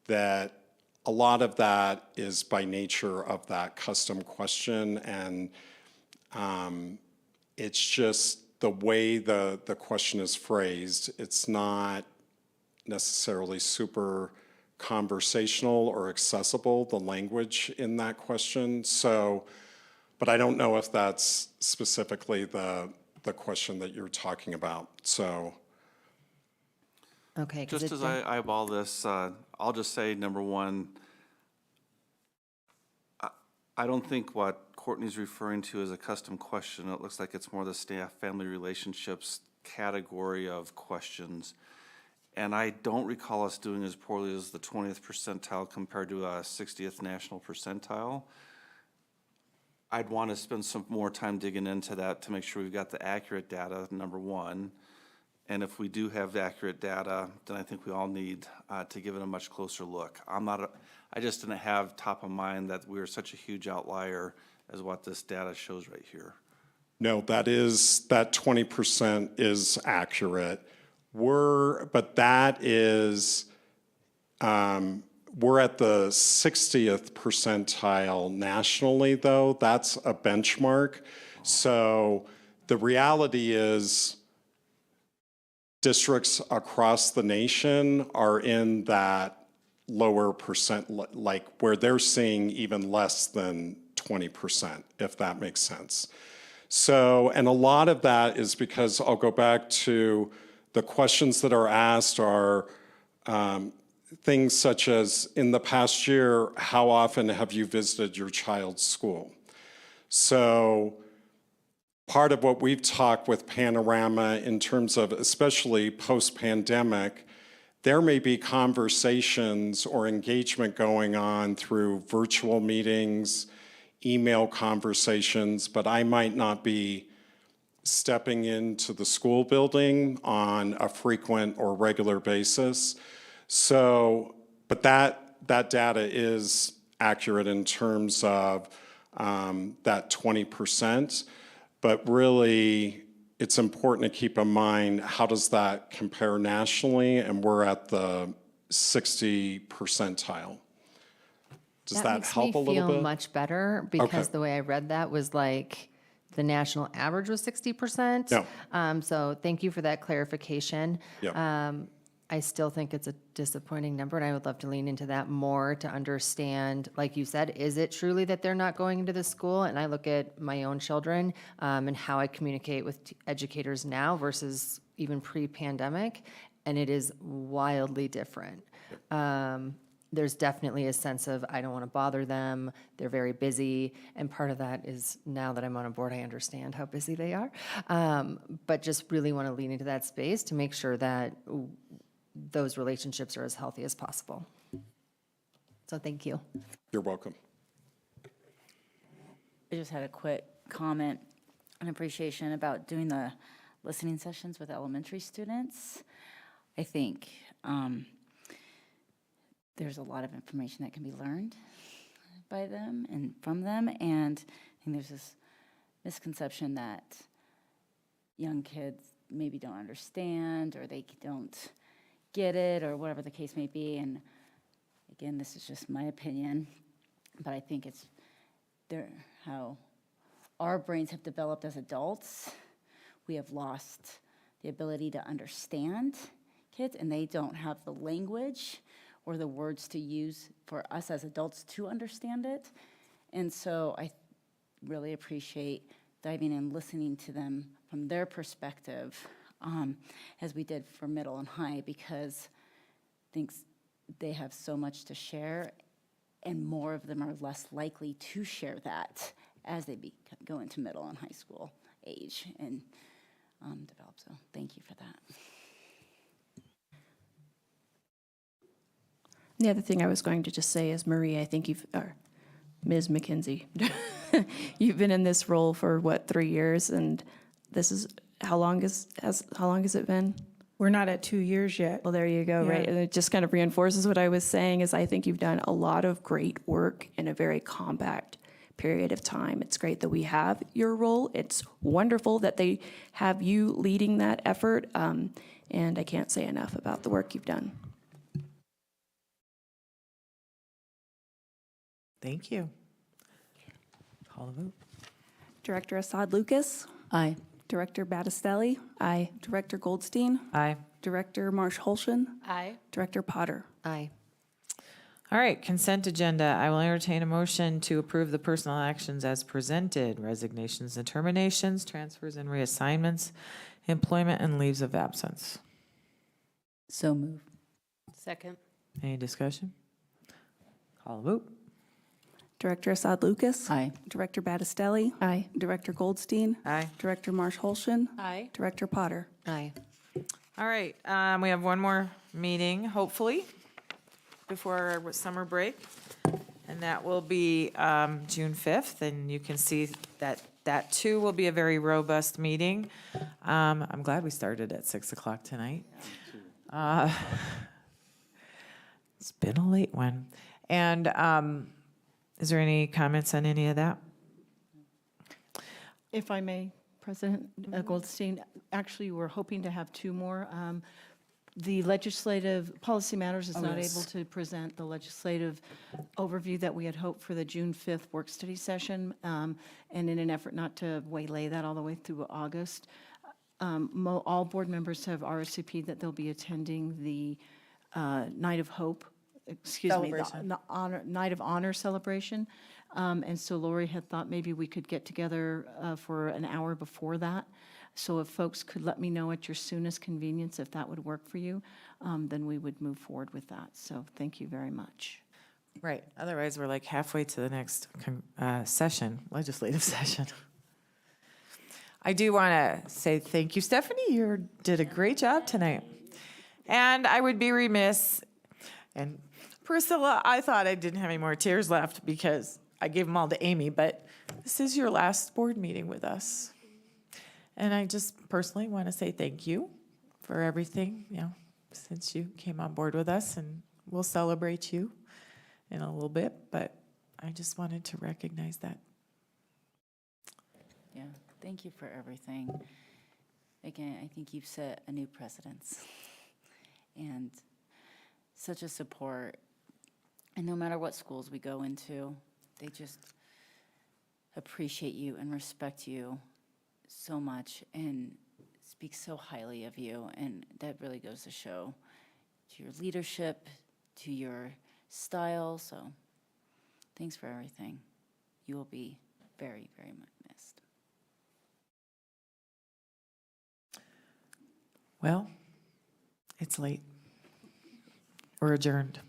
that a lot of that is by nature of that custom question, and it's just the way the question is phrased. It's not necessarily super conversational or accessible, the language in that question. So, but I don't know if that's specifically the question that you're talking about, so. Okay. Just as I eyeball this, I'll just say, number one, I don't think what Courtney's referring to as a custom question. It looks like it's more the staff-family relationships category of questions. And I don't recall us doing as poorly as the 20th percentile compared to a 60th national percentile. I'd want to spend some more time digging into that to make sure we've got the accurate data, number one. And if we do have accurate data, then I think we all need to give it a much closer look. I just didn't have top of mind that we were such a huge outlier as what this data shows right here. No, that 20% is accurate. But that is, we're at the 60th percentile nationally, though. That's a benchmark. So the reality is districts across the nation are in that lower percent, like where they're seeing even less than 20%, if that makes sense. So, and a lot of that is because I'll go back to the questions that are asked are things such as, in the past year, how often have you visited your child's school? So part of what we've talked with Panorama in terms of, especially post-pandemic, there may be conversations or engagement going on through virtual meetings, email conversations, but I might not be stepping into the school building on a frequent or regular basis. So, but that data is accurate in terms of that 20%. But really, it's important to keep in mind, how does that compare nationally? And we're at the 60 percentile. Does that help a little That makes me feel bit? much better, because the way I read that was like the national average was 60%. No. So thank you for that clarification. Yeah. I still think it's a disappointing number, and I would love to lean into that more to understand, like you said, is it truly that they're not going into the school? And I look at my own children and how I communicate with educators now versus even pre-pandemic, and it is wildly different. There's definitely a sense of, I don't want to bother them, they're very busy, and part of that is, now that I'm on a board, I understand how busy they are. But just really want to lean into that space to make sure that those relationships are as healthy as possible. So thank you. You're welcome. I just had a quick comment and appreciation about doing the listening sessions with elementary students. I think there's a lot of information that can be learned by them and from them, and I think there's this misconception that young kids maybe don't understand, or they don't get it, or whatever the case may be. And again, this is just my opinion, but I think it's how our brains have developed as adults. We have lost the ability to understand kids, and they don't have the language or the words to use for us as adults to understand it. And so I really appreciate diving in, listening to them from their perspective, as we did for middle and high, because I think they have so much to share, and more of them are less likely to share that as they go into middle and high school age and develop. So thank you for that. The other thing I was going to just say is, Marie, I think or Ms. McKenzie, you've been in this role for what, 3 years, and this is, how long has it been? We're not at 2 years yet. Well, there you go, right? And it just kind of reinforces what I was saying, is I think you've done a lot of great work in a very compact period of time. It's great that we have your role. It's wonderful that they have you leading that effort, and I can't say enough about the work you've done. Thank you. Call the vote. Director Assad Lucas? Aye. Director Battistelli? Aye. Director Goldstein? Aye. Director Marsh-Holshin? Aye. Director Potter? Aye. All right, consent agenda. I will entertain a motion to approve the personal actions as presented: resignations and terminations, transfers and reassignments, employment and leaves of absence. So moved. Second. Any discussion? Call the vote. Director Assad Lucas? Aye. Director Battistelli? Aye. Director Goldstein? Aye. Director Marsh-Holshin? Aye. Director Potter? Aye. All right, we have one more meeting, hopefully, before our summer break, and that will be June 5th, and you can see that too will be a very robust meeting. I'm glad we started at 6 o'clock tonight. It's been a late one. And is there any comments on any of that? If I may, President Goldstein, actually, we're hoping to have two more. The Legislative Policy Matters is not able to present the legislative overview that we had hoped for the June 5th work study session. And in an effort not to waylay that all the way through August, all board members have RSVP'd that they'll be attending the Night of Hope, Night of Honor celebration. And so Lori had thought maybe we could get together for an hour before that. So if folks could let me know at your soonest convenience if that would work for you, then we would move forward with that. So thank you very much. Right, otherwise we're like halfway to the next legislative session. I do want to say thank you, Stephanie. You did a great job tonight. And I would be remiss, and Priscilla, I thought I didn't have any more tears left because I gave them all to Amy, but this is your last board meeting with us. And I just personally want to say thank you for everything, since you came on board with us, and we'll celebrate you in a little bit, but I just wanted to recognize that. Yeah, thank you for everything. Again, I think you've set a new precedence and such a support. And no matter what schools we go into, they just appreciate you and respect you so much and speak so highly of you. And that really goes to show to your leadership, to your style. So thanks for everything. You will be very, very much missed. Well, it's late. We're adjourned.